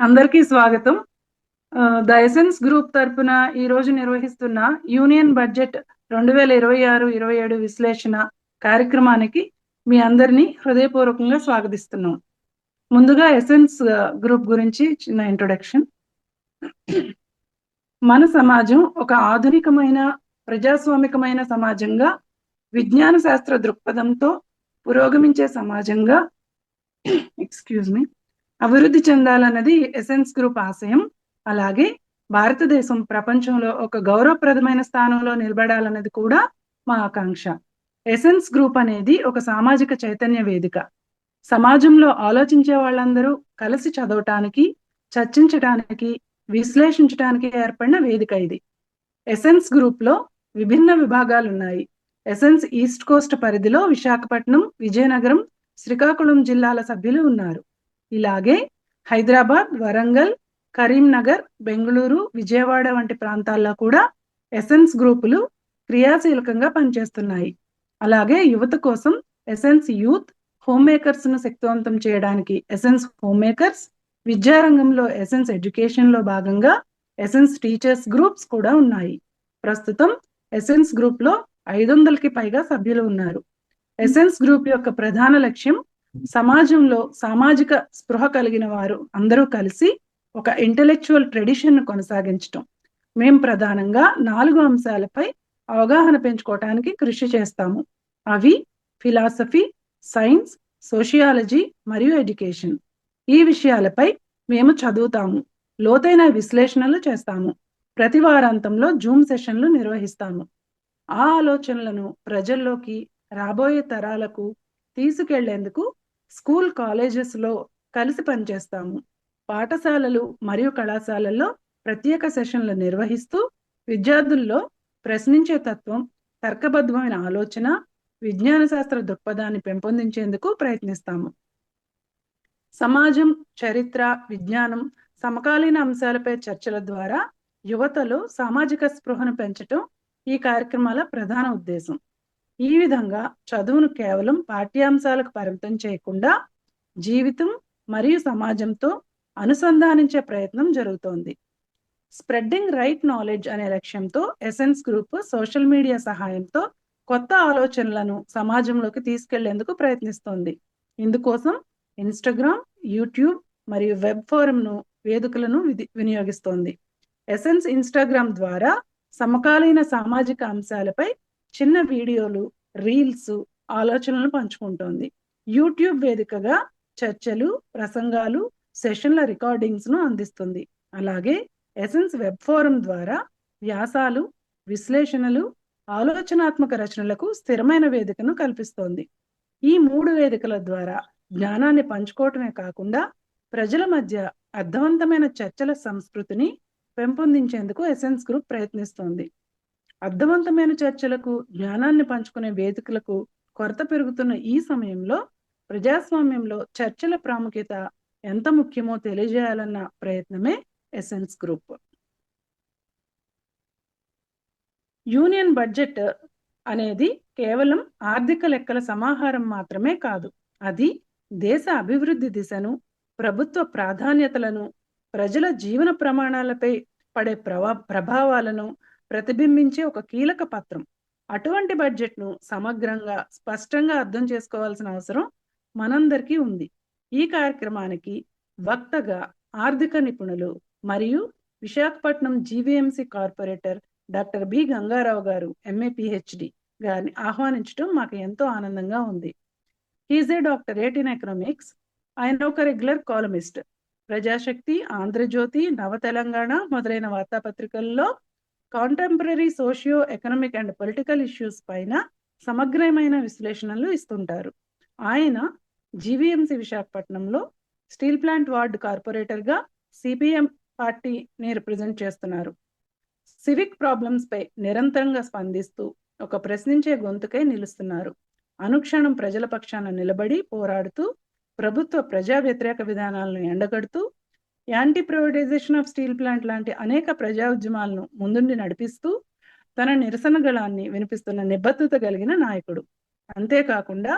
అందరికీ స్వాగతం. The essence group తరపున ఈ రోజు నిర్వహిస్తున్న యూనియన్ బడ్జెట్ 2026-27 విశ్లేషణ కార్యక్రమానికి మీ అందరినీ హృదయపూర్వకంగా స్వాగతిస్తున్నాం. ముందుగా ఎసెన్స్ గ్రూప్ గురించి చిన్న ఇంట్రొడక్షన్. మన సమాజం ఒక ఆధునికమైన ప్రజాస్వామికమైన సమాజంగా, విజ్ఞాన శాస్త్ర దృక్పథంతో పురోగమించే సమాజంగా అభివృద్ధి చెందాలన్నది ఎసెన్స్ గ్రూప్ ఆశయం. అలాగే భారతదేశం ప్రపంచంలో ఒక గౌరవప్రదమైన స్థానంలో నిలబడాలన్నది కూడా మా ఆకాంక్ష. ఎసెన్స్ గ్రూప్ అనేది ఒక సామాజిక చైతన్య వేదిక. సమాజంలో ఆలోచించే వాళ్ళందరూ కలిసి చదవటానికి, చర్చించటానికి, విశ్లేషించటానికి ఏర్పడిన వేదిక ఇది. ఎసెన్స్ గ్రూప్ లో విభిన్న విభాగాలు ఉన్నాయి. ఎసెన్స్ ఈస్ట్ కోస్ట్ పరిధిలో విశాఖపట్నం, విజయనగరం, శ్రీకాకుళం జిల్లాల సభ్యులు ఉన్నారు. ఇలాగే హైదరాబాద్, వరంగల్, కరీంనగర్, బెంగళూరు, విజయవాడ వంటి ప్రాంతాల్లో కూడా ఎసెన్స్ గ్రూపులు క్రియాశీలకంగా పనిచేస్తున్నాయి. అలాగే యువత కోసం ఎసెన్స్ యూత్ హోమ్ మేకర్స్ ను శక్తివంతం చేయడానికి ఎసెన్స్ హోమ్ మేకర్స్, విద్యారంగంలో ఎసెన్స్ ఎడ్యుకేషన్ లో భాగంగా ఎసెన్స్ టీచర్స్ గ్రూప్స్ కూడా ఉన్నాయి. ప్రస్తుతం ఎసెన్స్ గ్రూప్ లో 500కి పైగా సభ్యులు ఉన్నారు. ఎసెన్స్ గ్రూప్ యొక్క ప్రధాన లక్ష్యం సమాజంలో సామాజిక స్పృహ కలిగిన వారు అందరూ కలిసి ఒక ఇంటెలెక్చువల్ ట్రెడిషన్ ను కొనసాగించటం. మేము ప్రధానంగా 4 అంశాలపై అవగాహన పెంచుకోవటానికి కృషి చేస్తాము. అవి ఫిలాసఫీ, సైన్స్, సోషియాలజీ మరియు ఎడ్యుకేషన్. ఈ విషయాలపై మేము చదువుతాము, లోతైన విశ్లేషణలు చేస్తాము. ప్రతి వారాంతంలో జూమ్ సెషన్లు నిర్వహిస్తాము. ఆ ఆలోచనలను ప్రజల్లోకి, రాబోయే తరాలకు తీసుకెళ్లేందుకు స్కూల్ కాలేజెస్ లో కలిసి పనిచేస్తాము. పాఠశాలలు మరియు కళాశాలల్లో ప్రత్యేక సెషన్లు నిర్వహిస్తూ విద్యార్థుల్లో ప్రశ్నించే తత్వం, తర్కబద్ధమైన ఆలోచన, విజ్ఞాన శాస్త్ర దృక్పథాన్ని పెంపొందించేందుకు ప్రయత్నిస్తాము. సమాజం, చరిత్ర, విజ్ఞానం, సమకాలీన అంశాలపై చర్చల ద్వారా యువతలో సామాజిక స్పృహను పెంచటం ఈ కార్యక్రమాల ప్రధాన ఉద్దేశం. ఈ విధంగా చదువును కేవలం పాఠ్యాంశాలకు పరిమితం చేయకుండా జీవితం మరియు సమాజంతో అనుసంధానించే ప్రయత్నం జరుగుతోంది. స్ప్రెడ్డింగ్ రైట్ నాలెడ్జ్ అనే లక్ష్యంతో ఎసెన్స్ గ్రూప్ సోషల్ మీడియా సహాయంతో కొత్త ఆలోచనలను సమాజంలోకి తీసుకెళ్లేందుకు ప్రయత్నిస్తోంది. ఇందుకోసం ఇన్స్టాగ్రామ్, యూట్యూబ్ మరియు వెబ్ ఫోరంను వేదికలను వినియోగిస్తోంది. ఎసెన్స్ ఇన్స్టాగ్రామ్ ద్వారా సమకాలీన సామాజిక అంశాలపై చిన్న వీడియోలు, రీల్స్, ఆలోచనలను పంచుకుంటోంది. యూట్యూబ్ వేదికగా చర్చలు, ప్రసంగాలు, సెషన్ల రికార్డింగ్స్ ను అందిస్తుంది. అలాగే ఎసెన్స్ వెబ్ ఫోరం ద్వారా వ్యాసాలు, విశ్లేషణలు, ఆలోచనాత్మక రచనలకు స్థిరమైన వేదికను కల్పిస్తోంది. ఈ 3 వేదికల ద్వారా జ్ఞానాన్ని పంచుకోవటమే కాకుండా ప్రజల మధ్య అర్థవంతమైన చర్చల సంస్కృతిని పెంపొందించేందుకు ఎసెన్స్ గ్రూప్ ప్రయత్నిస్తోంది. అర్థవంతమైన చర్చలకు, జ్ఞానాన్ని పంచుకునే వేదికలకు కొరత పెరుగుతున్న ఈ సమయంలో ప్రజాస్వామ్యంలో చర్చల ప్రాముఖ్యత ఎంత ముఖ్యమో తెలియజేయాలన్న ప్రయత్నమే ఎసెన్స్ గ్రూప్. యూనియన్ బడ్జెట్ అనేది కేవలం ఆర్థిక లెక్కల సమాహారం మాత్రమే కాదు. అది దేశ అభివృద్ధి దిశను, ప్రభుత్వ ప్రాధాన్యతలను, ప్రజల జీవన ప్రమాణాలపై పడే ప్రభావాలను ప్రతిబింబించే ఒక కీలక పత్రం. అటువంటి బడ్జెట్ను సమగ్రంగా, స్పష్టంగా అర్థం చేసుకోవాల్సిన అవసరం మనందరికీ ఉంది. ఈ కార్యక్రమానికి వక్తగా ఆర్థిక నిపుణులు మరియు Visakhapatnam GVMC corporator doctor B Gangarao గారు MA PhD గారిని ఆహ్వానించడం మాకు ఎంతో ఆనందంగా ఉంది. He's a doctorate in economics. ఆయన ఒక రెగ్యులర్ కాలమిస్ట్. ప్రజాశక్తి, ఆంధ్రజ్యోతి, నవ తెలంగాణ మొదలైన వార్తాపత్రికల్లో contemporary socioeconomic and political issues పైన సమగ్రమైన విశ్లేషణలు ఇస్తుంటారు. ఆయన జీవీఎంసీ విశాఖపట్నంలో స్టీల్ ప్లాంట్ వార్డు కార్పొరేటర్ గా CPM పార్టీని రిప్రజెంట్ చేస్తున్నారు. సివిక్ ప్రాబ్లమ్స్ పై నిరంతరంగా స్పందిస్తూ ఒక ప్రశ్నించే గొంతుకై నిలుస్తున్నారు. అనుక్షణం ప్రజల పక్షాన నిలబడి పోరాడుతూ ప్రభుత్వ ప్రజా వ్యతిరేక విధానాలను ఎండగడుతూ anti privatisation of steel plant లాంటి అనేక ప్రజా ఉద్యమాలను ముందుండి నడిపిస్తూ తన నిరసన గళాన్ని వినిపిస్తున్న నిబద్ధత కలిగిన నాయకుడు. అంతేకాకుండా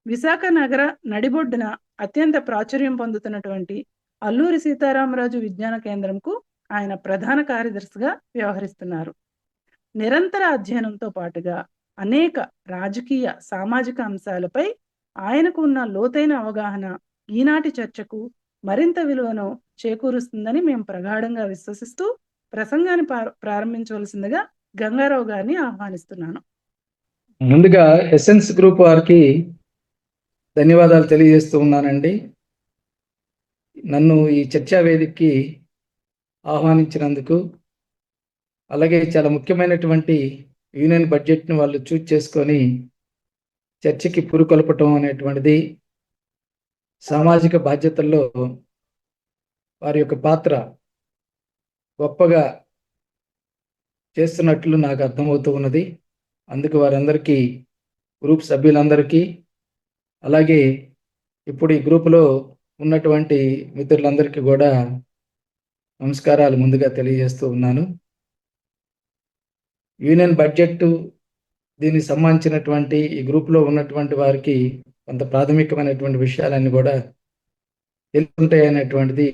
విశాఖ నగర నడిబొడ్డున అత్యంత ప్రాచుర్యం పొందుతున్నటువంటి అల్లూరి సీతారామరాజు విజ్ఞాన కేంద్రంకు ఆయన ప్రధాన కార్యదర్శిగా వ్యవహరిస్తున్నారు. నిరంతర అధ్యయనంతో పాటుగా అనేక రాజకీయ సామాజిక అంశాలపై ఆయనకు ఉన్న లోతైన అవగాహన ఈనాటి చర్చకు మరింత విలువను చేకూరుస్తుందని మేము ప్రగాఢంగా విశ్వసిస్తూ ప్రసంగాన్ని ప్రారంభించవలసిందిగా గంగారావు గారిని ఆహ్వానిస్తున్నాను. ముందుగా ఎసెన్స్ గ్రూప్ వారికి ధన్యవాదాలు తెలియజేస్తూ ఉన్నానండి. నన్ను ఈ చర్చా వేదికకి ఆహ్వానించినందుకు, అలాగే చాలా ముఖ్యమైనటువంటి యూనియన్ బడ్జెట్ను వాళ్ళు చూజ్ చేసుకొని చర్చకి పురుకొల్పటం అనేటువంటిది సామాజిక బాధ్యతల్లో వారి యొక్క పాత్ర గొప్పగా చేస్తున్నట్లు నాకు అర్థమవుతూ ఉన్నది. అందుకు వారందరికీ, గ్రూప్ సభ్యులందరికీ, అలాగే ఇప్పుడు ఈ గ్రూపులో ఉన్నటువంటి మిత్రులందరికీ కూడా నమస్కారాలు ముందుగా తెలియజేస్తూ ఉన్నాను. యూనియన్ బడ్జెట్ దీనికి సంబంధించినటువంటి ఈ గ్రూప్లో ఉన్నటువంటి వారికి కొంత ప్రాథమికమైనటువంటి విషయాలన్నీ కూడా తెలుసుంటాయనేటువంటిది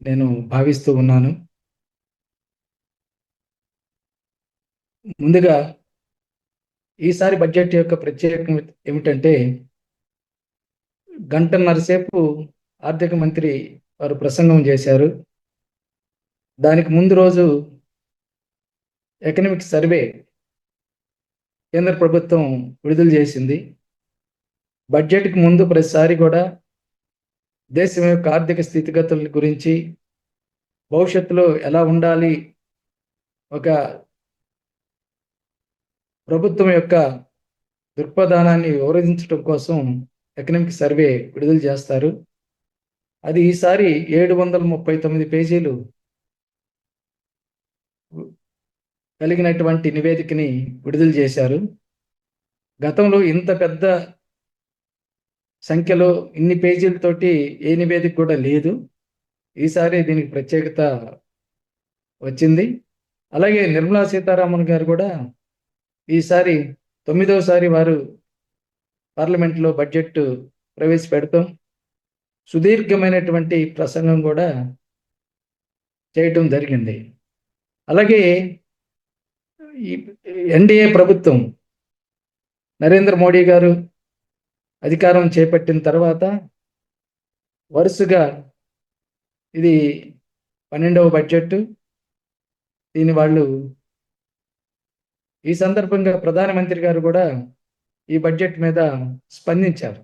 నేను భావిస్తూ ఉన్నాను. ముందుగా ఈసారి బడ్జెట్ యొక్క ప్రత్యేకం ఏమిటంటే, గంటన్నర సేపు ఆర్థిక మంత్రి వారు ప్రసంగం చేశారు. దానికి ముందు రోజు ఎకనామిక్ సర్వే కేంద్ర ప్రభుత్వం విడుదల చేసింది. బడ్జెట్కి ముందు ప్రతిసారి కూడా దేశం యొక్క ఆర్థిక స్థితిగతుల గురించి, భవిష్యత్తులో ఎలా ఉండాలి, ఒక ప్రభుత్వం యొక్క దృక్పథానాన్ని వివరించడం కోసం ఎకనామిక్ సర్వే విడుదల చేస్తారు. అది ఈసారి 739 పేజీలు కలిగినటువంటి నివేదికని విడుదల చేశారు. గతంలో ఇంత పెద్ద సంఖ్యలో ఇన్ని పేజీలతోటి ఏ నివేదిక కూడా లేదు. ఈసారి దీనికి ప్రత్యేకత వచ్చింది. అలాగే నిర్మలా సీతారామన్ గారు కూడా ఈసారి 9వసారి వారు పార్లమెంట్లో బడ్జెట్ ప్రవేశపెడతాం, సుదీర్ఘమైనటువంటి ప్రసంగం కూడా చేయటం జరిగింది. అలాగే ఈ ఎన్డీఏ ప్రభుత్వం, నరేంద్ర మోడీ గారు అధికారం చేపట్టిన తర్వాత వరుసగా ఇది 12వ బడ్జెట్. దీని వాళ్ళు ఈ సందర్భంగా ప్రధానమంత్రి గారు కూడా ఈ బడ్జెట్ మీద స్పందించారు.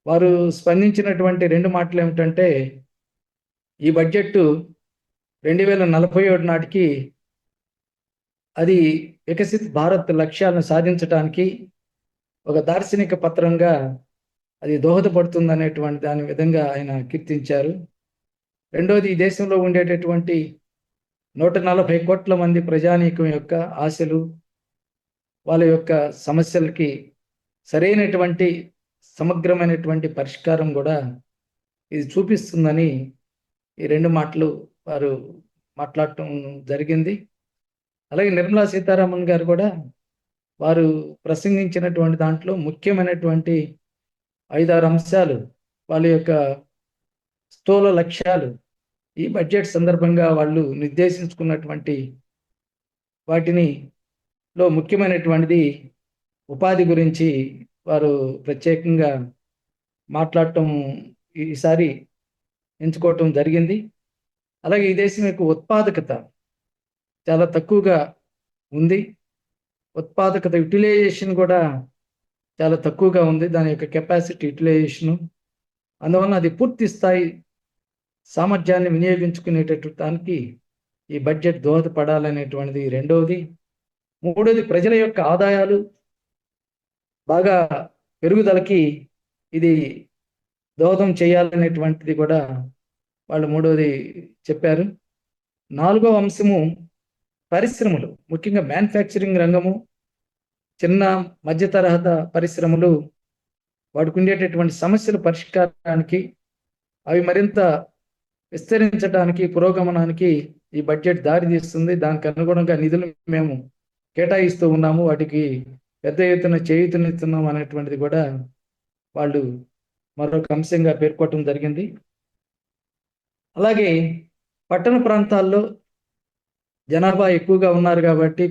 వారు స్పందించినటువంటి 2 మాటలు ఏమిటంటే, ఈ బడ్జెట్ 2047 నాటికి అది వికసిత్ భారత్ లక్ష్యాలను సాధించడానికి ఒక దార్శనిక పత్రంగా అది దోహదపడుతుంది అనేటువంటి దాని విధంగా ఆయన కీర్తించారు. రెండోది, ఈ దేశంలో ఉండేటటువంటి 140 కోట్ల మంది ప్రజానీకం యొక్క ఆశలు, వాళ్ళ యొక్క సమస్యలకి సరైనటువంటి సమగ్రమైనటువంటి పరిష్కారం కూడా ఇది చూపిస్తుందని ఈ 2 మాటలు వారు మాట్లాడటం జరిగింది. అలాగే నిర్మలా సీతారామన్ గారు కూడా వారు ప్రసంగించినటువంటి దాంట్లో ముఖ్యమైనటువంటి 5-6 అంశాలు, వాళ్ళ యొక్క స్థూల లక్ష్యాలు, ఈ బడ్జెట్ సందర్భంగా వాళ్ళు నిర్దేశించుకున్నటువంటి వాటిని లో ముఖ్యమైనటువంటిది ఉపాధి గురించి వారు ప్రత్యేకంగా మాట్లాడటం ఈసారి ఎంచుకోవటం జరిగింది. అలాగే ఈ దేశం యొక్క ఉత్పాదకత చాలా తక్కువగా ఉంది. ఉత్పాదకత యుటిలైజేషన్ కూడా చాలా తక్కువగా ఉంది, దాని యొక్క కెపాసిటీ యుటిలైజేషను. అందువలన అది పూర్తి స్థాయి సామర్థ్యాన్ని వినియోగించుకునేటటువంటి దానికి ఈ బడ్జెట్ దోహదపడాలనేటువంటిది రెండవది. మూడవది, ప్రజల యొక్క ఆదాయాలు బాగా పెరుగుదలకి ఇది దోహదం చేయాలనేటువంటిది కూడా వాళ్ళు మూడవది చెప్పారు. 4వ అంశము పరిశ్రమలు, ముఖ్యంగా మ్యానుఫ్యాక్చరింగ్ రంగము, చిన్న మధ్య తరహా పరిశ్రమలు, వాటికి ఉండేటటువంటి సమస్యల పరిష్కారానికి, అవి మరింత విస్తరించడానికి, పురోగమనానికి ఈ బడ్జెట్ దారి తీస్తుంది. దానికి అనుగుణంగా నిధులు మేము కేటాయిస్తూ ఉన్నాము, వాటికి పెద్ద ఎత్తున చేయూతనిస్తున్నాం అనేటువంటిది కూడా వాళ్ళు మరొక అంశంగా పేర్కొనడం జరిగింది. అలాగే పట్టణ ప్రాంతాల్లో జనాభా ఎక్కువగా ఉన్నారు కాబట్టి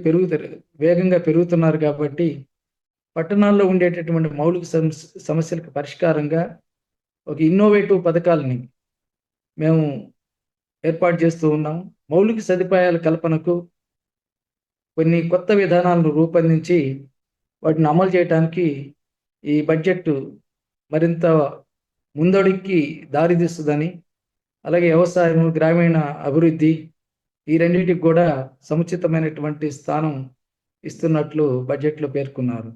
వేగంగా పెరుగుతున్నారు కాబట్టి పట్టణాల్లో ఉండేటటువంటి మౌలిక సమస్యలకు పరిష్కారంగా ఒక ఇన్నోవేటివ్ పథకాలని మేము ఏర్పాటు చేస్తూ ఉన్నాం. మౌలిక సదుపాయాల కల్పనకు కొన్ని కొత్త విధానాలను రూపొందించి వాటిని అమలు చేయడానికి ఈ బడ్జెట్ మరింత ముందడుగుకి దారితీస్తుందని, అలాగే వ్యవసాయం, గ్రామీణ అభివృద్ధి ఈ రెండింటికి కూడా సముచితమైనటువంటి స్థానం ఇస్తున్నట్లు బడ్జెట్లో పేర్కొన్నారు.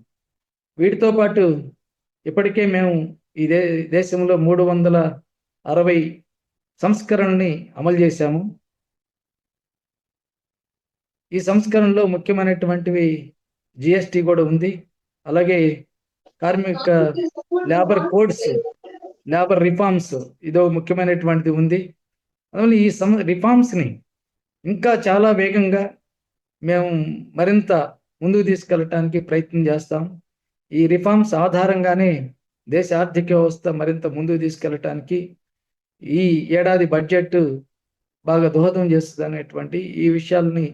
వీటితో పాటు ఇప్పటికే మేము ఈ దేశంలో 360 సంస్కరణని అమలు చేశాము. ఈ సంస్కరణలో ముఖ్యమైనటువంటివి జిఎస్టి కూడా ఉంది. అలాగే కార్మిక లేబర్ కోడ్స్, లేబర్ రిఫార్మ్స్ ఇదో ముఖ్యమైనటువంటిది ఉంది. అందువల్ల ఈ రిఫార్మ్స్ని ఇంకా చాలా వేగంగా మేము మరింత ముందుకు తీసుకెళ్ళటానికి ప్రయత్నం చేస్తాం. ఈ రిఫార్మ్స్ ఆధారంగానే దేశ ఆర్థిక వ్యవస్థ మరింత ముందుకు తీసుకెళ్ళటానికి ఈ ఏడాది బడ్జెట్ బాగా దోహదం చేస్తుంది అనేటువంటి ఈ విషయాలని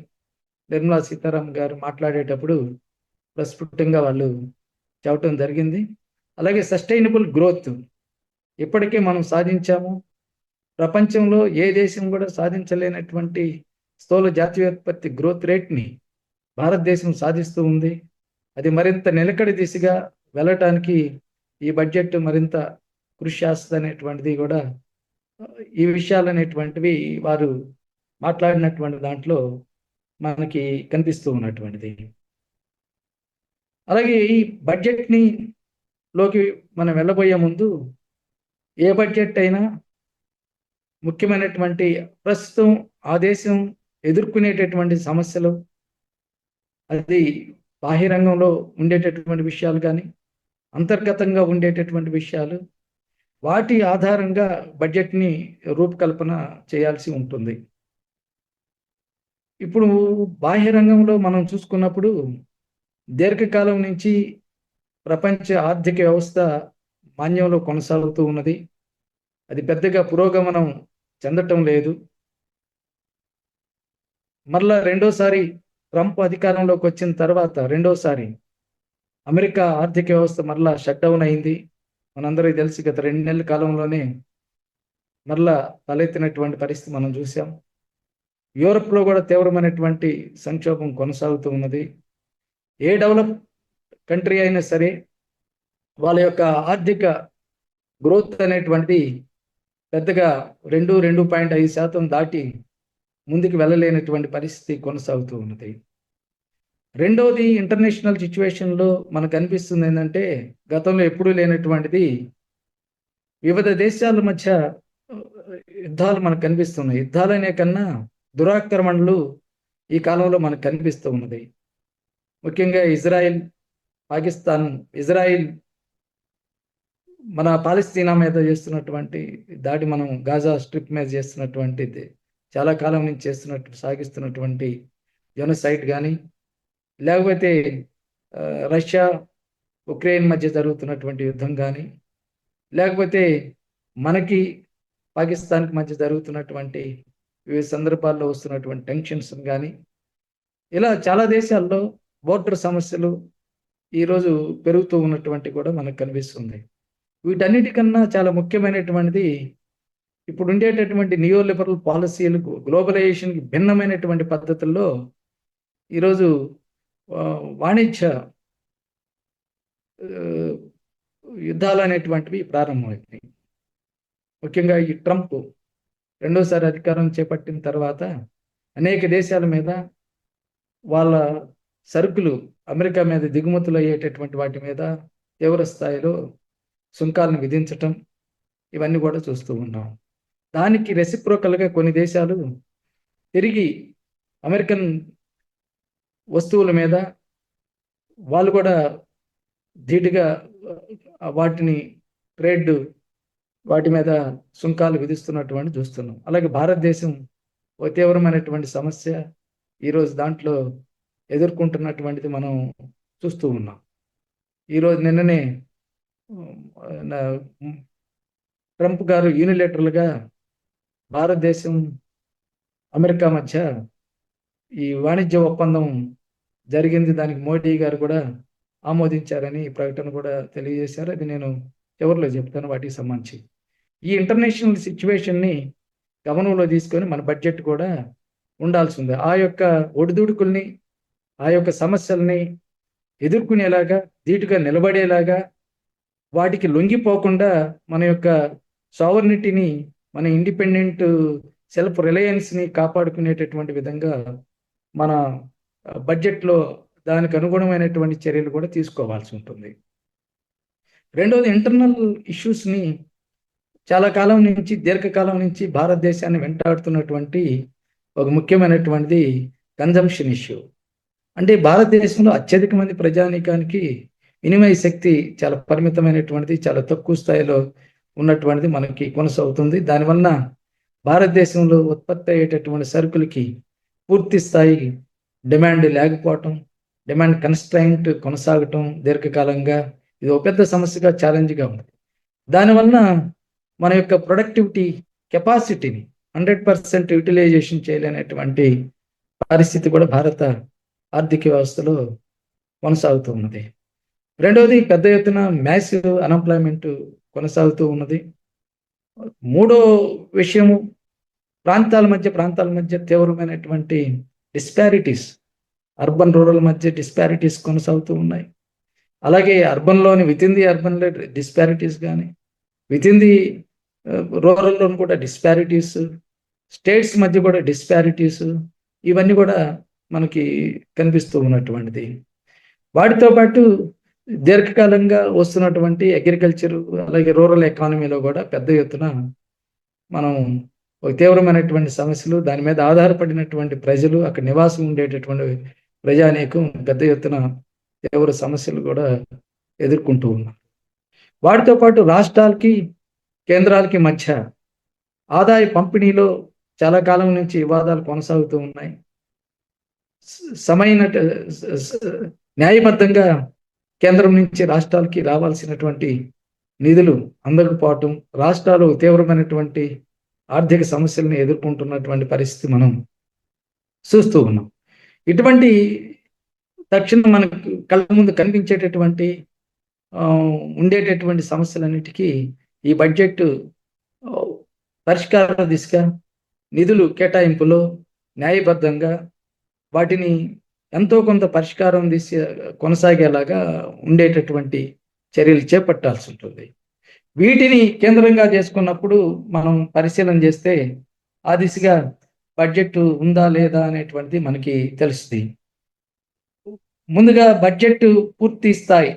నిర్మలా సీతారామన్ గారు మాట్లాడేటప్పుడు ప్రస్ఫుటంగా వాళ్ళు చెప్పడం జరిగింది. అలాగే సస్టైనబుల్ గ్రోత్ ఇప్పటికే మనం సాధించాము. ప్రపంచంలో ఏ దేశం కూడా సాధించలేనటువంటి స్థూల జాతీయోత్పత్తి గ్రోత్ రేట్ని భారతదేశం సాధిస్తూ ఉంది. అది మరింత నిలకడ దిశగా వెళ్ళటానికి ఈ బడ్జెట్ మరింత కృషి చేస్తుంది అనేటువంటిది కూడా, ఈ విషయాలు అనేటువంటివి వారు మాట్లాడినటువంటి దాంట్లో మనకి కనిపిస్తూ ఉన్నటువంటిది. అలాగే ఈ బడ్జెట్ని లోకి మనం వెళ్ళబోయే ముందు ఏ బడ్జెట్ అయినా ముఖ్యమైనటువంటి ప్రస్తుతం ఆ దేశం ఎదుర్కొనేటటువంటి సమస్యలు, అది బాహ్యరంగంలో ఉండేటటువంటి విషయాలు కానీ అంతర్గతంగా ఉండేటటువంటి విషయాలు, వాటి ఆధారంగా బడ్జెట్ని రూపకల్పన చేయాల్సి ఉంటుంది. ఇప్పుడు బాహ్యరంగంలో మనం చూసుకున్నప్పుడు దీర్ఘకాలం నుంచి ప్రపంచ ఆర్థిక వ్యవస్థ మాంద్యంలో కొనసాగుతూ ఉన్నది. అది పెద్దగా పురోగమనం చెందటం లేదు. మరలా రెండోసారి ట్రంప్ అధికారంలోకి వచ్చిన తర్వాత రెండోసారి అమెరికా ఆర్థిక వ్యవస్థ మరలా షట్ డౌన్ అయింది. మనందరికీ తెలిసి గత 2 నెలల కాలంలోనే మరలా తలెత్తినటువంటి పరిస్థితి మనం చూసాం. యూరప్లో కూడా తీవ్రమైనటువంటి సంక్షోభం కొనసాగుతూ ఉన్నది. ఏ డెవలప్ కంట్రీ అయినా సరే వాళ్ళ యొక్క ఆర్థిక గ్రోత్ అనేటువంటిది పెద్దగా 2.5% దాటి ముందుకు వెళ్ళలేనటువంటి పరిస్థితి కొనసాగుతూ ఉన్నది. రెండవది, ఇంటర్నేషనల్ సిచ్యువేషన్లో మనకు అనిపిస్తుంది ఏంటంటే గతంలో ఎప్పుడూ లేనటువంటిది వివిధ దేశాల మధ్య యుద్ధాలు మనకు కనిపిస్తున్నాయి. యుద్ధాలనే కన్నా దురాక్రమణలు ఈ కాలంలో మనకు కనిపిస్తూ ఉన్నది. ముఖ్యంగా ఇజ్రాయిల్, పాకిస్తాన్, ఇజ్రాయిల్ మన పాలస్తీనా మీద చేస్తున్నటువంటి దాడి, మనం గాజా స్ట్రిప్ మీద చేస్తున్నటువంటిది చాలా కాలం నుంచి సాగిస్తున్నటువంటి జెనోసైడ్ కానీ, లేకపోతే రష్యా ఉక్రెయిన్ మధ్య జరుగుతున్నటువంటి యుద్ధం కానీ, లేకపోతే మనకి పాకిస్తాన్కి మధ్య జరుగుతున్నటువంటి వివిధ సందర్భాల్లో వస్తున్నటువంటి టెన్షన్స్ కానీ, ఇలా చాలా దేశాల్లో బోర్డర్ సమస్యలు ఈరోజు పెరుగుతూ ఉన్నటువంటి కూడా మనకు కనిపిస్తుంది. వీటన్నిటికన్నా చాలా ముఖ్యమైనటువంటిది ఇప్పుడు ఉండేటటువంటి నియో లిబరల్ పాలసీలకు, గ్లోబలైజేషన్కి భిన్నమైనటువంటి పద్ధతుల్లో ఈరోజు వాణిజ్య యుద్ధాలు అనేటువంటివి ప్రారంభమవుతాయి. ముఖ్యంగా ఈ ట్రంప్ రెండోసారి అధికారం చేపట్టిన తర్వాత అనేక దేశాల మీద వాళ్ళ సరుకులు అమెరికా మీద దిగుమతులు అయ్యేటటువంటి వాటి మీద తీవ్ర స్థాయిలో సుంకాలను విధించటం, ఇవన్నీ కూడా చూస్తూ ఉన్నాం. దానికి రెసిప్రోకల్గా కొన్ని దేశాలు తిరిగి అమెరికన్ వస్తువుల మీద వాళ్ళు కూడా ధీటుగా వాటిని వాటి మీద సుంకాలు విధిస్తున్నటువంటి చూస్తున్నాం. అలాగే భారతదేశం ఒక తీవ్రమైనటువంటి సమస్య ఈరోజు దాంట్లో ఎదుర్కొంటున్నటువంటిది మనం చూస్తూ ఉన్నాం. ఈరోజు నిన్ననే ట్రంప్ గారు యూనిలేటరల్గా భారతదేశం అమెరికా మధ్య ఈ వాణిజ్య ఒప్పందం జరిగింది. దానికి మోడీ గారు కూడా ఆమోదించారని ప్రకటన కూడా తెలియజేశారు. అది నేను చివరిలో చెప్తాను వాటికి సంబంధించి. ఈ ఇంటర్నేషనల్ సిచ్యువేషన్ని గమనంలో తీసుకొని మన బడ్జెట్ కూడా ఉండాల్సి ఉంది. ఆ యొక్క ఒడిదుడుకుల్ని, ఆ యొక్క సమస్యల్ని ఎదుర్కొనేలాగా, ధీటుగా నిలబడేలాగా, వాటికి లొంగిపోకుండా మన యొక్క సావర్నిటీని, మన ఇండిపెండెంట్ సెల్ఫ్ రిలయన్స్ని కాపాడుకునేటటువంటి విధంగా మన బడ్జెట్లో దానికి అనుగుణమైనటువంటి చర్యలు కూడా తీసుకోవాల్సి ఉంటుంది. రెండవది, ఇంటర్నల్ ఇష్యూస్ని చాలా కాలం నుంచి, దీర్ఘకాలం నుంచి భారతదేశాన్ని వెంటాడుతున్నటువంటి ఒక ముఖ్యమైనటువంటిది కన్జంప్షన్ ఇష్యూ. అంటే భారతదేశంలో అత్యధిక మంది ప్రజానీకానికి వినిమయ శక్తి చాలా పరిమితమైనటువంటిది, చాలా తక్కువ స్థాయిలో ఉన్నటువంటిది మనకి కొనసాగుతుంది. దానివల్ల భారతదేశంలో ఉత్పత్తి అయ్యేటటువంటి సరుకులకి పూర్తి స్థాయి డిమాండ్ లేకపోవటం, డిమాండ్ కన్స్ట్రైంట్ కొనసాగటం దీర్ఘకాలంగా ఇది ఒక పెద్ద సమస్యగా, ఛాలెంజ్గా ఉంది. దానివల్ల మన యొక్క ప్రొడక్టివిటీ కెపాసిటీని 100% యూటిలైజేషన్ చేయలేనటువంటి పరిస్థితి కూడా భారత ఆర్థిక వ్యవస్థలో కొనసాగుతూ ఉన్నది. రెండవది, పెద్ద ఎత్తున మ్యాసివ్ అన్ఎంప్లాయ్మెంట్ కొనసాగుతూ ఉన్నది. మూడో విషయము, ప్రాంతాల మధ్య తీవ్రమైనటువంటి డిస్పారిటీస్, అర్బన్ రూరల్ మధ్య డిస్పారిటీస్ కొనసాగుతూ ఉన్నాయి. అలాగే అర్బన్లోని వితిన్ ది అర్బన్ డిస్పారిటీస్ కానీ, వితిన్ ది రూరల్లోని కూడా డిస్పారిటీస్, స్టేట్స్ మధ్య కూడా డిస్పారిటీస్, ఇవన్నీ కూడా మనకి కనిపిస్తూ ఉన్నటువంటిది. వాటితో పాటు దీర్ఘకాలంగా వస్తున్నటువంటి అగ్రికల్చర్, అలాగే రూరల్ ఎకానమీలో కూడా పెద్ద ఎత్తున మనం ఒక తీవ్రమైనటువంటి సమస్యలు, దాని మీద ఆధారపడినటువంటి ప్రజలు, అక్కడ నివాసం ఉండేటటువంటి ప్రజానీకం పెద్ద ఎత్తున తీవ్ర సమస్యలు కూడా ఎదుర్కొంటూ ఉన్నారు. వాటితో పాటు రాష్ట్రాలకి, కేంద్రాలకి మధ్య ఆదాయ పంపిణీలో చాలా కాలం నుంచి వివాదాలు కొనసాగుతూ ఉన్నాయి. న్యాయబద్ధంగా కేంద్రం నుంచి రాష్ట్రాలకి రావాల్సినటువంటి నిధులు అందకపోవటం, రాష్ట్రాలు తీవ్రమైనటువంటి ఆర్థిక సమస్యలను ఎదుర్కొంటున్నటువంటి పరిస్థితి మనం చూస్తూ ఉన్నాం. ఇటువంటి తక్షణం మనకు కళ్ళ ముందు కనిపించేటటువంటి ఉండేటటువంటి సమస్యలన్నిటికీ ఈ బడ్జెట్ పరిష్కార దిశగా, నిధులు కేటాయింపులో న్యాయబద్ధంగా వాటిని ఎంతో కొంత పరిష్కారం దిశ కొనసాగేలాగా ఉండేటటువంటి చర్యలు చేపట్టాల్సి ఉంటుంది. వీటిని కేంద్రంగా చేసుకున్నప్పుడు మనం పరిశీలన చేస్తే ఆ దిశగా బడ్జెట్ ఉందా లేదా అనేటువంటిది మనకి తెలుస్తుంది. ముందుగా బడ్జెట్ పూర్తి స్థాయి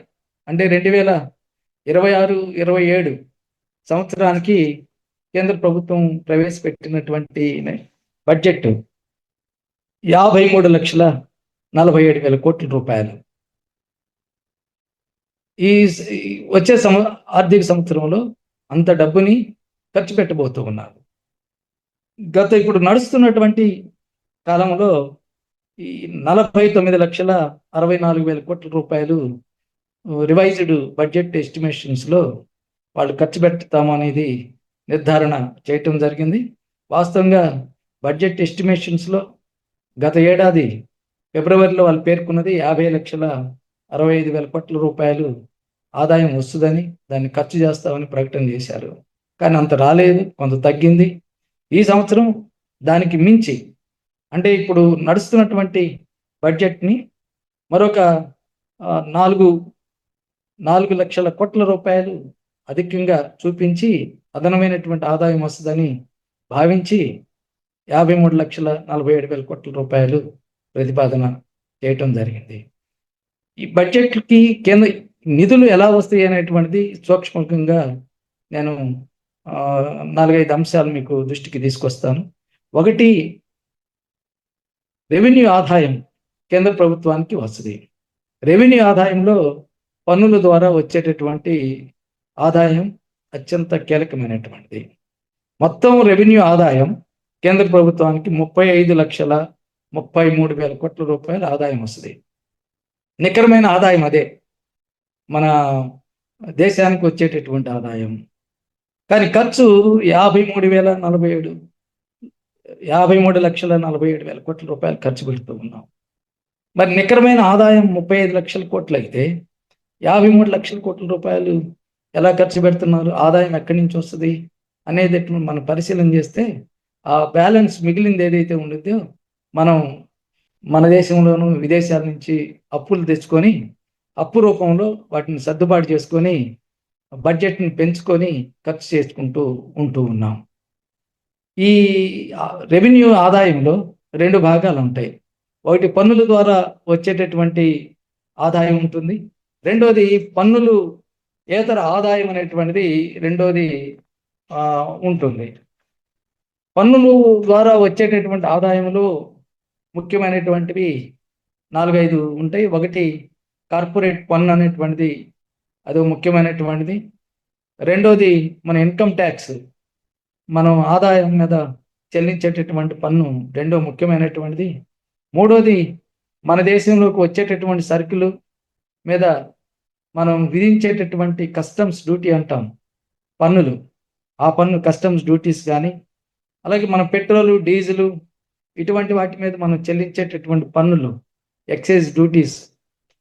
అంటే 2026-27 సంవత్సరానికి కేంద్ర ప్రభుత్వం ప్రవేశపెట్టినటువంటి బడ్జెట్ 53,47,000 కోట్ల రూపాయలు. ఈ వచ్చే ఆర్థిక సంవత్సరంలో అంత డబ్బుని ఖర్చు పెట్టబోతూ ఉన్నారు. ఇప్పుడు నడుస్తున్నటువంటి కాలంలో ఈ 49,64,000 కోట్ల రూపాయలు రివైజ్డ్ బడ్జెట్ ఎస్టిమేషన్స్లో వాళ్ళు ఖర్చు పెడతాము అనేది నిర్ధారణ చేయటం జరిగింది. వాస్తవంగా బడ్జెట్ ఎస్టిమేషన్స్లో గత ఏడాది ఫిబ్రవరిలో వాళ్ళు పేర్కొన్నది 50,65,000 కోట్ల రూపాయలు ఆదాయం వస్తుందని, దాన్ని ఖర్చు చేస్తామని ప్రకటన చేశారు. కానీ అంత రాలేదు, కొంత తగ్గింది. ఈ సంవత్సరం దానికి మించి, అంటే ఇప్పుడు నడుస్తున్నటువంటి బడ్జెట్ని మరొక 4 లక్షల కోట్ల రూపాయలు అధికంగా చూపించి అదనమైనటువంటి ఆదాయం వస్తుందని భావించి 53,47,000 కోట్ల రూపాయలు ప్రతిపాదన చేయటం జరిగింది. ఈ బడ్జెట్కి కేంద్ర నిధులు ఎలా వస్తాయి అనేటువంటిది సూక్ష్మంగా నేను 4-5 అంశాలు మీకు దృష్టికి తీసుకొస్తాను. ఒకటి, రెవెన్యూ ఆదాయం కేంద్ర ప్రభుత్వానికి వస్తుంది. రెవెన్యూ ఆదాయంలో పన్నుల ద్వారా వచ్చేటటువంటి ఆదాయం అత్యంత కీలకమైనటువంటిది. మొత్తం రెవెన్యూ ఆదాయం కేంద్ర ప్రభుత్వానికి 35,33,000 కోట్ల రూపాయల ఆదాయం వస్తుంది. నికరమైన ఆదాయం అదే, మన దేశానికి వచ్చేటటువంటి ఆదాయం. కానీ ఖర్చు 53,047 53,47,000 కోట్ల రూపాయలు ఖర్చు పెడుతూ ఉన్నాం. మరి నికరమైన ఆదాయం 35 లక్షల కోట్లు అయితే 53 లక్షల కోట్ల రూపాయలు ఎలా ఖర్చు పెడుతున్నారు, ఆదాయం ఎక్కడి నుంచి వస్తుంది అనేది మనం పరిశీలన చేస్తే ఆ బ్యాలెన్స్ మిగిలింది ఏదైతే ఉంటుందో మనం మన దేశంలోనూ విదేశాల నుంచి అప్పులు తెచ్చుకొని అప్పు రూపంలో వాటిని సర్దుబాటు చేసుకొని బడ్జెట్ని పెంచుకొని ఖర్చు చేసుకుంటూ ఉన్నాం. ఈ రెవెన్యూ ఆదాయంలో 2 భాగాలు ఉంటాయి. ఒకటి పన్నుల ద్వారా వచ్చేటటువంటి ఆదాయం ఉంటుంది, రెండోది పన్నులు ఏతర ఆదాయం అనేటువంటిది రెండోది ఉంటుంది. పన్నులు ద్వారా వచ్చేటటువంటి ఆదాయంలో ముఖ్యమైనటువంటివి 4-5 ఉంటాయి. ఒకటి కార్పొరేట్ పన్ను అనేటువంటిది అది ముఖ్యమైనటువంటిది. రెండోది మన ఇన్కమ్ ట్యాక్స్, మనం ఆదాయం మీద చెల్లించేటటువంటి పన్ను రెండో ముఖ్యమైనటువంటిది. మూడోది మన దేశంలోకి వచ్చేటటువంటి సరుకులు మీద మనం విధించేటటువంటి కస్టమ్స్ డ్యూటీ అంటాం, పన్నులు. ఆ పన్ను కస్టమ్స్ డ్యూటీస్ కానీ, అలాగే మన పెట్రోలు డీజిలు ఇటువంటి వాటి మీద మనం చెల్లించేటటువంటి పన్నులు ఎక్సైజ్ డ్యూటీస్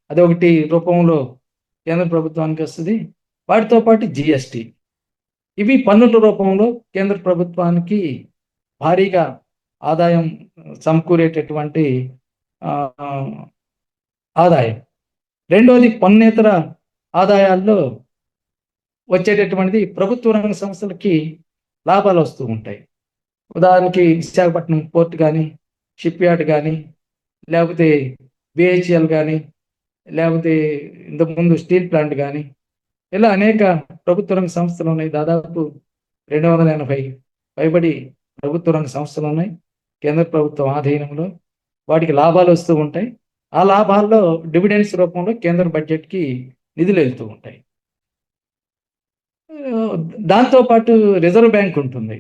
అదొకటి రూపంలో కేంద్ర ప్రభుత్వానికి వస్తుంది. వాటితో పాటు జిఎస్టి, ఇవి పన్నుల రూపంలో కేంద్ర ప్రభుత్వానికి భారీగా ఆదాయం సమకూరేటటువంటి ఆదాయం. రెండోది పన్నేతర ఆదాయాల్లో వచ్చేటటువంటిది ప్రభుత్వ రంగ సంస్థలకి లాభాలు వస్తూ ఉంటాయి. ఉదాహరణకి విశాఖపట్నం పోర్ట్ కానీ, షిప్ యార్డ్ కానీ, లేకపోతే బిహెచ్ఎల్ కానీ, లేకపోతే ఇంతకుముందు స్టీల్ ప్లాంట్ కానీ, ఇలా అనేక ప్రభుత్వ రంగ సంస్థలు ఉన్నాయి. దాదాపు 280 పైబడి ప్రభుత్వ రంగ సంస్థలు ఉన్నాయి కేంద్ర ప్రభుత్వం ఆధీనంలో. వాటికి లాభాలు వస్తూ ఉంటాయి. ఆ లాభాల్లో డివిడెండ్స్ రూపంలో కేంద్ర బడ్జెట్కి నిధులు వెళ్తూ ఉంటాయి. దాంతోపాటు రిజర్వ్ బ్యాంక్ ఉంటుంది.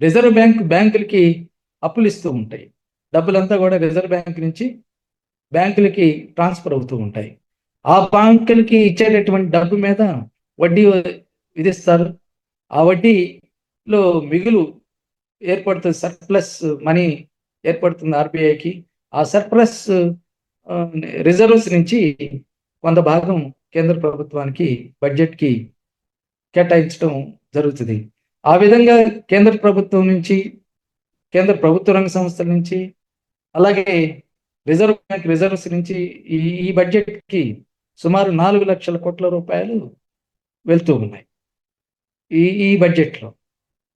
రిజర్వ్ బ్యాంకులకి అప్పులు ఇస్తూ ఉంటాయి. డబ్బులంతా కూడా రిజర్వ్ బ్యాంక్ నుంచి బ్యాంకులకి ట్రాన్స్ఫర్ అవుతూ ఉంటాయి. ఆ బ్యాంకులకి ఇచ్చేటటువంటి డబ్బు మీద వడ్డీ విధిస్తారు. ఆ వడ్డీలో మిగులు ఏర్పడుతుంది, సర్ప్లస్ మనీ ఏర్పడుతుంది ఆర్బీఐకి. ఆ సర్ప్లస్ రిజర్వ్స్ నుంచి కొంత భాగం కేంద్ర ప్రభుత్వానికి బడ్జెట్కి కేటాయించడం జరుగుతుంది. ఆ విధంగా కేంద్ర ప్రభుత్వం నుంచి, కేంద్ర ప్రభుత్వ రంగ సంస్థల నుంచి, అలాగే రిజర్వ్ బ్యాంక్ రిజర్వ్స్ నుంచి ఈ బడ్జెట్కి సుమారు 4 లక్షల కోట్ల రూపాయలు వెళ్తూ ఉన్నాయి ఈ బడ్జెట్లో.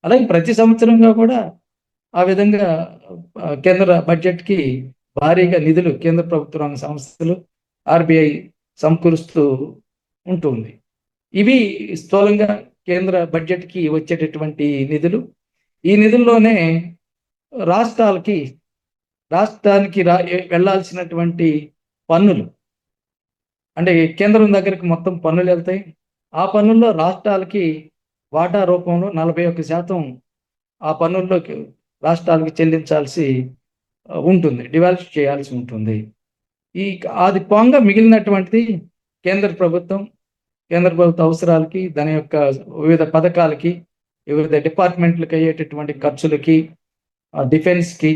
అలాగే ప్రతి సంవత్సరంగా కూడా ఆ విధంగా కేంద్ర బడ్జెట్కి భారీగా నిధులు కేంద్ర ప్రభుత్వ రంగ సంస్థలు ఆర్బీఐ సమకూరుస్తూ ఉంటుంది. ఇవి స్థూలంగా కేంద్ర బడ్జెట్కి వచ్చేటటువంటి నిధులు. ఈ నిధుల్లోనే రాష్ట్రానికి వెళ్ళాల్సినటువంటి పన్నులు, అంటే కేంద్రం దగ్గరికి మొత్తం పన్నులు వెళ్తాయి. ఆ పన్నుల్లో రాష్ట్రాలకి వాటా రూపంలో 41% ఆ పన్నుల్లోకి రాష్ట్రాలకి చెల్లించాల్సి ఉంటుంది, డివాల్వ్ చేయాల్సి ఉంటుంది. అది పోంగా మిగిలినటువంటిది కేంద్ర ప్రభుత్వ అవసరాలకి, దాని యొక్క వివిధ పథకాలకి, వివిధ డిపార్ట్మెంట్లకు అయ్యేటటువంటి ఖర్చులకి, డిఫెన్స్కి,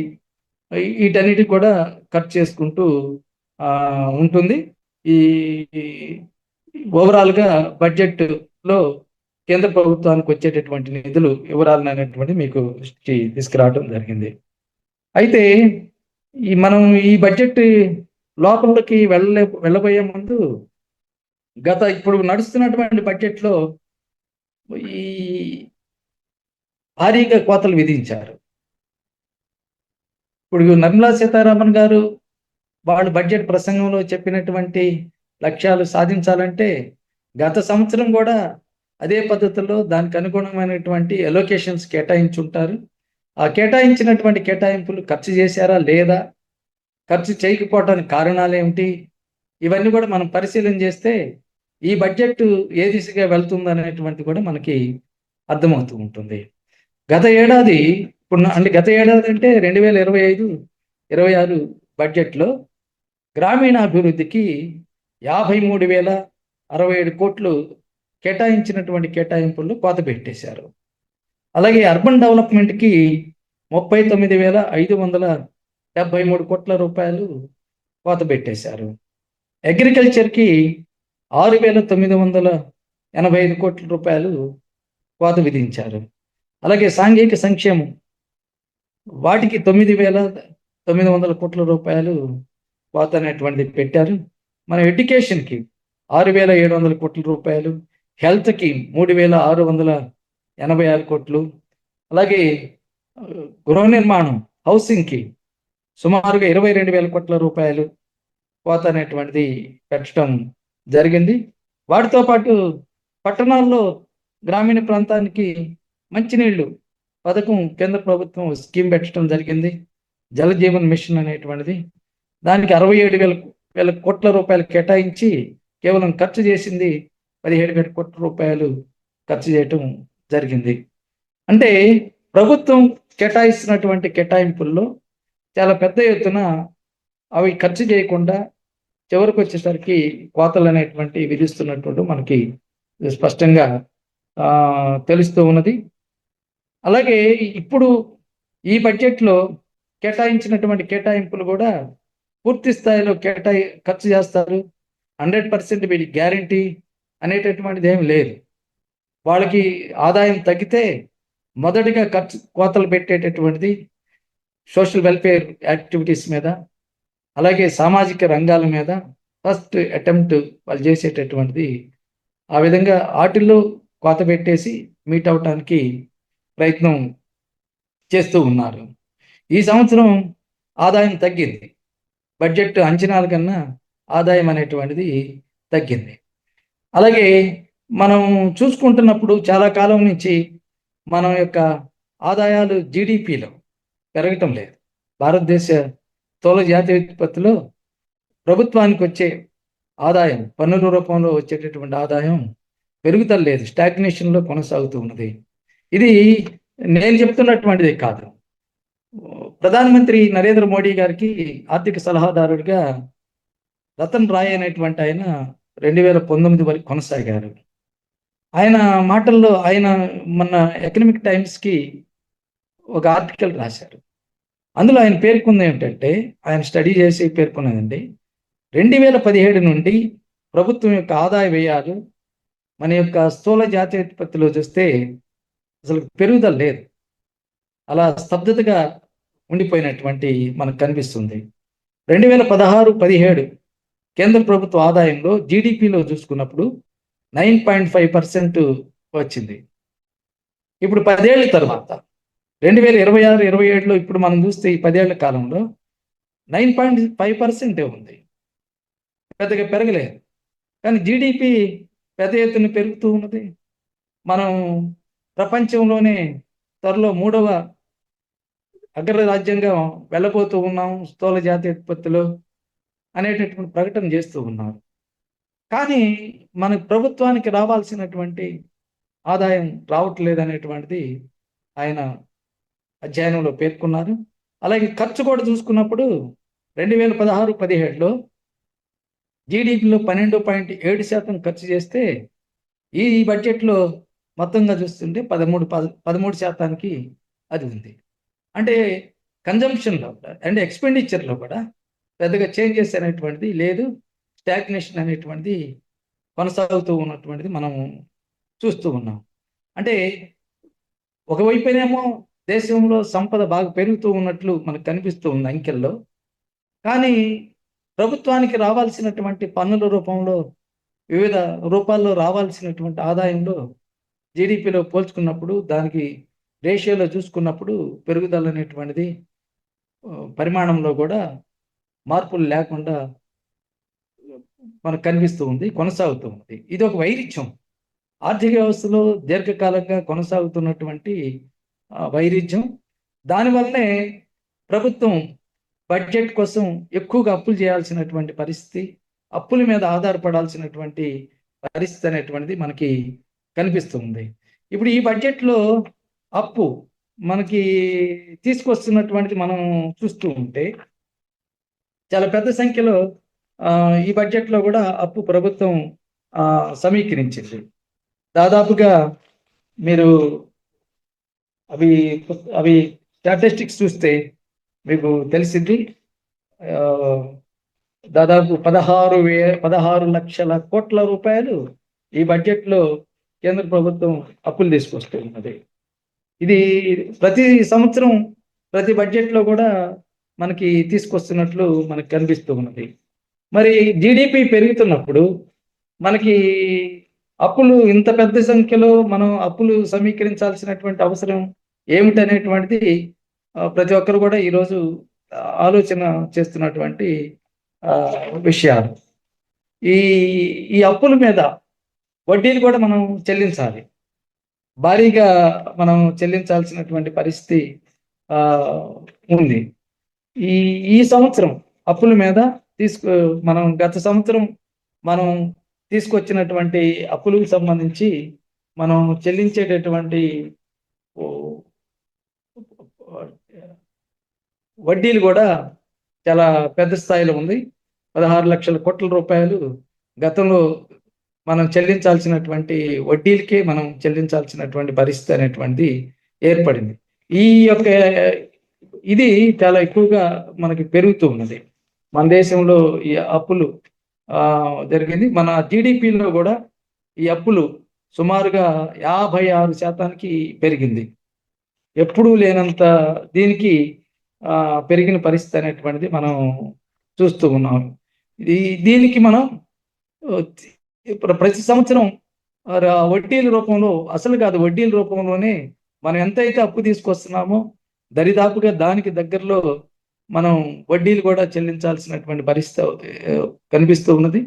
వీటన్నిటికి కూడా ఖర్చు చేసుకుంటూ ఉంటుంది. ఈ ఓవరాల్గా బడ్జెట్లో కేంద్ర ప్రభుత్వానికి వచ్చేటటువంటి నిధులు వివరాలు అనేటువంటి మీకు తీసుకురావడం జరిగింది. అయితే మనం ఈ బడ్జెట్ లోపలికి వెళ్ళబోయే ముందు ఇప్పుడు నడుస్తున్నటువంటి బడ్జెట్లో ఈ భారీగా కోతలు విధించారు. ఇప్పుడు నిర్మలా సీతారామన్ గారు వాళ్ళు బడ్జెట్ ప్రసంగంలో చెప్పినటువంటి లక్ష్యాలు సాధించాలంటే గత సంవత్సరం కూడా అదే పద్ధతిలో దానికి అనుగుణమైనటువంటి అలొకేషన్స్ కేటాయించుంటారు. ఆ కేటాయించినటువంటి కేటాయింపులు ఖర్చు చేశారా లేదా, ఖర్చు చేయకపోవడానికి కారణాలు ఏమిటి, ఇవన్నీ కూడా మనం పరిశీలన చేస్తే ఈ బడ్జెట్ ఏ దిశగా వెళ్తుంది అనేటువంటి కూడా మనకి అర్థమవుతూ ఉంటుంది. గత ఏడాది అంటే 2025-26 బడ్జెట్లో గ్రామీణాభివృద్ధికి 53,067 కోట్లు కేటాయించినటువంటి కేటాయింపుల్లో కోత పెట్టేశారు. అలాగే అర్బన్ డెవలప్మెంట్కి 39,573 కోట్ల రూపాయలు కోత పెట్టేశారు. అగ్రికల్చర్కి 6,985 కోట్ల రూపాయలు కోత విధించారు. అలాగే సాంఘిక సంక్షేమం వాటికి 9,900 కోట్ల రూపాయలు కోత అనేటువంటిది పెట్టారు. మన ఎడ్యుకేషన్కి 6,700 కోట్ల రూపాయలు, హెల్త్కి 3,686 కోట్లు, అలాగే గృహ నిర్మాణం హౌసింగ్కి సుమారుగా 22,000 కోట్ల రూపాయలు కోత అనేటువంటిది పెట్టడం జరిగింది. వాటితో పాటు పట్టణాల్లో గ్రామీణ ప్రాంతానికి మంచినీళ్ళు పథకం కేంద్ర ప్రభుత్వం స్కీమ్ పెట్టడం జరిగింది, జలజీవన్ మిషన్ అనేటువంటిది. దానికి 67,000 కోట్ల రూపాయలు కేటాయించి కేవలం ఖర్చు చేసింది 17,000 కోట్ల రూపాయలు ఖర్చు చేయటం జరిగింది. అంటే ప్రభుత్వం కేటాయిస్తున్నటువంటి కేటాయింపుల్లో చాలా పెద్ద ఎత్తున అవి ఖర్చు చేయకుండా చివరికి వచ్చేసరికి కోతలు అనేటువంటి విధిస్తున్నటువంటి మనకి స్పష్టంగా తెలుస్తూ ఉన్నది. అలాగే ఇప్పుడు ఈ బడ్జెట్లో కేటాయించినటువంటి కేటాయింపులు కూడా పూర్తి స్థాయిలో ఖర్చు చేస్తారు, 100% వీడి గ్యారంటీ అనేటటువంటిది ఏమి లేదు. వాళ్ళకి ఆదాయం తగ్గితే మొదటిగా కోతలు పెట్టేటటువంటిది సోషల్ వెల్ఫేర్ యాక్టివిటీస్ మీద, అలాగే సామాజిక రంగాల మీద ఫస్ట్ అటెంప్ట్ వాళ్ళు చేసేటటువంటిది. ఆ విధంగా వాటిల్లో కోత పెట్టేసి మీట్ అవటానికి ప్రయత్నం చేస్తూ ఉన్నారు. ఈ సంవత్సరం ఆదాయం తగ్గింది, బడ్జెట్ అంచనాల కన్నా ఆదాయం అనేటువంటిది తగ్గింది. అలాగే మనం చూసుకుంటున్నప్పుడు చాలా కాలం నుంచి మన యొక్క ఆదాయాలు జీడిపిలో పెరగటం లేదు. భారతదేశ స్థూల జాతీయ ఉత్పత్తిలో ప్రభుత్వానికి వచ్చే ఆదాయం, పన్నుల రూపంలో వచ్చేటటువంటి ఆదాయం పెరుగుదల లేదు, స్టాగ్నేషన్లో కొనసాగుతూ ఉన్నది. ఇది నేను చెప్తున్నటువంటిది కాదు. ప్రధానమంత్రి నరేంద్ర మోడీ గారికి ఆర్థిక సలహాదారుడిగా రతన్ రాయ్ అనేటువంటి ఆయన 2019 వరకు కొనసాగారు. ఆయన మాటల్లో ఆయన మన ఎకనామిక్ టైమ్స్కి ఒక ఆర్టికల్ రాశారు. అందులో ఆయన పేర్కొంది ఏంటంటే, ఆయన స్టడీ చేసి పేర్కొన్నదండి, 2017 నుండి ప్రభుత్వం యొక్క ఆదాయ వ్యయాలు మన యొక్క స్థూల జాతీయోత్పత్తిలో చూస్తే అసలు పెరుగుదల లేదు, అలా స్తబ్దతగా ఉండిపోయినటువంటి మనకు కనిపిస్తుంది. 2016-17 కేంద్ర ప్రభుత్వ ఆదాయంలో జీడిపిలో చూసుకున్నప్పుడు 9.5% వచ్చింది. ఇప్పుడు 10 ఏళ్ళ తర్వాత 2026-27లో ఇప్పుడు మనం చూస్తే ఈ 10 ఏళ్ల కాలంలో 9.5% ఉంది, పెద్దగా పెరగలేదు. కానీ జీడిపి పెద్ద ఎత్తున పెరుగుతూ ఉన్నది. మనం ప్రపంచంలోనే త్వరలో 3వ అగ్రరాజ్యంగా వెళ్ళబోతూ ఉన్నాం స్థూల జాతీయ ఉత్పత్తిలో అనేటటువంటి ప్రకటన చేస్తూ ఉన్నారు. కానీ మన ప్రభుత్వానికి రావాల్సినటువంటి ఆదాయం రావట్లేదు అనేటువంటిది ఆయన అధ్యయనంలో పేర్కొన్నారు. అలాగే ఖర్చు కూడా చూసుకున్నప్పుడు 2016-17లో జీడిపిలో 12.7% ఖర్చు చేస్తే ఈ బడ్జెట్లో మొత్తంగా చూస్తుంటే 13% అది ఉంది. అంటే కన్జంప్షన్లో అంటే ఎక్స్పెండిచర్లో కూడా పెద్దగా చేంజెస్ అనేటువంటిది లేదు, స్టాగ్నేషన్ అనేటువంటిది కొనసాగుతూ ఉన్నటువంటిది మనం చూస్తూ ఉన్నాం. అంటే ఒకవైపునేమో దేశంలో సంపద బాగా పెరుగుతూ ఉన్నట్లు మనకు కనిపిస్తూ ఉంది అంకెల్లో, కానీ ప్రభుత్వానికి రావాల్సినటువంటి పన్నుల రూపంలో వివిధ రూపాల్లో రావాల్సినటువంటి ఆదాయంలో జీడిపిలో పోల్చుకున్నప్పుడు దానికి రేషియోలో చూసుకున్నప్పుడు పెరుగుదల అనేటువంటిది పరిమాణంలో కూడా మార్పులు లేకుండా మనకు కనిపిస్తూ ఉంది, కొనసాగుతూ ఉంది. ఇది ఒక వైరుధ్యం, ఆర్థిక వ్యవస్థలో దీర్ఘకాలంగా కొనసాగుతున్నటువంటి వైరుధ్యం. దానివల్లనే ప్రభుత్వం బడ్జెట్ కోసం ఎక్కువగా అప్పులు చేయాల్సినటువంటి పరిస్థితి, అప్పుల మీద ఆధారపడాల్సినటువంటి పరిస్థితి అనేటువంటిది మనకి కనిపిస్తుంది. ఇప్పుడు ఈ బడ్జెట్లో అప్పు మనకి తీసుకొస్తున్నటువంటిది మనం చూస్తూ ఉంటే చాలా పెద్ద సంఖ్యలో ఈ బడ్జెట్లో కూడా అప్పు ప్రభుత్వం సమీకరించింది. దాదాపుగా మీరు అవి స్టాటిస్టిక్స్ చూస్తే మీకు తెలిసింది, దాదాపు 16 లక్షల కోట్ల రూపాయలు ఈ బడ్జెట్లో కేంద్ర ప్రభుత్వం అప్పులు తీసుకొస్తూ ఉన్నది. ఇది ప్రతి సంవత్సరం ప్రతి బడ్జెట్లో కూడా మనకి తీసుకొస్తున్నట్లు మనకు కనిపిస్తూ ఉన్నది. మరి జీడిపి పెరుగుతున్నప్పుడు మనకి అప్పులు ఇంత పెద్ద సంఖ్యలో మనం అప్పులు సమీకరించాల్సినటువంటి అవసరం ఏమిటనేటువంటిది ప్రతి ఒక్కరు కూడా ఈరోజు ఆలోచన చేస్తున్నటువంటి విషయాలు. ఈ ఈ అప్పుల మీద వడ్డీలు కూడా మనం చెల్లించాలి. భారీగా మనం చెల్లించాల్సినటువంటి పరిస్థితి ఉంది. ఈ సంవత్సరం అప్పుల మీద మనం గత సంవత్సరం మనం తీసుకొచ్చినటువంటి అప్పులకు సంబంధించి మనం చెల్లించేటటువంటి వడ్డీలు కూడా చాలా పెద్ద స్థాయిలో ఉంది. 16 లక్షల కోట్ల రూపాయలు గతంలో మనం చెల్లించాల్సినటువంటి వడ్డీలకే మనం చెల్లించాల్సినటువంటి పరిస్థితి అనేటువంటిది ఏర్పడింది. ఇది చాలా ఎక్కువగా మనకి పెరుగుతూ ఉన్నది. మన దేశంలో ఈ అప్పులు జరిగింది. మన జీడిపిలో కూడా ఈ అప్పులు సుమారుగా 56% పెరిగింది. ఎప్పుడూ లేనంత దీనికి పెరిగిన పరిస్థితి అనేటువంటిది మనం చూస్తూ ఉన్నాం. దీనికి మనం ప్రతి సంవత్సరం వడ్డీల రూపంలో, అసలు కాదు వడ్డీల రూపంలోనే మనం ఎంతైతే అప్పు తీసుకొస్తున్నామో దరిదాపుగా దానికి దగ్గరలో మనం వడ్డీలు కూడా చెల్లించాల్సినటువంటి పరిస్థితి కనిపిస్తూ ఉన్నది.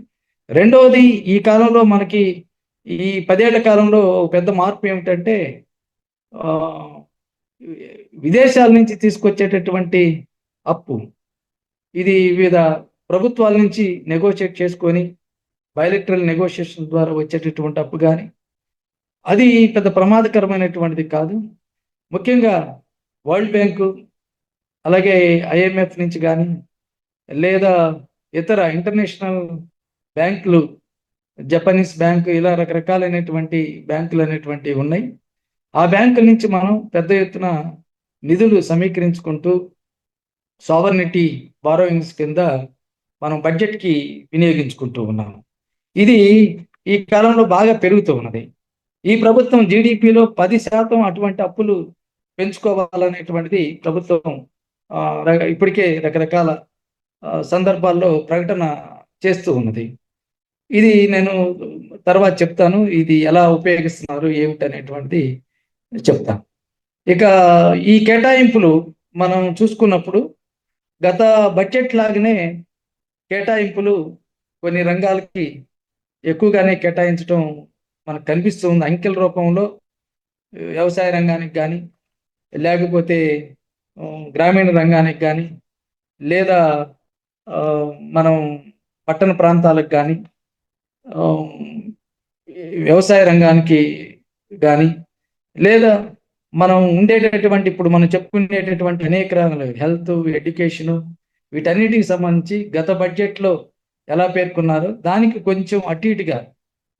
రెండవది, ఈ కాలంలో మనకి ఈ 10 ఏళ్ల కాలంలో పెద్ద మార్పు ఏమిటంటే విదేశాల నుంచి తీసుకొచ్చేటటువంటి అప్పు, ఇది వివిధ ప్రభుత్వాల నుంచి నెగోషియేట్ చేసుకొని బయలెక్టరల్ నెగోషియేషన్ ద్వారా వచ్చేటటువంటి అప్పు కానీ అది పెద్ద ప్రమాదకరమైనటువంటిది కాదు. ముఖ్యంగా వరల్డ్ బ్యాంకు, అలాగే IMF నుంచి కానీ లేదా ఇతర ఇంటర్నేషనల్ బ్యాంకులు, జపనీస్ బ్యాంకు, ఇలా రకరకాలైనటువంటి బ్యాంకులు అనేటువంటివి ఉన్నాయి. ఆ బ్యాంకుల నుంచి మనం పెద్ద ఎత్తున నిధులు సమీకరించుకుంటూ సావర్నిటీ బారోయింగ్స్ కింద మనం బడ్జెట్కి వినియోగించుకుంటూ ఉన్నాము. ఇది ఈ కాలంలో బాగా పెరుగుతూ ఉన్నది. ఈ ప్రభుత్వం జీడిపిలో 10% అటువంటి అప్పులు పెంచుకోవాలనేటువంటిది ప్రభుత్వం ఇప్పటికే రకరకాల సందర్భాల్లో ప్రకటన చేస్తూ ఉన్నది. ఇది నేను తర్వాత చెప్తాను, ఇది ఎలా ఉపయోగిస్తున్నారు ఏమిటనేటువంటిది చెప్తాను. ఇక ఈ కేటాయింపులు మనం చూసుకున్నప్పుడు గత బడ్జెట్ లాగానే కేటాయింపులు కొన్ని రంగాలకి ఎక్కువగానే కేటాయించడం మనకు కనిపిస్తుంది. అంకెల రూపంలో వ్యవసాయ రంగానికి కానీ, లేకపోతే గ్రామీణ రంగానికి కానీ, లేదా మనం పట్టణ ప్రాంతాలకు కానీ, వ్యవసాయ రంగానికి కానీ, లేదా మనం ఉండేటటువంటి ఇప్పుడు మనం చెప్పుకునేటటువంటి అనేక రంగాలు, హెల్త్, ఎడ్యుకేషను, వీటన్నిటికి సంబంధించి గత బడ్జెట్లో ఎలా పేర్కొన్నారో దానికి కొంచెం అటు ఇటుగా,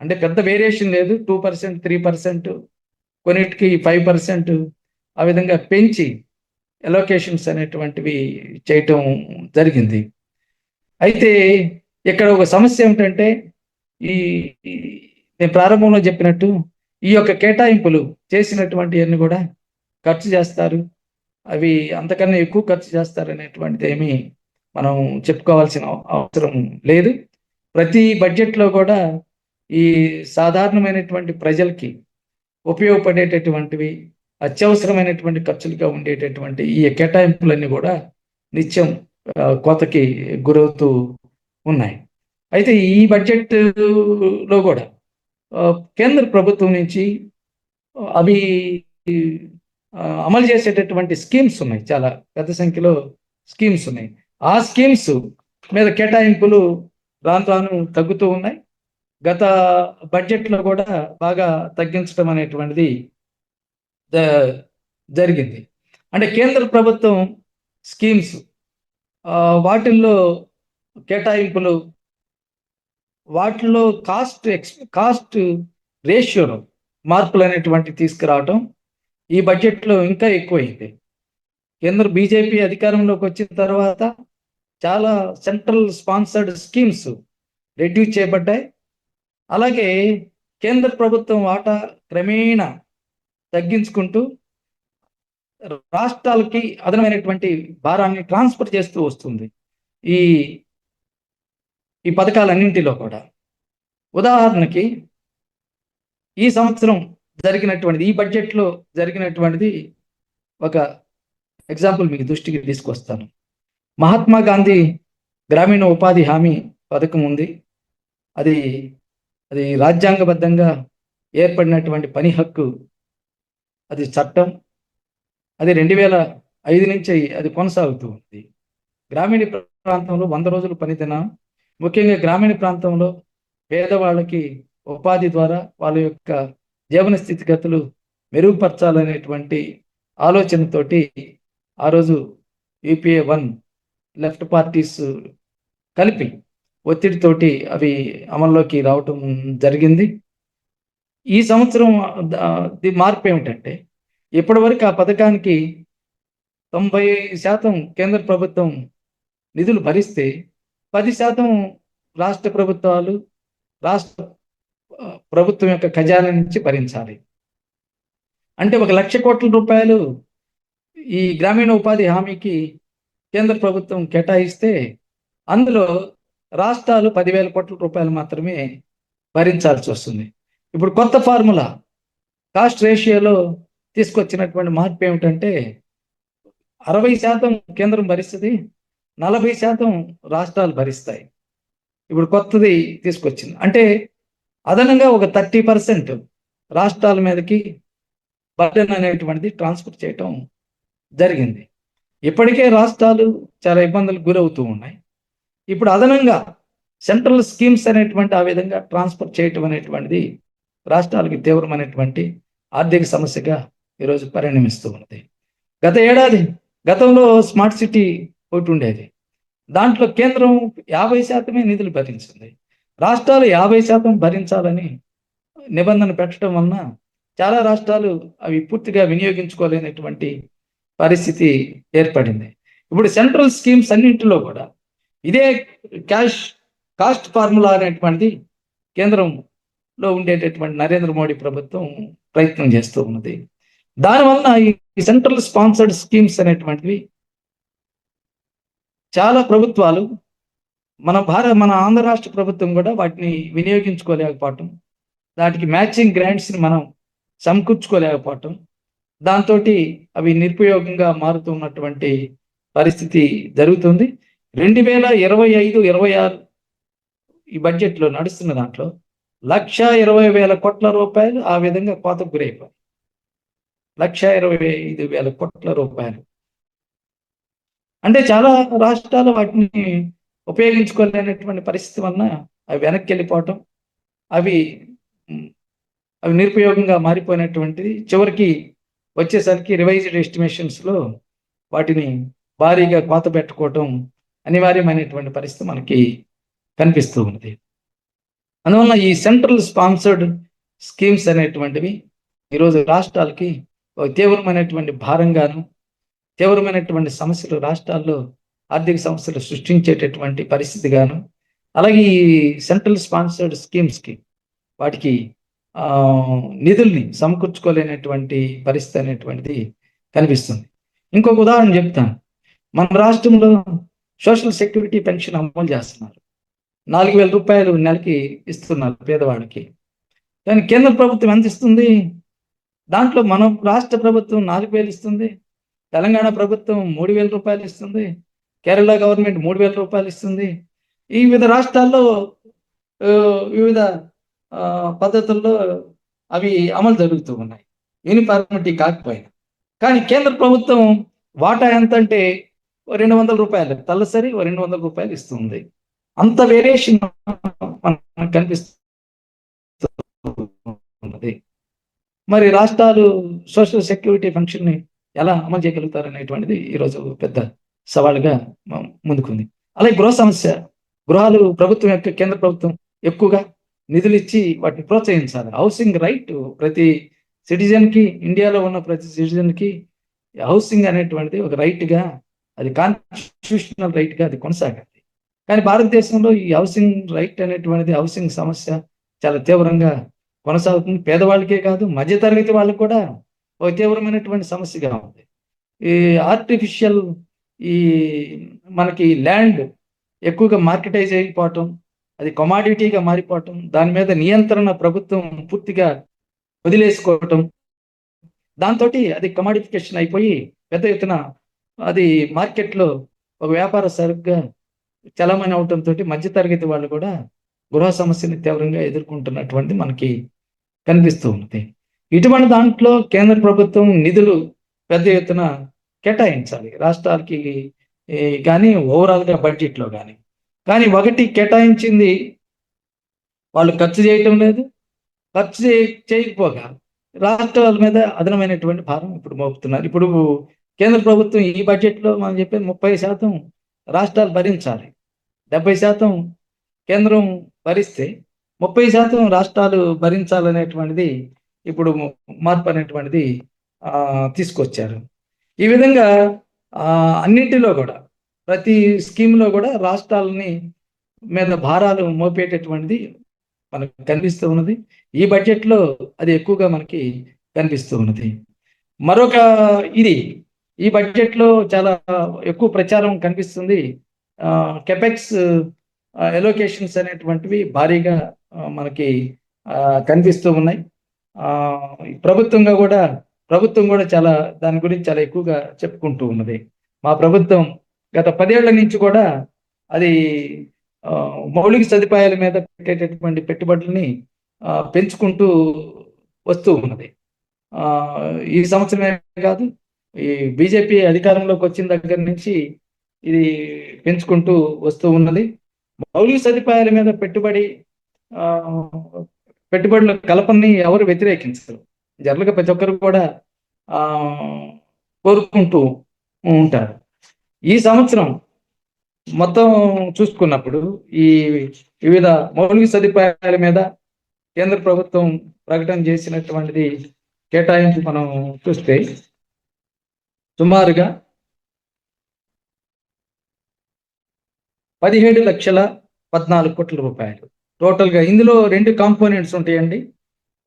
అంటే పెద్ద వేరియేషన్ లేదు, 2%, 3%, కొన్నిటికి 5% ఆ విధంగా పెంచి ఎలోకేషన్స్ అనేటువంటివి చేయటం జరిగింది. అయితే ఇక్కడ ఒక సమస్య ఏమిటంటే, నేను ప్రారంభంలో చెప్పినట్టు ఈ యొక్క కేటాయింపులు చేసినటువంటివన్నీ కూడా ఖర్చు చేస్తారు, అవి అంతకన్నా ఎక్కువ ఖర్చు చేస్తారు అనేటువంటిది ఏమీ మనం చెప్పుకోవాల్సిన అవసరం లేదు. ప్రతి బడ్జెట్లో కూడా ఈ సాధారణమైనటువంటి ప్రజలకి ఉపయోగపడేటటువంటివి, అత్యవసరమైనటువంటి ఖర్చులుగా ఉండేటటువంటి ఈ కేటాయింపులన్నీ కూడా నిత్యం కోతకి గురవుతూ ఉన్నాయి. అయితే ఈ బడ్జెట్లో కూడా కేంద్ర ప్రభుత్వం నుంచి అవి అమలు చేసేటటువంటి స్కీమ్స్ ఉన్నాయి, చాలా పెద్ద సంఖ్యలో స్కీమ్స్ ఉన్నాయి. ఆ స్కీమ్స్ మీద కేటాయింపులు రాను తగ్గుతూ ఉన్నాయి. గత బడ్జెట్లో కూడా బాగా తగ్గించడం అనేటువంటిది జరిగింది. అంటే కేంద్ర ప్రభుత్వం స్కీమ్స్ వాటిల్లో కేటాయింపులు, వాటిలో కాస్ట్ రేషియోలో మార్పులు అనేటువంటి తీసుకురావటం ఈ బడ్జెట్లో ఇంకా ఎక్కువైంది. కేంద్ర బీజేపీ అధికారంలోకి వచ్చిన తర్వాత చాలా సెంట్రల్ స్పాన్సర్డ్ స్కీమ్స్ రెడ్యూస్ చేయబడ్డాయి. అలాగే కేంద్ర ప్రభుత్వం వాటా క్రమేణా తగ్గించుకుంటూ రాష్ట్రాలకి అదనమైనటువంటి భారాన్ని ట్రాన్స్ఫర్ చేస్తూ వస్తుంది ఈ ఈ పథకాలన్నింటిలో కూడా. ఉదాహరణకి ఈ సంవత్సరం జరిగినటువంటిది, ఈ బడ్జెట్లో జరిగినటువంటిది ఒక ఎగ్జాంపుల్ మీకు దృష్టికి తీసుకొస్తాను. మహాత్మా గాంధీ గ్రామీణ ఉపాధి హామీ పథకం ఉంది. అది అది రాజ్యాంగబద్ధంగా ఏర్పడినటువంటి పని హక్కు, అది చట్టం. అది 2005 నుంచి అది కొనసాగుతూ ఉంది. గ్రామీణ ప్రాంతంలో 100 రోజులు పనిదినం, ముఖ్యంగా గ్రామీణ ప్రాంతంలో పేదవాళ్ళకి ఉపాధి ద్వారా వాళ్ళ యొక్క జీవన స్థితిగతులు మెరుగుపరచాలనేటువంటి ఆలోచనతోటి ఆ రోజు యూపీఏ 1 లెఫ్ట్ పార్టీస్ కలిపి ఒత్తిడితోటి అవి అమల్లోకి రావటం జరిగింది. ఈ సంవత్సరం మార్పు ఏమిటంటే, ఇప్పటివరకు ఆ పథకానికి 90% కేంద్ర ప్రభుత్వం నిధులు భరిస్తే 10% రాష్ట్ర ప్రభుత్వాలు, రాష్ట్ర ప్రభుత్వం యొక్క ఖజానా నుంచి భరించాలి. అంటే 1,00,000 కోట్ల రూపాయలు ఈ గ్రామీణ ఉపాధి హామీకి కేంద్ర ప్రభుత్వం కేటాయిస్తే అందులో రాష్ట్రాలు 10,000 కోట్ల రూపాయలు మాత్రమే భరించాల్సి వస్తుంది. ఇప్పుడు కొత్త ఫార్ములా కాస్ట్ రేషియోలో తీసుకొచ్చినటువంటి మార్పు ఏమిటంటే 60% కేంద్రం భరిస్తుంది, 40% రాష్ట్రాలు భరిస్తాయి. ఇప్పుడు కొత్తది తీసుకొచ్చింది. అంటే అదనంగా ఒక 30% రాష్ట్రాల మీదకి బర్డెన్ అనేటువంటిది ట్రాన్స్ఫర్ చేయటం జరిగింది. ఇప్పటికే రాష్ట్రాలు చాలా ఇబ్బందులకు గురవుతూ ఉన్నాయి. ఇప్పుడు అదనంగా సెంట్రల్ స్కీమ్స్ అనేటువంటి ఆ విధంగా ట్రాన్స్ఫర్ చేయటం అనేటువంటిది రాష్ట్రాలకి తీవ్రమైనటువంటి ఆర్థిక సమస్యగా ఈరోజు పరిణమిస్తూ ఉన్నది. గతంలో స్మార్ట్ సిటీ ఒకటి ఉండేది. దాంట్లో కేంద్రం 50% నిధులు భరించింది. రాష్ట్రాలు 50% భరించాలని నిబంధన పెట్టడం వలన చాలా రాష్ట్రాలు అవి పూర్తిగా వినియోగించుకోలేనటువంటి పరిస్థితి ఏర్పడింది. ఇప్పుడు సెంట్రల్ స్కీమ్స్ అన్నింటిలో కూడా ఇదే కాస్ట్ ఫార్ములా అనేటువంటిది కేంద్రంలో ఉండేటటువంటి నరేంద్ర మోడీ ప్రభుత్వం ప్రయత్నం చేస్తూ ఉన్నది. దానివల్ల ఈ సెంట్రల్ స్పాన్సర్డ్ స్కీమ్స్ అనేటువంటివి చాలా ప్రభుత్వాలు, మన ఆంధ్ర రాష్ట్ర ప్రభుత్వం కూడా వాటిని వినియోగించుకోలేకపోవటం, వాటికి మ్యాచింగ్ గ్రాంట్స్ని మనం సమకూర్చుకోలేకపోవటం, దాంతో అవి నిరుపయోగంగా మారుతున్నటువంటి పరిస్థితి జరుగుతుంది. 2025-26 ఈ బడ్జెట్లో నడుస్తున్న దాంట్లో 1,20,000 కోట్ల రూపాయలు ఆ విధంగా కోతకు గురైపోయి 1,25,000 కోట్ల రూపాయలు. అంటే చాలా రాష్ట్రాలు వాటిని ఉపయోగించుకోలేనటువంటి పరిస్థితి వలన అవి వెనక్కి వెళ్ళిపోవటం, అవి నిరుపయోగంగా మారిపోయినటువంటిది. చివరికి వచ్చేసరికి రివైజ్డ్ ఎస్టిమేషన్స్లో వాటిని భారీగా కోత పెట్టుకోవటం అనివార్యమైనటువంటి పరిస్థితి మనకి కనిపిస్తూ ఉన్నది. అందువల్ల ఈ సెంట్రల్ స్పాన్సర్డ్ స్కీమ్స్ అనేటువంటివి ఈరోజు రాష్ట్రాలకి తీవ్రమైనటువంటి భారంగాను, తీవ్రమైనటువంటి సమస్యలు రాష్ట్రాల్లో ఆర్థిక సమస్యలు సృష్టించేటటువంటి పరిస్థితిగాను, అలాగే ఈ సెంట్రల్ స్పాన్సర్డ్ స్కీమ్స్కి వాటికి నిధుల్ని సమకూర్చుకోలేనటువంటి పరిస్థితి అనేటువంటిది కనిపిస్తుంది. ఇంకొక ఉదాహరణ చెప్తాను. మన రాష్ట్రంలో సోషల్ సెక్యూరిటీ పెన్షన్ అమలు చేస్తున్నారు. 4,000 రూపాయలు నెలకి ఇస్తున్నారు పేదవాడికి. కానీ కేంద్ర ప్రభుత్వం ఎంత ఇస్తుంది? దాంట్లో మనం రాష్ట్ర ప్రభుత్వం 4,000 ఇస్తుంది, తెలంగాణ ప్రభుత్వం 3,000 రూపాయలు ఇస్తుంది, కేరళ గవర్నమెంట్ 3,000 రూపాయలు ఇస్తుంది. ఈ వివిధ రాష్ట్రాల్లో వివిధ పద్ధతుల్లో అవి అమలు జరుగుతూ ఉన్నాయి, యూనిఫార్మిటీ కాకపోయినా. కానీ కేంద్ర ప్రభుత్వం వాటా ఎంత అంటే 200 రూపాయలు తలసరి 200 రూపాయలు ఇస్తుంది. అంత వేరియేషన్ మనకు కనిపిస్తుంది. మరి రాష్ట్రాలు సోషల్ సెక్యూరిటీ ఫంక్షన్ని ఎలా అమలు చేయగలుగుతారు అనేటువంటిది ఈరోజు పెద్ద సవాలుగా ముందుకుంది. అలాగే గృహ సమస్య, గృహాలు ప్రభుత్వం యొక్క కేంద్ర ప్రభుత్వం ఎక్కువగా నిధులు ఇచ్చి వాటిని ప్రోత్సహించాలి. హౌసింగ్ రైట్ ప్రతి సిటిజన్కి, ఇండియాలో ఉన్న ప్రతి సిటిజన్కి హౌసింగ్ అనేటువంటిది ఒక రైట్గా, అది కాన్స్టిట్యూషనల్ రైట్గా అది కొనసాగాలి. కానీ భారతదేశంలో ఈ హౌసింగ్ రైట్ అనేటువంటిది, హౌసింగ్ సమస్య చాలా తీవ్రంగా కొనసాగుతుంది. పేదవాళ్ళకే కాదు, మధ్యతరగతి వాళ్ళకు కూడా ఒక తీవ్రమైనటువంటి సమస్యగా ఉంది. ఈ ఆర్టిఫిషియల్ ఈ మనకి ల్యాండ్ ఎక్కువగా మార్కెటైజ్ అయిపోవటం, అది కమాడిటీగా మారిపోవటం, దాని మీద నియంత్రణ ప్రభుత్వం పూర్తిగా వదిలేసుకోవటం, దాంతో అది కమాడిఫికేషన్ అయిపోయి పెద్ద ఎత్తున అది మార్కెట్లో ఒక వ్యాపార సరుకుగా చలామణి అవటంతో మధ్యతరగతి వాళ్ళు కూడా గృహ సమస్యని తీవ్రంగా ఎదుర్కొంటున్నటువంటి మనకి కనిపిస్తూ ఉంది. ఇటువంటి దాంట్లో కేంద్ర ప్రభుత్వం నిధులు పెద్ద ఎత్తున కేటాయించాలి రాష్ట్రాలకి, కానీ ఓవరాల్గా బడ్జెట్లో కానీ ఒకటి కేటాయించింది వాళ్ళు ఖర్చు చేయటం లేదు. ఖర్చు చేయకపోగా రాష్ట్రాల మీద అదనమైనటువంటి భారం ఇప్పుడు మోపుతున్నారు. ఇప్పుడు కేంద్ర ప్రభుత్వం ఈ బడ్జెట్లో మనం చెప్పేది 30% రాష్ట్రాలు భరించాలి, 70% కేంద్రం భరిస్తే 30% రాష్ట్రాలు భరించాలనేటువంటిది ఇప్పుడు మార్పు అనేటువంటిది తీసుకొచ్చారు. ఈ విధంగా అన్నింటిలో కూడా, ప్రతి స్కీమ్లో కూడా రాష్ట్రాలని మీద భారాలు మోపేటటువంటిది మనకు కనిపిస్తూ ఉన్నది. ఈ బడ్జెట్లో అది ఎక్కువగా మనకి కనిపిస్తూ ఉన్నది. మరొక ఈ బడ్జెట్లో చాలా ఎక్కువ ప్రచారం కనిపిస్తుంది. కెపెక్స్ ఎలోకేషన్స్ అనేటువంటివి భారీగా మనకి కనిపిస్తూ ఉన్నాయి. ప్రభుత్వం కూడా చాలా దాని గురించి చాలా ఎక్కువగా చెప్పుకుంటూ ఉన్నది. మా ప్రభుత్వం గత 10 ఏళ్ల నుంచి కూడా అది మౌలిక సదుపాయాల మీద పెట్టేటటువంటి పెట్టుబడులని పెంచుకుంటూ వస్తూ ఉన్నది. ఈ సంవత్సరమే కాదు, ఈ బీజేపీ అధికారంలోకి వచ్చిన దగ్గర నుంచి ఇది పెంచుకుంటూ వస్తూ ఉన్నది. మౌలిక సదుపాయాల మీద పెట్టుబడుల కల్పనని ఎవరు వ్యతిరేకించరు. జనరల్గా ప్రతి ఒక్కరు కూడా కోరుకుంటూ ఉంటారు. ఈ సంవత్సరం మొత్తం చూసుకున్నప్పుడు ఈ వివిధ మౌలిక సదుపాయాల మీద కేంద్ర ప్రభుత్వం ప్రకటన చేసినటువంటిది కేటాయింపు మనం చూస్తే సుమారుగా 17,14 కోట్ల రూపాయలు టోటల్గా. ఇందులో 2 కాంపోనెంట్స్ ఉంటాయండి.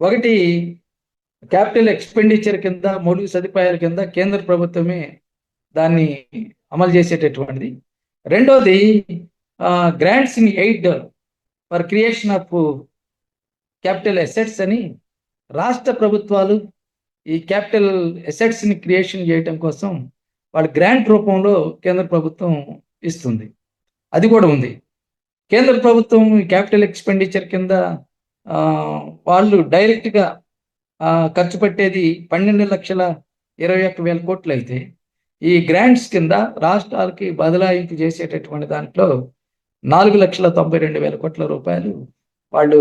ఒకటి క్యాపిటల్ ఎక్స్పెండిచర్ కింద, మౌలిక సదుపాయాల కింద కేంద్ర ప్రభుత్వమే దాన్ని అమలు చేసేటటువంటిది. రెండోది grants in aid for creation of capital assets అని రాష్ట్ర ప్రభుత్వాలు ఈ క్యాపిటల్ అసెట్స్ని క్రియేషన్ చేయటం కోసం వాళ్ళ గ్రాంట్ రూపంలో కేంద్ర ప్రభుత్వం ఇస్తుంది. అది కూడా ఉంది. కేంద్ర ప్రభుత్వం క్యాపిటల్ ఎక్స్పెండిచర్ కింద వాళ్ళు డైరెక్ట్గా ఖర్చు పెట్టేది 12,21,000 కోట్లు అయితే, ఈ గ్రాంట్స్ కింద రాష్ట్రాలకి బదలాయింపు చేసేటటువంటి దాంట్లో 4,92,000 కోట్ల రూపాయలు వాళ్ళు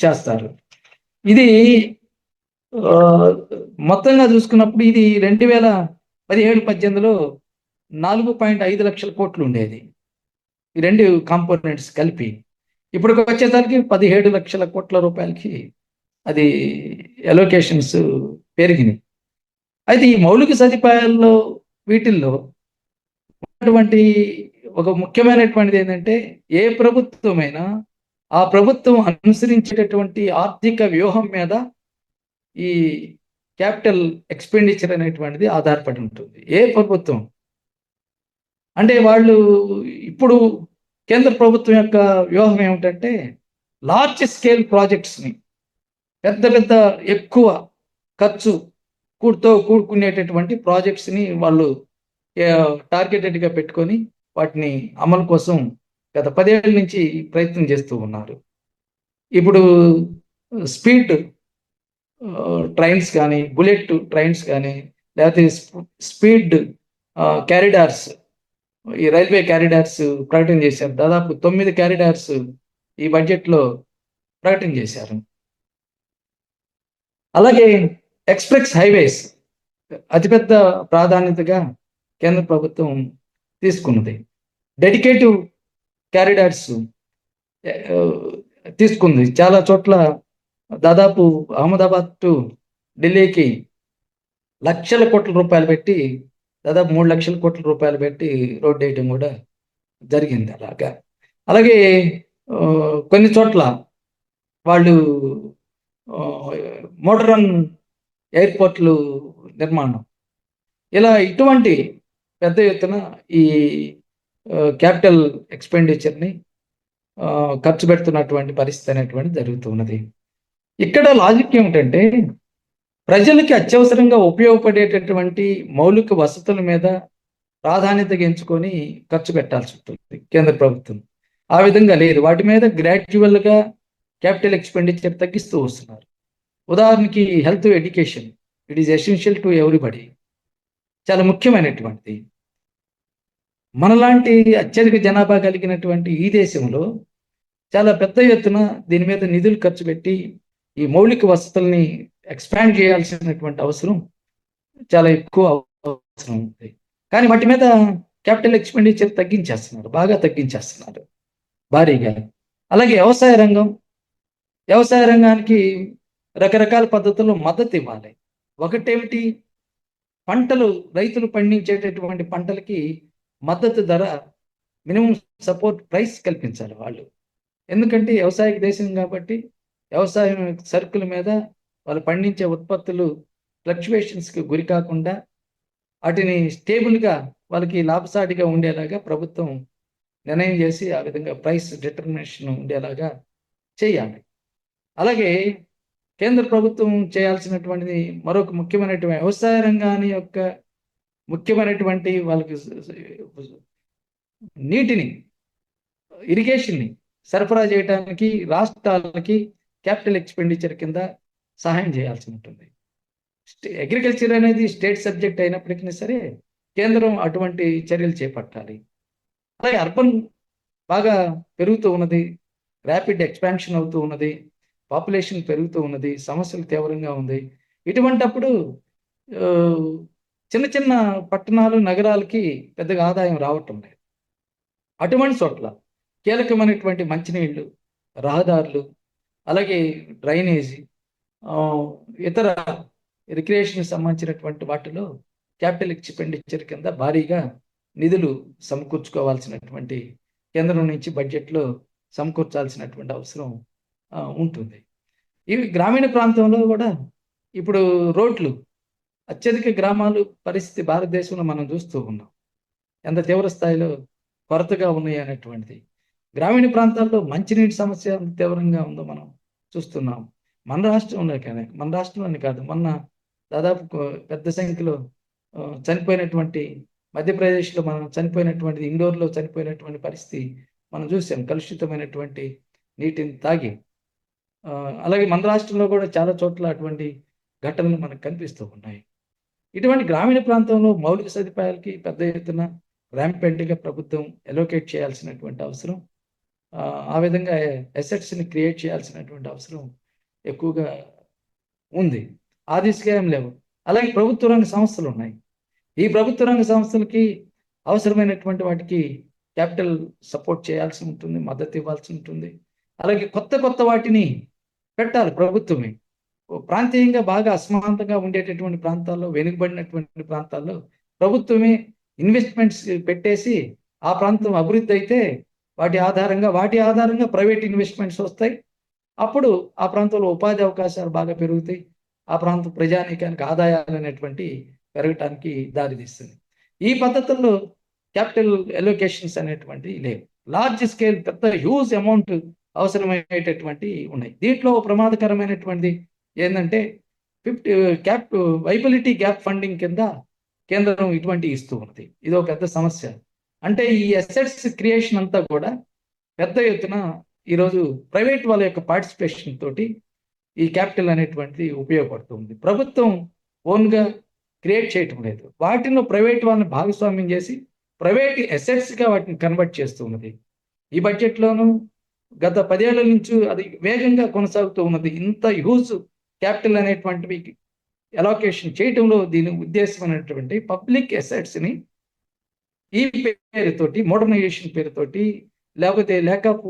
చేస్తారు. ఇది మొత్తంగా చూసుకున్నప్పుడు ఇది 2017-18లో 4.5 లక్షల కోట్లు ఉండేది, ఈ 2 కాంపోనెంట్స్ కలిపి. ఇప్పటికి వచ్చేసరికి 17 లక్షల కోట్ల రూపాయలకి అది అలొకేషన్స్ పెరిగినాయి. అయితే ఈ మౌలిక సదుపాయాల్లో వీటిల్లో ఉన్నటువంటి ఒక ముఖ్యమైనటువంటిది ఏంటంటే, ఏ ప్రభుత్వమైనా ఆ ప్రభుత్వం అనుసరించేటటువంటి ఆర్థిక వ్యూహం మీద ఈ క్యాపిటల్ ఎక్స్పెండిచర్ అనేటువంటిది ఆధారపడి ఉంటుంది. ఏ ప్రభుత్వం అంటే వాళ్ళు ఇప్పుడు కేంద్ర ప్రభుత్వం యొక్క వ్యూహం ఏమిటంటే, లార్జ్ స్కేల్ ప్రాజెక్ట్స్ని, పెద్ద ఎక్కువ ఖర్చు కూడుకునేటటువంటి ప్రాజెక్ట్స్ని వాళ్ళు టార్గెటెడ్గా పెట్టుకొని వాటిని అమలు కోసం గత 10 ఏళ్ళ నుంచి ప్రయత్నం చేస్తూ ఉన్నారు. ఇప్పుడు స్పీడ్ ట్రైన్స్ కానీ, బుల్లెట్ ట్రైన్స్ కానీ, లేకపోతే స్పీడ్ క్యారిడార్స్, ఈ రైల్వే క్యారిడార్స్ ప్రకటన చేశారు. దాదాపు 9 క్యారిడార్స్ ఈ బడ్జెట్లో ప్రకటన చేశారు. అలాగే ఎక్స్ప్రెస్ హైవేస్ అతిపెద్ద ప్రాధాన్యతగా కేంద్ర ప్రభుత్వం తీసుకున్నది. డెడికేటివ్ క్యారిడార్స్ తీసుకుంది. చాలా చోట్ల దాదాపు అహ్మదాబాద్ టు ఢిల్లీకి లక్షల కోట్ల రూపాయలు పెట్టి, దాదాపు 3 లక్షల కోట్ల రూపాయలు పెట్టి రోడ్డు వేయడం కూడా జరిగింది. అలాగే కొన్ని చోట్ల వాళ్ళు మోడరన్ ఎయిర్పోర్ట్లు నిర్మాణం, ఇలా ఇటువంటి పెద్ద ఎత్తున ఈ క్యాపిటల్ ఎక్స్పెండిచర్ని ఖర్చు పెడుతున్నటువంటి పరిస్థితి అనేటువంటి జరుగుతున్నది. ఇక్కడ లాజిక్ ఏమిటంటే, ప్రజలకి అత్యవసరంగా ఉపయోగపడేటటువంటి మౌలిక వసతుల మీద ప్రాధాన్యతగా ఎంచుకొని ఖర్చు పెట్టాల్సి ఉంటుంది కేంద్ర ప్రభుత్వం. ఆ విధంగా లేదు, వాటి మీద గ్రాడ్యువల్గా క్యాపిటల్ ఎక్స్పెండిచర్ తగ్గిస్తూ వస్తున్నారు. ఉదాహరణకి health, education, it is essential to everybody, చాలా ముఖ్యమైనటువంటిది. మనలాంటి అత్యధిక జనాభా కలిగినటువంటి ఈ దేశంలో చాలా పెద్ద ఎత్తున దీని మీద నిధులు ఖర్చు పెట్టి ఈ మౌలిక వసతుల్ని ఎక్స్పాండ్ చేయాల్సినటువంటి అవసరం చాలా ఎక్కువ అవసరం ఉంది. కానీ వాటి మీద క్యాపిటల్ ఎక్స్పెండిచర్ తగ్గించేస్తున్నారు, బాగా తగ్గించేస్తున్నారు భారీగా. అలాగే వ్యవసాయ రంగానికి రకరకాల పద్ధతుల్లో మద్దతు ఇవ్వాలి. ఒకటేమిటి, రైతులు పండించేటటువంటి పంటలకి మద్దతు ధర, మినిమం సపోర్ట్ ప్రైస్ కల్పించాలి వాళ్ళు. ఎందుకంటే వ్యవసాయ దేశం కాబట్టి వ్యవసాయం సరుకుల మీద వాళ్ళు పండించే ఉత్పత్తులు ఫ్లక్చువేషన్స్కి గురి కాకుండా వాటిని స్టేబుల్గా వాళ్ళకి లాభసాటిగా ఉండేలాగా ప్రభుత్వం నిర్ణయం చేసి ఆ విధంగా ప్రైస్ డిటర్మినేషన్ ఉండేలాగా చేయాలి. అలాగే కేంద్ర ప్రభుత్వం చేయాల్సినటువంటిది మరొక ముఖ్యమైనటువంటి వ్యవసాయ రంగాన్ని యొక్క ముఖ్యమైనటువంటి వాళ్ళకి నీటిని, ఇరిగేషన్ని సరఫరా చేయడానికి రాష్ట్రాలకి క్యాపిటల్ ఎక్స్పెండిచర్ కింద సహాయం చేయాల్సి ఉంటుంది. అగ్రికల్చర్ అనేది స్టేట్ సబ్జెక్ట్ అయినప్పటికీ సరే కేంద్రం అటువంటి చర్యలు చేపట్టాలి. అలాగే అర్బన్ బాగా పెరుగుతూ ఉన్నది, ర్యాపిడ్ ఎక్స్పాన్షన్ అవుతూ ఉన్నది, పాపులేషన్ పెరుగుతూ ఉన్నది, సమస్యలు తీవ్రంగా ఉంది. ఇటువంటప్పుడు చిన్న చిన్న పట్టణాలు, నగరాలకి పెద్దగా ఆదాయం రావటం లేదు. అటువంటి చోట్ల కీలకమైనటువంటి మంచినీళ్ళు, రహదారులు, అలాగే డ్రైనేజీ, ఇతర రిక్రియేషన్కి సంబంధించినటువంటి వాటిలో క్యాపిటల్ ఎక్స్పెండిచర్ కింద భారీగా నిధులు సమకూర్చుకోవాల్సినటువంటి, కేంద్రం నుంచి బడ్జెట్లో సమకూర్చాల్సినటువంటి అవసరం ఉంటుంది. ఇవి గ్రామీణ ప్రాంతంలో కూడా ఇప్పుడు రోడ్లు, అత్యధిక గ్రామాలు పరిస్థితి భారతదేశంలో మనం చూస్తూ ఉన్నాం, ఎంత తీవ్ర స్థాయిలో కొరతగా ఉన్నాయి అనేటువంటిది. గ్రామీణ ప్రాంతాల్లో మంచినీటి సమస్య ఎంత తీవ్రంగా ఉందో మనం చూస్తున్నాం. మన రాష్ట్రంలోనే కాదు, మొన్న దాదాపు పెద్ద సంఖ్యలో చనిపోయినటువంటి మధ్యప్రదేశ్లో మనం చనిపోయినటువంటి, ఇండోర్లో చనిపోయినటువంటి పరిస్థితి మనం చూసాం, కలుషితమైనటువంటి నీటిని తాగి. అలాగే మన రాష్ట్రంలో కూడా చాలా చోట్ల అటువంటి ఘటనలు మనకు కనిపిస్తూ ఉన్నాయి. ఇటువంటి గ్రామీణ ప్రాంతంలో మౌలిక సదుపాయాలకి పెద్ద ఎత్తున ర్యాంపెంట్గా ప్రభుత్వం ఎలోకేట్ చేయాల్సినటువంటి అవసరం, ఆ విధంగా అసెట్స్ని క్రియేట్ చేయాల్సినటువంటి అవసరం ఎక్కువగా ఉంది. ఆ దిశగా ఏం లేవు. అలాగే ప్రభుత్వ రంగ సంస్థలు ఉన్నాయి. ఈ ప్రభుత్వ రంగ సంస్థలకి అవసరమైనటువంటి వాటికి క్యాపిటల్ సపోర్ట్ చేయాల్సి ఉంటుంది, మద్దతు ఇవ్వాల్సి ఉంటుంది. అలాగే కొత్త వాటిని పెట్టాలి ప్రభుత్వమే. ప్రాంతీయంగా బాగా అసమానతగా ఉండేటటువంటి ప్రాంతాల్లో, వెనుకబడినటువంటి ప్రాంతాల్లో ప్రభుత్వమే ఇన్వెస్ట్మెంట్స్ పెట్టేసి ఆ ప్రాంతం అభివృద్ధి అయితే వాటి ఆధారంగా ప్రైవేట్ ఇన్వెస్ట్మెంట్స్ వస్తాయి. అప్పుడు ఆ ప్రాంతంలో ఉపాధి అవకాశాలు బాగా పెరుగుతాయి. ఆ ప్రాంత ప్రజానీకానికి ఆదాయాలు అనేటువంటి పెరగటానికి దారితీస్తుంది. ఈ పద్ధతుల్లో క్యాపిటల్ ఎలోకేషన్స్ అనేటువంటి లేవు. లార్జ్ స్కేల్ పెద్ద హ్యూజ్ అమౌంట్ అవసరమయ్యేటటువంటి ఉన్నాయి. దీంట్లో ప్రమాదకరమైనటువంటిది ఏంటంటే వైబిలిటీ గ్యాప్ ఫండింగ్ కింద కేంద్రం ఇటువంటి ఇస్తూ ఉన్నది. ఇది ఒక పెద్ద సమస్య. అంటే ఈ అసెట్స్ క్రియేషన్ అంతా కూడా పెద్ద ఎత్తున ఈరోజు ప్రైవేట్ వాళ్ళ యొక్క పార్టిసిపేషన్ తోటి ఈ క్యాపిటల్ అనేటువంటిది ఉపయోగపడుతుంది. ప్రభుత్వం ఓన్గా క్రియేట్ చేయటం లేదు, వాటిలో ప్రైవేట్ వాళ్ళని భాగస్వామ్యం చేసి ప్రైవేట్ అసెట్స్గా వాటిని కన్వర్ట్ చేస్తూ ఉన్నది. ఈ బడ్జెట్లోనూ గత 10 ఏళ్ల నుంచి అది వేగంగా కొనసాగుతూ ఉన్నది. ఇంత హ్యూజ్ క్యాపిటల్ అనేటువంటివి అలోకేషన్ చేయటంలో దీని ఉద్దేశం అనేటువంటి పబ్లిక్ అసెట్స్ని ఈ పేరుతోటి, మోడర్నైజేషన్ పేరుతోటి, లేకపోతే ల్యాక్ ఆఫ్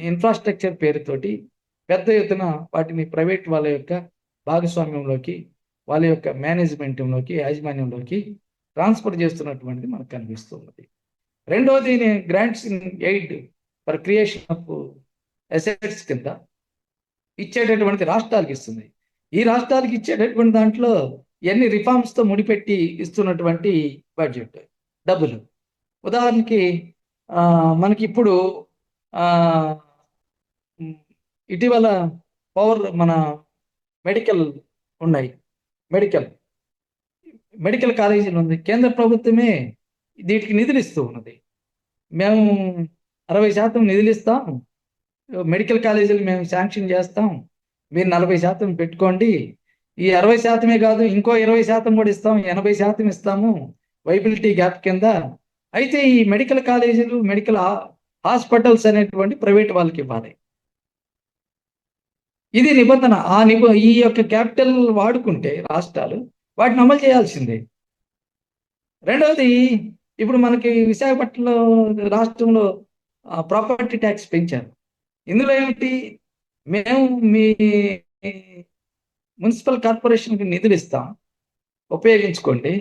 ఇన్ఫ్రాస్ట్రక్చర్ పేరుతోటి పెద్ద ఎత్తున వాటిని ప్రైవేట్ వాళ్ళ యొక్క భాగస్వామ్యంలోకి వాళ్ళ యొక్క మేనేజ్మెంట్లోకి, యాజమాన్యంలోకి ట్రాన్స్ఫర్ చేస్తున్నటువంటిది మనకు కనిపిస్తున్నది. రెండవది, grants in aid for creation of assets కింద ఇచ్చేటటువంటి రాష్ట్రాలకు ఇస్తుంది. ఈ రాష్ట్రాలకు ఇచ్చేటటువంటి దాంట్లో ఎన్ని రిఫార్మ్స్తో ముడిపెట్టి ఇస్తున్నటువంటి బడ్జెట్ డబ్బులు. ఉదాహరణకి మనకి ఇప్పుడు ఇటీవల మన మెడికల్ ఉన్నాయి, మెడికల్ కాలేజీలు ఉంది. కేంద్ర ప్రభుత్వమే వీటికి నిధులు ఇస్తూ ఉన్నది. మేము 60% నిధులు ఇస్తాం, మెడికల్ కాలేజీలు మేము శాంక్షన్ చేస్తాం, మీరు 40% పెట్టుకోండి, ఈ 60% కాదు ఇంకో 20% కూడా ఇస్తాం, 80% ఇస్తాము వైబిలిటీ గ్యాప్ కింద. అయితే ఈ మెడికల్ కాలేజీలు, మెడికల్ హాస్పిటల్స్ అనేటువంటి ప్రైవేట్ వాళ్ళకి ఇవ్వాలి. ఇది నిబంధన. ఈ యొక్క క్యాపిటల్ వాడుకుంటే రాష్ట్రాలు వాటిని అమలు చేయాల్సిందే. రెండవది, ఇప్పుడు మనకి విశాఖపట్నంలో రాష్ట్రంలో ప్రాపర్టీ ట్యాక్స్ పెంచారు. ఇందులో ఏమిటి, మేము మీ మున్సిపల్ కార్పొరేషన్కి నిధులు ఇస్తాం, ఉపయోగించుకోండి,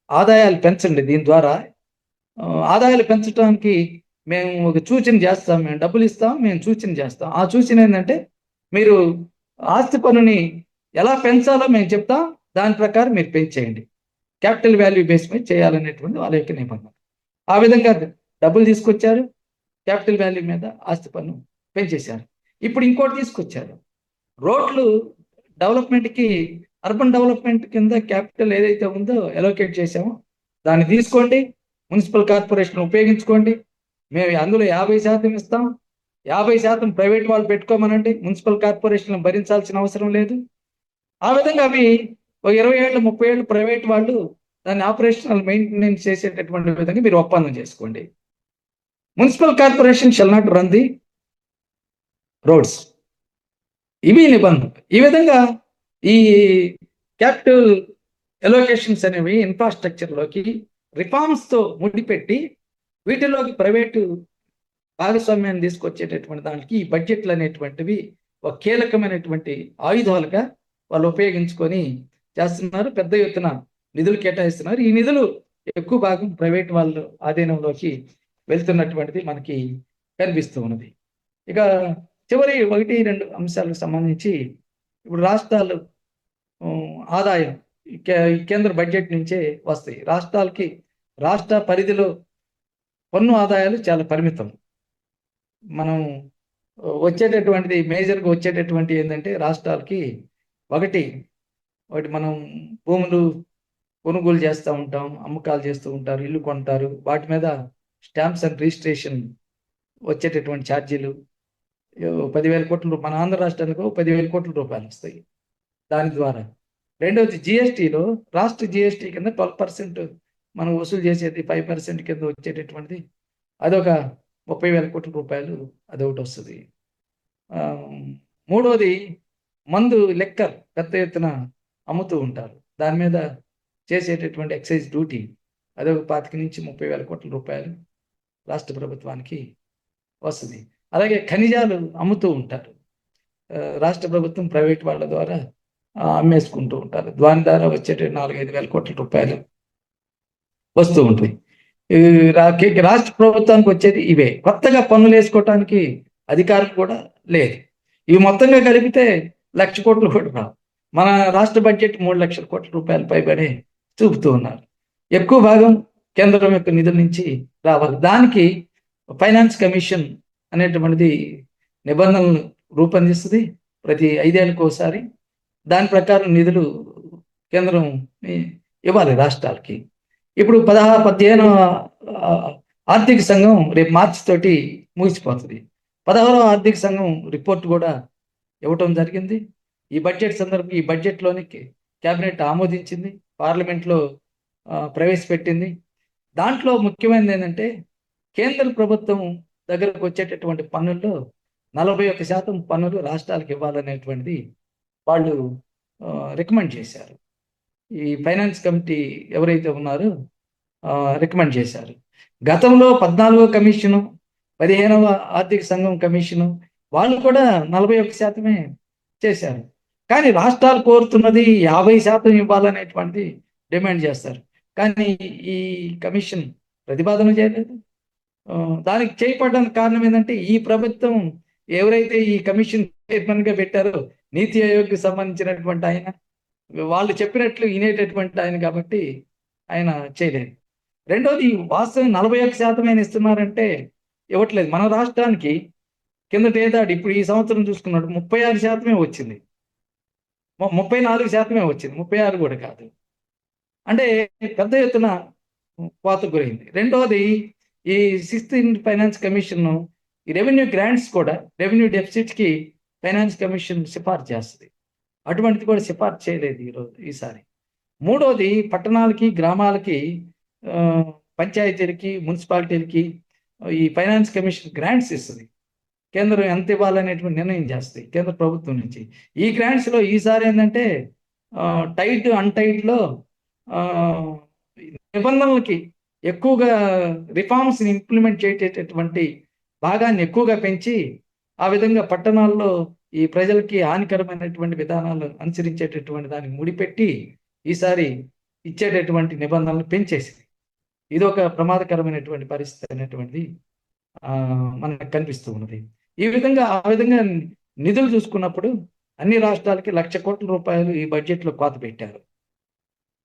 ఆదాయాలు పెంచండి, దీని ద్వారా ఆదాయాలు పెంచడానికి మేము ఒక సూచన చేస్తాం, మేము డబ్బులు ఇస్తాం, మేము సూచన చేస్తాం. ఆ సూచన ఏంటంటే మీరు ఆస్తి పన్నుని ఎలా పెంచాలో మేము చెప్తాం, దాని ప్రకారం మీరు పెంచేయండి, క్యాపిటల్ వాల్యూ బేస్ మీద చేయాలనేటువంటి వాళ్ళ యొక్క నిబంధన. ఆ విధంగా డబ్బులు తీసుకొచ్చారు, క్యాపిటల్ వాల్యూ మీద ఆస్తి పన్ను పెంచేశారు. ఇప్పుడు ఇంకోటి తీసుకొచ్చారు, రోడ్లు డెవలప్మెంట్కి, అర్బన్ డెవలప్మెంట్ కింద క్యాపిటల్ ఏదైతే ఉందో అలోకేట్ చేసామో దాన్ని తీసుకోండి, మున్సిపల్ కార్పొరేషన్ ఉపయోగించుకోండి, మేము అందులో 50% ఇస్తాం, 50% ప్రైవేట్ వాళ్ళు పెట్టుకోమనండి, మున్సిపల్ కార్పొరేషన్ భరించాల్సిన అవసరం లేదు. ఆ విధంగా అవి 20 ఏళ్ళు 30 ఏళ్ళు ప్రైవేట్ వాళ్ళు దాన్ని ఆపరేషనల్ మెయింటెనెన్స్ చేసేటటువంటి విధంగా మీరు ఒప్పందం చేసుకోండి. Municipal corporation shall not run the roads. ఇవి నిబంధనలు. ఈ విధంగా ఈ క్యాపిటల్ ఎలోకేషన్స్ అనేవి ఇన్ఫ్రాస్ట్రక్చర్లోకి రిఫార్మ్స్తో ముడిపెట్టి వీటిలోకి ప్రైవేటు భాగస్వామ్యాన్ని తీసుకొచ్చేటటువంటి దానికి ఈ బడ్జెట్లు అనేటువంటివి ఒక కీలకమైనటువంటి ఆయుధాలుగా వాళ్ళు ఉపయోగించుకొని చేస్తున్నారు. పెద్ద ఎత్తున నిధులు కేటాయిస్తున్నారు. ఈ నిధులు ఎక్కువ భాగం ప్రైవేట్ వాళ్ళు ఆధీనంలోకి వెళ్తున్నటువంటిది మనకి కనిపిస్తూ ఉన్నది. ఇక చివరి 1-2 అంశాలకు సంబంధించి ఇప్పుడు రాష్ట్రాలు ఆదాయం కేంద్ర బడ్జెట్ నుంచే వస్తాయి. రాష్ట్రాలకి రాష్ట్ర పరిధిలో పన్ను ఆదాయాలు చాలా పరిమితం. మనం వచ్చేటటువంటిది మేజర్గా వచ్చేటటువంటి ఏంటంటే రాష్ట్రాలకి ఒకటి మనం భూములు కొనుగోలు చేస్తూ ఉంటాం, అమ్మకాలు చేస్తూ ఉంటారు, ఇల్లు కొంటారు, వాటి మీద స్టాంప్స్ అండ్ రిజిస్ట్రేషన్ వచ్చేటటువంటి ఛార్జీలు 10,000 కోట్ల, మన ఆంధ్ర రాష్ట్రానికి 10,000 కోట్ల రూపాయలు వస్తాయి దాని ద్వారా. రెండవది జిఎస్టీలో రాష్ట్ర జిఎస్టీ కింద 12% మనం వసూలు చేసేది 5% కింద వచ్చేటటువంటిది అదొక 30,000 కోట్ల రూపాయలు అదొకటి వస్తుంది. మూడవది మందు, లెక్కర్ పెద్ద ఎత్తున అమ్ముతూ ఉంటారు, దాని మీద చేసేటటువంటి ఎక్సైజ్ డ్యూటీ అదొక 25,000-30,000 కోట్ల రూపాయలు రాష్ట్ర ప్రభుత్వానికి వస్తుంది. అలాగే ఖనిజాలు అమ్ముతూ ఉంటారు, రాష్ట్ర ప్రభుత్వం ప్రైవేట్ వాళ్ళ ద్వారా అమ్మేసుకుంటూ ఉంటారు, దాని ద్వారా వచ్చేట 4-5 కోట్ల రూపాయలు వస్తూ ఉంటుంది. రాష్ట్ర ప్రభుత్వానికి వచ్చేది ఇవే. కొత్తగా పన్నులు వేసుకోవటానికి అధికారం కూడా లేదు. ఇవి మొత్తంగా కలిపితే 1,00,000 కోట్లు కూడా రావు. మన రాష్ట్ర బడ్జెట్ 3,00,000 కోట్ల రూపాయలు పైబడి చూపుతూ ఉన్నారు. ఎక్కువ భాగం కేంద్రం యొక్క నిధుల నుంచి రావాలి. దానికి ఫైనాన్స్ కమిషన్ అనేటువంటిది నిబంధనలు రూపొందిస్తుంది ప్రతి 5 ఏళ్ళకి ఒకసారి. దాని ప్రకారం నిధులు కేంద్రం ఇవ్వాలి రాష్ట్రాలకి. ఇప్పుడు 15వ ఆర్థిక సంఘం రేపు మార్చి తోటి ముగిసిపోతుంది. 16వ ఆర్థిక సంఘం రిపోర్ట్ కూడా ఇవ్వటం జరిగింది. ఈ బడ్జెట్ సందర్భంగా ఈ బడ్జెట్లోని క్యాబినెట్ ఆమోదించింది, పార్లమెంట్లో ప్రవేశపెట్టింది. దాంట్లో ముఖ్యమైనది ఏంటంటే కేంద్ర ప్రభుత్వం దగ్గరకు వచ్చేటటువంటి పన్నుల్లో 41% పన్నులు రాష్ట్రాలకు ఇవ్వాలనేటువంటిది వాళ్ళు రికమెండ్ చేశారు. ఈ ఫైనాన్స్ కమిటీ ఎవరైతే ఉన్నారో రికమెండ్ చేశారు. గతంలో 14వ కమిషను, 15వ ఆర్థిక సంఘం కమిషను వాళ్ళు కూడా 41% చేశారు. కానీ రాష్ట్రాలు కోరుతున్నది 50% ఇవ్వాలనేటువంటిది డిమాండ్ చేస్తారు. కానీ ఈ కమిషన్ ప్రతిపాదన చేయలేదు. దానికి చేయబడడానికి కారణం ఏంటంటే ఈ ప్రభుత్వం ఎవరైతే ఈ కమిషన్ చైర్మన్ గా పెట్టారో నీతి ఆయోగ్కి సంబంధించినటువంటి ఆయన, వాళ్ళు చెప్పినట్లు వినేటటువంటి ఆయన కాబట్టి ఆయన చేయలేదు. రెండోది వాస్తవం 41% ఆయన ఇస్తున్నారంటే ఇవ్వట్లేదు. మన రాష్ట్రానికి కిందట ఏదాడు ఇప్పుడు ఈ సంవత్సరం చూసుకున్నట్టు 36% వచ్చింది, 34% వచ్చింది, 36 కూడా కాదు. అంటే పెద్ద ఎత్తున కోత గురైంది. రెండోది ఈ 6th ఫైనాన్స్ కమిషన్ ఈ రెవెన్యూ గ్రాంట్స్ కూడా రెవెన్యూ డెఫిసిట్ కి ఫైనాన్స్ కమిషన్ సిఫార్సు చేస్తుంది. అటువంటిది కూడా సిఫార్సు చేయలేదు ఈసారి. మూడోది పట్టణాలకి గ్రామాలకి పంచాయతీలకి మున్సిపాలిటీలకి ఈ ఫైనాన్స్ కమిషన్ గ్రాంట్స్ ఇస్తుంది. కేంద్రం ఎంత ఇవ్వాలనేటువంటి నిర్ణయం చేస్తుంది కేంద్ర ప్రభుత్వం నుంచి. ఈ గ్రాంట్స్లో ఈసారి ఏంటంటే టైట్ అన్టైట్లో నిబంధనలకి ఎక్కువగా రిఫార్మ్స్ని ఇంప్లిమెంట్ చేసేటటువంటి భాగాన్ని ఎక్కువగా పెంచి ఆ విధంగా పట్టణాల్లో ఈ ప్రజలకి హానికరమైనటువంటి విధానాలు అనుసరించేటటువంటి దానికి ముడిపెట్టి ఈసారి ఇచ్చేటటువంటి నిబంధనలు పెంచేసింది. ఇది ఒక ప్రమాదకరమైనటువంటి పరిస్థితి అనేటువంటిది మనకు కనిపిస్తూ ఉన్నది. ఆ విధంగా నిధులు చూసుకున్నప్పుడు అన్ని రాష్ట్రాలకి 1,00,000 కోట్ల రూపాయలు ఈ బడ్జెట్లో కోత పెట్టారు.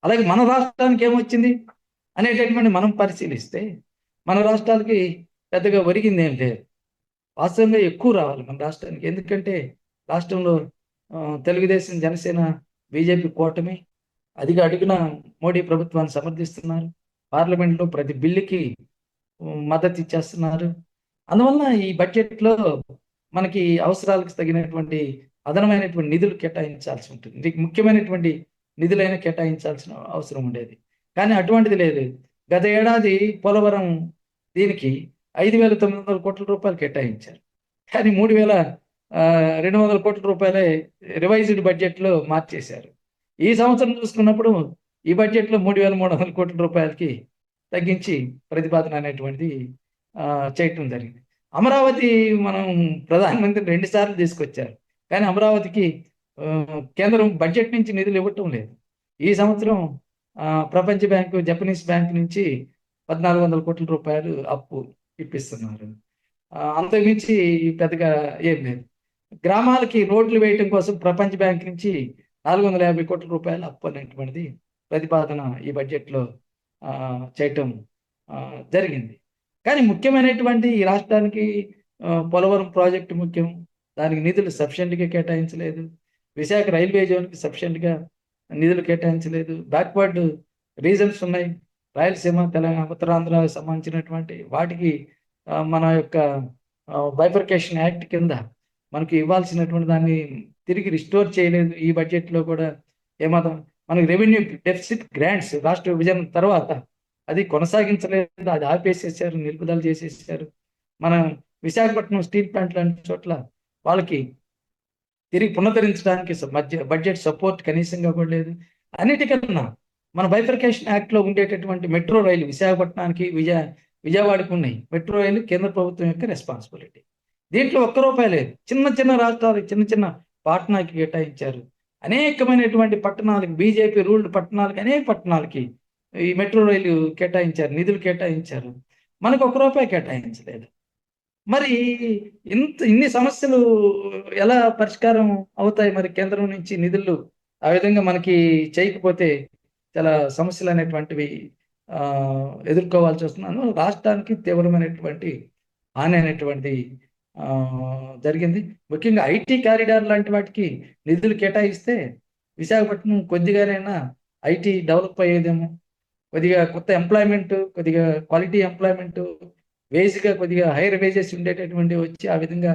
అలాగే మన రాష్ట్రానికి ఏమొచ్చింది అనేటటువంటి మనం పరిశీలిస్తే మన రాష్ట్రాలకి పెద్దగా ఒరిగింది ఏం లేదు. వాస్తవంగా ఎక్కువ రావాలి మన రాష్ట్రానికి. ఎందుకంటే రాష్ట్రంలో తెలుగుదేశం, జనసేన, బీజేపీ కూటమి అదిగా అడుగున మోడీ ప్రభుత్వాన్ని సమర్థిస్తున్నారు. పార్లమెంట్లో ప్రతి బిల్లుకి మద్దతు ఇచ్చేస్తున్నారు. అందువల్ల ఈ బడ్జెట్లో మనకి అవసరాలకు తగినటువంటి అదనమైనటువంటి నిధులు కేటాయించాల్సి ఉంటుంది. ముఖ్యమైనటువంటి నిధులైనా కేటాయించాల్సిన అవసరం ఉండేది. కానీ అటువంటిది లేదు. గత ఏడాది పోలవరం దీనికి 5,900 కోట్ల రూపాయలు కేటాయించారు. కానీ 3,200 కోట్ల రూపాయలే రివైజ్డ్ బడ్జెట్లో మార్చేశారు. ఈ సంవత్సరం చూసుకున్నప్పుడు ఈ బడ్జెట్లో 3,300 కోట్ల రూపాయలకి తగ్గించి ప్రతిపాదన అనేటువంటిది చేయటం జరిగింది. అమరావతి మనం ప్రధానమంత్రి 2 సార్లు తీసుకొచ్చారు. కానీ అమరావతికి కేంద్రం బడ్జెట్ నుంచి నిధులు ఇవ్వటం లేదు. ఈ సంవత్సరం ప్రపంచ బ్యాంకు, జపనీస్ బ్యాంక్ నుంచి 1,400 కోట్ల రూపాయలు అప్పు ఇప్పిస్తున్నారు. అంతకుమించి పెద్దగా ఏం లేదు. గ్రామాలకి రోడ్లు వేయటం కోసం ప్రపంచ బ్యాంక్ నుంచి 450 కోట్ల రూపాయలు అప్పు అనేటువంటిది ప్రతిపాదన ఈ బడ్జెట్లో చేయటం జరిగింది. కానీ ముఖ్యమైనటువంటి ఈ రాష్ట్రానికి పోలవరం ప్రాజెక్టు ముఖ్యం. దానికి నిధులు సఫిషియెంట్గా కేటాయించలేదు. విశాఖ రైల్వే జోన్కి సఫిషియెంట్గా నిధులు కేటాయించలేదు. బ్యాక్వర్డ్ రీజన్స్ ఉన్నాయి. రాయలసీమ, తెలంగాణ, ఉత్తరాంధ్రకు సంబంధించినటువంటి వాటికి మన యొక్క బైఫర్కేషన్ యాక్ట్ కింద మనకి ఇవ్వాల్సినటువంటి దాన్ని తిరిగి రిస్టోర్ చేయలేదు. ఈ బడ్జెట్లో కూడా ఏమాత్రం మనకి రెవెన్యూ డెఫిసిట్ గ్రాంట్స్ రాష్ట్ర విభజన తర్వాత అది కొనసాగించలేదు. అది ఆపేసేసారు, నిలుపుదల చేసేసారు. మన విశాఖపట్నం స్టీల్ ప్లాంట్ లాంటి చోట్ల వాళ్ళకి తిరిగి పునరుద్ధరించడానికి బడ్జెట్ సపోర్ట్ కనీసంగా కూడా లేదు. అన్నిటికన్నా మన బైఫర్కేషన్ యాక్ట్లో ఉండేటటువంటి మెట్రో రైలు విశాఖపట్నానికి, విజయవాడకు ఉన్నాయి. మెట్రో రైలు కేంద్ర ప్రభుత్వం యొక్క రెస్పాన్సిబిలిటీ. దీంట్లో ₹1 లేదు. చిన్న రాష్ట్రాలకు, చిన్న పాట్నాకి కేటాయించారు. అనేకమైనటువంటి పట్టణాలకి, బీజేపీ రూల్డ్ పట్టణాలకి, అనేక పట్టణాలకి ఈ మెట్రో రైలు కేటాయించారు, నిధులు కేటాయించారు. మనకు ₹1 కేటాయించలేదు. మరి ఇన్ని సమస్యలు ఎలా పరిష్కారం అవుతాయి? మరి కేంద్రం నుంచి నిధులు ఆ విధంగా మనకి చేయకపోతే చాలా సమస్యలు అనేటువంటివి ఎదుర్కోవాల్సి వస్తున్నాను. రాష్ట్రానికి తీవ్రమైనటువంటి హాని అనేటువంటి జరిగింది. ముఖ్యంగా ఐటీ కారిడార్ లాంటి వాటికి నిధులు కేటాయిస్తే విశాఖపట్నం కొద్దిగానైనా ఐటీ డెవలప్ అయ్యేదేమో, కొద్దిగా కొత్త ఎంప్లాయ్మెంట్, కొద్దిగా క్వాలిటీ ఎంప్లాయ్మెంట్, వేజ్గా కొద్దిగా హైయర్ వేజెస్ ఉండేటటువంటి వచ్చి ఆ విధంగా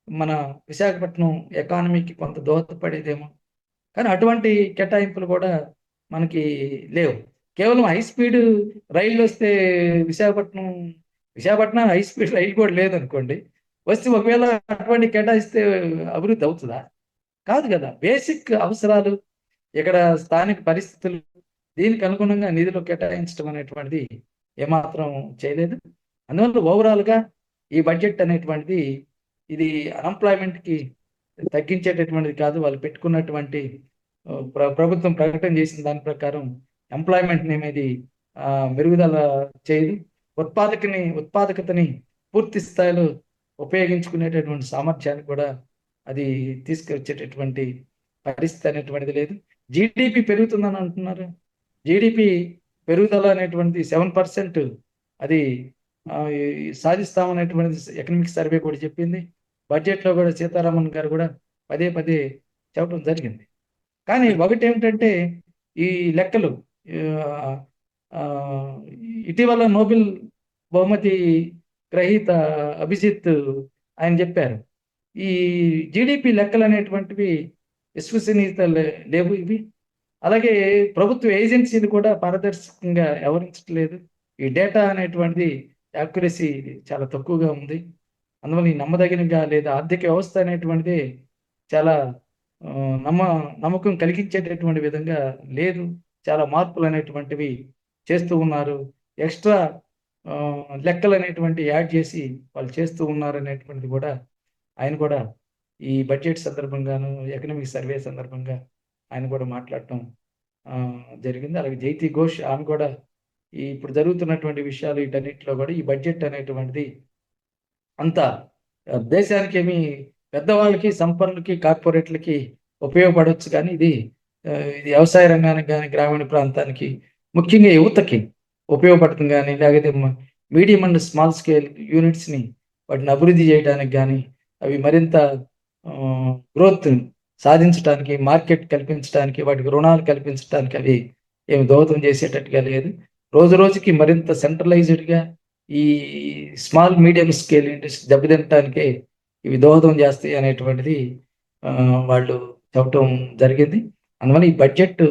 మన విశాఖపట్నం ఎకానమీకి కొంత దోహదపడేదేమో. కానీ అటువంటి కేటాయింపులు కూడా మనకి లేవు. కేవలం హై స్పీడ్ రైళ్ళు వస్తే విశాఖపట్నం హై స్పీడ్ రైలు కూడా లేదనుకోండి, వస్తే ఒకవేళ అటువంటి కేటాయిస్తే అభివృద్ధి అవుతుందా? కాదు కదా. బేసిక్ అవసరాలు, ఇక్కడ స్థానిక పరిస్థితులు, దీనికి అనుగుణంగా నిధులు కేటాయించడం అనేటువంటిది ఏమాత్రం చేయలేదు. అందువల్ల ఓవరాల్గా ఈ బడ్జెట్ అనేటువంటిది ఇది అన్ఎంప్లాయ్మెంట్కి తగ్గించేటటువంటిది కాదు. వాళ్ళు పెట్టుకున్నటువంటి ప్రభుత్వం ప్రకటన చేసిన దాని ప్రకారం ఎంప్లాయ్మెంట్ అనేది మెరుగుదల చేయదు. ఉత్పాదకతని పూర్తి స్థాయిలో ఉపయోగించుకునేటటువంటి సామర్థ్యాన్ని కూడా అది తీసుకొచ్చేటటువంటి పరిస్థితి అనేటువంటిది లేదు. జీడిపి పెరుగుతుందని అంటున్నారు. జీడిపి పెరుగుదల అనేటువంటిది 7% అది సాధిస్తామనేటువంటిది ఎకనామిక్ సర్వే కూడా చెప్పింది. బడ్జెట్లో కూడా సీతారామన్ గారు కూడా పదే పదే చెప్పడం జరిగింది. కానీ ఒకటి ఏమిటంటే ఈ లెక్కలు ఇటీవల నోబెల్ బహుమతి గ్రహీత అభిజిత్ ఆయన చెప్పారు, ఈ జీడిపి లెక్కలు అనేటువంటివి విశ్వసనీయత లేవు ఇవి. అలాగే ప్రభుత్వ ఏజెన్సీలు కూడా పారదర్శకంగా వ్యవహరించట్లేదు. ఈ డేటా అనేటువంటిది యాక్యురసీ చాలా తక్కువగా ఉంది. అందువల్ల ఈ నమ్మదగినగా లేదా ఆర్థిక వ్యవస్థ అనేటువంటిది చాలా నమ్మకం కలిగించేటటువంటి విధంగా లేదు. చాలా మార్పులు అనేటువంటివి చేస్తూ ఉన్నారు. ఎక్స్ట్రా లెక్కలు అనేటువంటి యాడ్ చేసి వాళ్ళు చేస్తూ ఉన్నారు అనేటువంటిది కూడా ఆయన కూడా ఈ బడ్జెట్ సందర్భంగాను ఎకనామిక్ సర్వే సందర్భంగా ఆయన కూడా మాట్లాడటం జరిగింది. అలాగే జైతి ఘోష్ ఆమె కూడా ఈ ఇప్పుడు జరుగుతున్నటువంటి విషయాలు వీటన్నిటిలో కూడా ఈ బడ్జెట్ అనేటువంటిది అంత దేశానికి ఏమి పెద్దవాళ్ళకి, సంపన్నులకి, కార్పొరేట్లకి ఉపయోగపడవచ్చు, కానీ ఇది వ్యవసాయ రంగానికి కానీ గ్రామీణ ప్రాంతానికి ముఖ్యంగా యువతకి ఉపయోగపడుతుంది. కానీ లేకపోతే మీడియం అండ్ స్మాల్ స్కేల్ యూనిట్స్ని వాటిని అభివృద్ధి చేయడానికి కానీ అవి మరింత గ్రోత్ సాధించడానికి, మార్కెట్ కల్పించడానికి, వాటికి రుణాలు కల్పించడానికి అవి ఏమి దోహదం చేసేటట్టుగా లేదు. రోజు రోజుకి మరింత సెంట్రలైజ్డ్గా ఈ స్మాల్ మీడియం స్కేల్ ఇండస్ట్రీ దెబ్బతినటానికే ఇవి దోహదం చేస్తాయి అనేటువంటిది వాళ్ళు చెప్పటం జరిగింది. అందువల్ల ఈ బడ్జెట్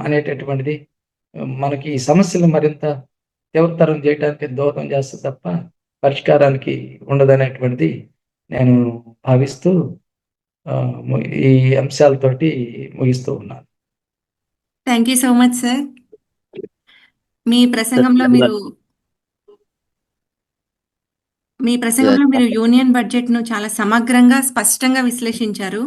అనేటటువంటిది మనకి ఈ సమస్యలు మరింత తీవ్రతరం చేయడానికి దోహదం చేస్తే తప్ప పరిష్కారానికి ఉండదనేటువంటిది నేను భావిస్తూ ఈ అంశాలతోటి ముగిస్తూ ఉన్నాను. Thank you so much sir. మీ ప్రసంగంలో మీరు యూనియన్ బడ్జెట్ను చాలా సమగ్రంగా, స్పష్టంగా విశ్లేషించారు.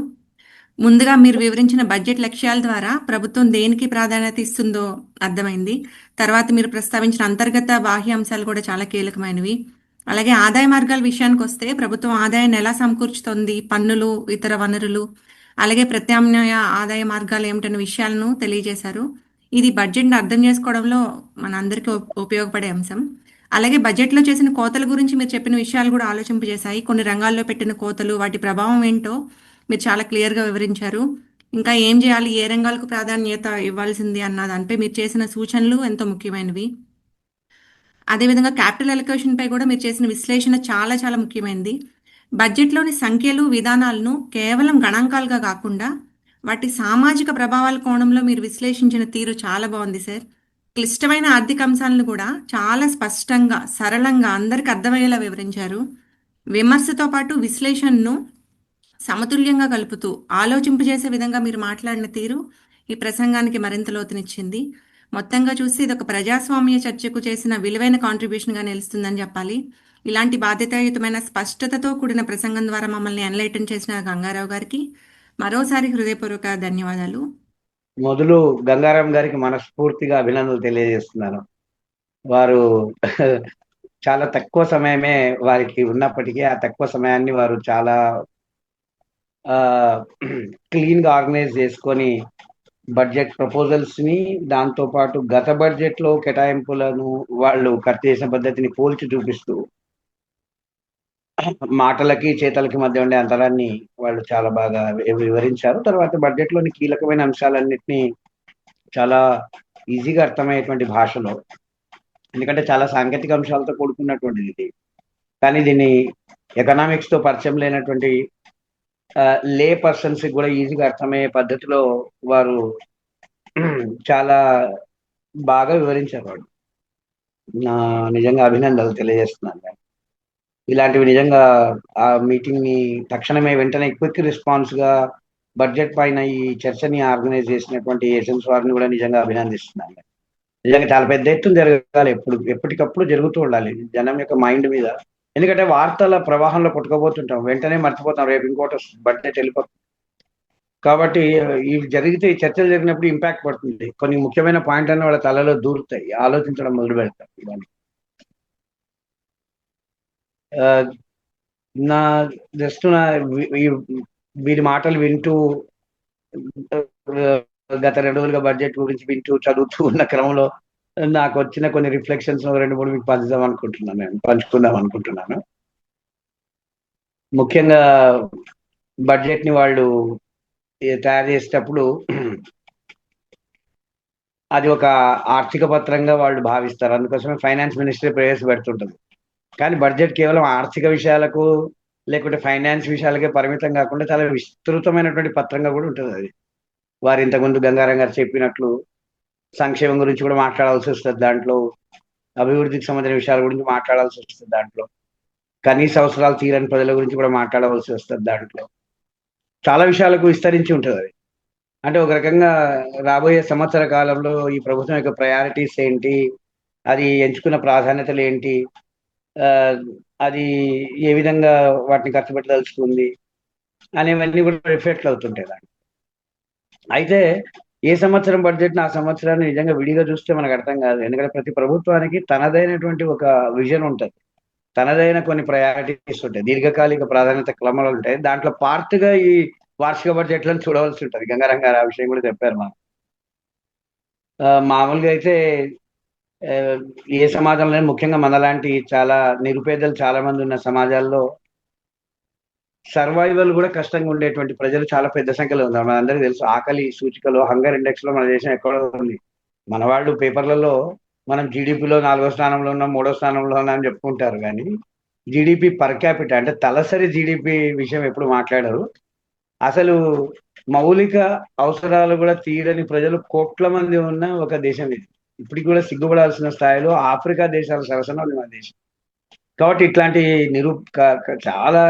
ముందుగా మీరు వివరించిన బడ్జెట్ లక్ష్యాల ద్వారా ప్రభుత్వం దేనికి ప్రాధాన్యత ఇస్తుందో అర్థమైంది. తర్వాత మీరు ప్రస్తావించిన అంతర్గత, బాహ్య అంశాలు కూడా చాలా కీలకమైనవి. అలాగే ఆదాయ మార్గాల విషయానికి వస్తే ప్రభుత్వం ఆదాయాన్ని ఎలా సమకూర్చుతోంది, పన్నులు, ఇతర వనరులు, అలాగే ప్రత్యామ్నాయ ఆదాయ మార్గాలు ఏమిటన్న విషయాలను తెలియజేశారు. ఇది బడ్జెట్ని అర్థం చేసుకోవడంలో మన అందరికీ ఉపయోగపడే అంశం. అలాగే బడ్జెట్లో చేసిన కోతల గురించి మీరు చెప్పిన విషయాలు కూడా ఆలోచింపజేశాయి. కొన్ని రంగాల్లో పెట్టిన కోతలు, వాటి ప్రభావం ఏంటో మీరు చాలా క్లియర్గా వివరించారు. ఇంకా ఏం చేయాలి, ఏ రంగాలకు ప్రాధాన్యత ఇవ్వాల్సింది అన్న దానిపై మీరు చేసిన సూచనలు ఎంతో ముఖ్యమైనవి. అదేవిధంగా క్యాపిటల్ అలొకేషన్ పై కూడా మీరు చేసిన విశ్లేషణ చాలా చాలా ముఖ్యమైనది. బడ్జెట్లోని సంఖ్యలు, విధానాలను కేవలం గణాంకాలుగా కాకుండా వాటి సామాజిక ప్రభావాల కోణంలో మీరు విశ్లేషించిన తీరు చాలా బాగుంది సార్. క్లిష్టమైన ఆర్థిక అంశాలను కూడా చాలా స్పష్టంగా, సరళంగా అందరికి అర్థమయ్యేలా వివరించారు. విమర్శతో పాటు విశ్లేషణను సమతుల్యంగా కలుపుతూ ఆలోచింపజేసే విధంగా మీరు మాట్లాడిన తీరు ఈ ప్రసంగానికి మరింత లోతునిచ్చింది. మొత్తంగా చూసి ఇది ఒక ప్రజాస్వామ్య చర్చకు చేసిన విలువైన కాంట్రిబ్యూషన్గా నిలుస్తుందని చెప్పాలి. ఇలాంటి బాధ్యతాయుతమైన, స్పష్టతతో కూడిన ప్రసంగం ద్వారా మమ్మల్ని ఎన్లైటన్ చేసిన గంగారావు గారికి మరోసారి హృదయపూర్వక ధన్యవాదాలు. మొదలు గంగారాం గారికి మనస్ఫూర్తిగా అభినందనలు తెలియజేస్తున్నాను. వారు చాలా తక్కువ సమయమే వారికి ఉన్నప్పటికీ ఆ తక్కువ సమయాన్ని వారు చాలా క్లీన్గా ఆర్గనైజ్ చేసుకొని బడ్జెట్ ప్రపోజల్స్ ని, దాంతో పాటు గత బడ్జెట్ లో కేటాయింపులను వాళ్ళు ఖర్చు చేసిన పద్ధతిని పోల్చి చూపిస్తూ మాటలకి చేతలకి మధ్య ఉండే అంతరాన్ని వాళ్ళు చాలా బాగా వివరించారు. తర్వాత బడ్జెట్ లోని కీలకమైన అంశాలన్నింటినీ చాలా ఈజీగా అర్థమయ్యేటువంటి భాషలో, ఎందుకంటే చాలా సాంకేతిక అంశాలతో కూడుకున్నటువంటిది ఇది, కానీ దీన్ని ఎకనామిక్స్ తో పరిచయం లేనటువంటి లే పర్సన్స్ కూడా ఈజీగా అర్థమయ్యే పద్ధతిలో వారు చాలా బాగా వివరించారు. వాడు నిజంగా అభినందనలు తెలియజేస్తున్నాను. ఇలాంటివి నిజంగా ఆ మీటింగ్ ని తక్షణమే వెంటనే క్విక్ రెస్పాన్స్ గా బడ్జెట్ పైన ఈ చర్చని ఆర్గనైజ్ చేసినటువంటి ఏజెన్స్ వారిని కూడా నిజంగా అభినందిస్తున్నాను. నిజంగా చాలా పెద్ద ఎత్తున జరగాలి, ఎప్పటికప్పుడు జరుగుతూ ఉండాలి. జనం యొక్క మైండ్ మీద ఎందుకంటే వార్తల ప్రవాహంలో కొట్టుకోబోతుంటాం, వెంటనే మర్చిపోతాం, రేపు ఇంకోటి బడ్జెట్ వెళ్ళిపోతుంది. కాబట్టి ఇవి జరిగితే, ఈ చర్చలు జరిగినప్పుడు ఇంపాక్ట్ పడుతుంది, కొన్ని ముఖ్యమైన పాయింట్లన్నీ వాళ్ళ తలలో దూరుతాయి, ఆలోచించడం మొదలు పెడతారు. ఇవన్నీ నా జస్ట్ వీరి మాటలు వింటూ, గత 2 రోజులుగా బడ్జెట్ గురించి వింటూ చదువుతూ ఉన్న క్రమంలో నాకు వచ్చిన కొన్ని రిఫ్లెక్షన్స్ 2-3 మీకు పంచుకుందాం అనుకుంటున్నాను. ముఖ్యంగా బడ్జెట్ ని వాళ్ళు తయారు చేసేటప్పుడు అది ఒక ఆర్థిక పత్రంగా వాళ్ళు భావిస్తారు, అందుకోసమే ఫైనాన్స్ మినిస్ట్రీ ప్రవేశపెడుతుంటది. కానీ బడ్జెట్ కేవలం ఆర్థిక విషయాలకు లేకుంటే ఫైనాన్స్ విషయాలకే పరిమితం కాకుండా చాలా విస్తృతమైనటువంటి పత్రంగా కూడా ఉంటుంది. అది వారు ఇంతకుముందు గంగారాం గారు చెప్పినట్లు సంక్షేమం గురించి కూడా మాట్లాడాల్సి వస్తుంది, దాంట్లో అభివృద్ధికి సంబంధించిన విషయాల గురించి మాట్లాడాల్సి వస్తుంది, దాంట్లో కనీస అవసరాలు తీరని ప్రజల గురించి కూడా మాట్లాడవలసి వస్తుంది, దాంట్లో చాలా విషయాలకు విస్తరించి ఉంటుంది. అది అంటే ఒక రకంగా రాబోయే సంవత్సర కాలంలో ఈ ప్రభుత్వం యొక్క ప్రయారిటీస్ ఏంటి, అది ఎంచుకున్న ప్రాధాన్యతలు ఏంటి, అది ఏ విధంగా వాటిని ఖర్చు పెట్టదలుచుకుంది అనేవన్నీ కూడా రిఫ్లెక్ట్ అవుతుంటాయి దాన్ని. అయితే ఏ సంవత్సరం బడ్జెట్ని ఆ సంవత్సరాన్ని నిజంగా విడిగా చూస్తే మనకు అర్థం కాదు, ఎందుకంటే ప్రతి ప్రభుత్వానికి తనదైనటువంటి ఒక విజన్ ఉంటుంది, తనదైన కొన్ని ప్రయారిటీస్ ఉంటాయి, దీర్ఘకాలిక ప్రాధాన్యత క్రమాలు ఉంటాయి. దాంట్లో పార్ట్గా ఈ వార్షిక బడ్జెట్లను చూడవలసి ఉంటుంది. గంగారాం గారు ఆ విషయం కూడా చెప్పారు. మనం మామూలుగా అయితే ఏ సమాజంలో, ముఖ్యంగా మనలాంటి చాలా నిరుపేదలు చాలా మంది ఉన్న సమాజాల్లో సర్వైవల్ కూడా కష్టంగా ఉండేటువంటి ప్రజలు చాలా పెద్ద సంఖ్యలో ఉన్నారు. మనందరికీ తెలుసు, ఆకలి సూచికలో, హంగర్ ఇండెక్స్ లో మన దేశం ఎక్కడో ఉంది. మన వాళ్ళు పేపర్లలో మనం జీడిపిలో 4వ స్థానంలో ఉన్నాం, 3వ స్థానంలో ఉన్నాం అని చెప్పుకుంటారు, కానీ జీడిపి పర్ క్యాపిటల్ అంటే తలసరి జీడిపి విషయం ఎప్పుడు మాట్లాడరు. అసలు మౌలిక అవసరాలు కూడా తీరని ప్రజలు కోట్ల మంది ఉన్న ఒక దేశం ఇది. ఇప్పటికి కూడా సిగ్గుపడాల్సిన స్థాయిలో ఆఫ్రికా దేశాల సరసన ఉంది మన దేశం. కాబట్టి ఇట్లాంటి చాలా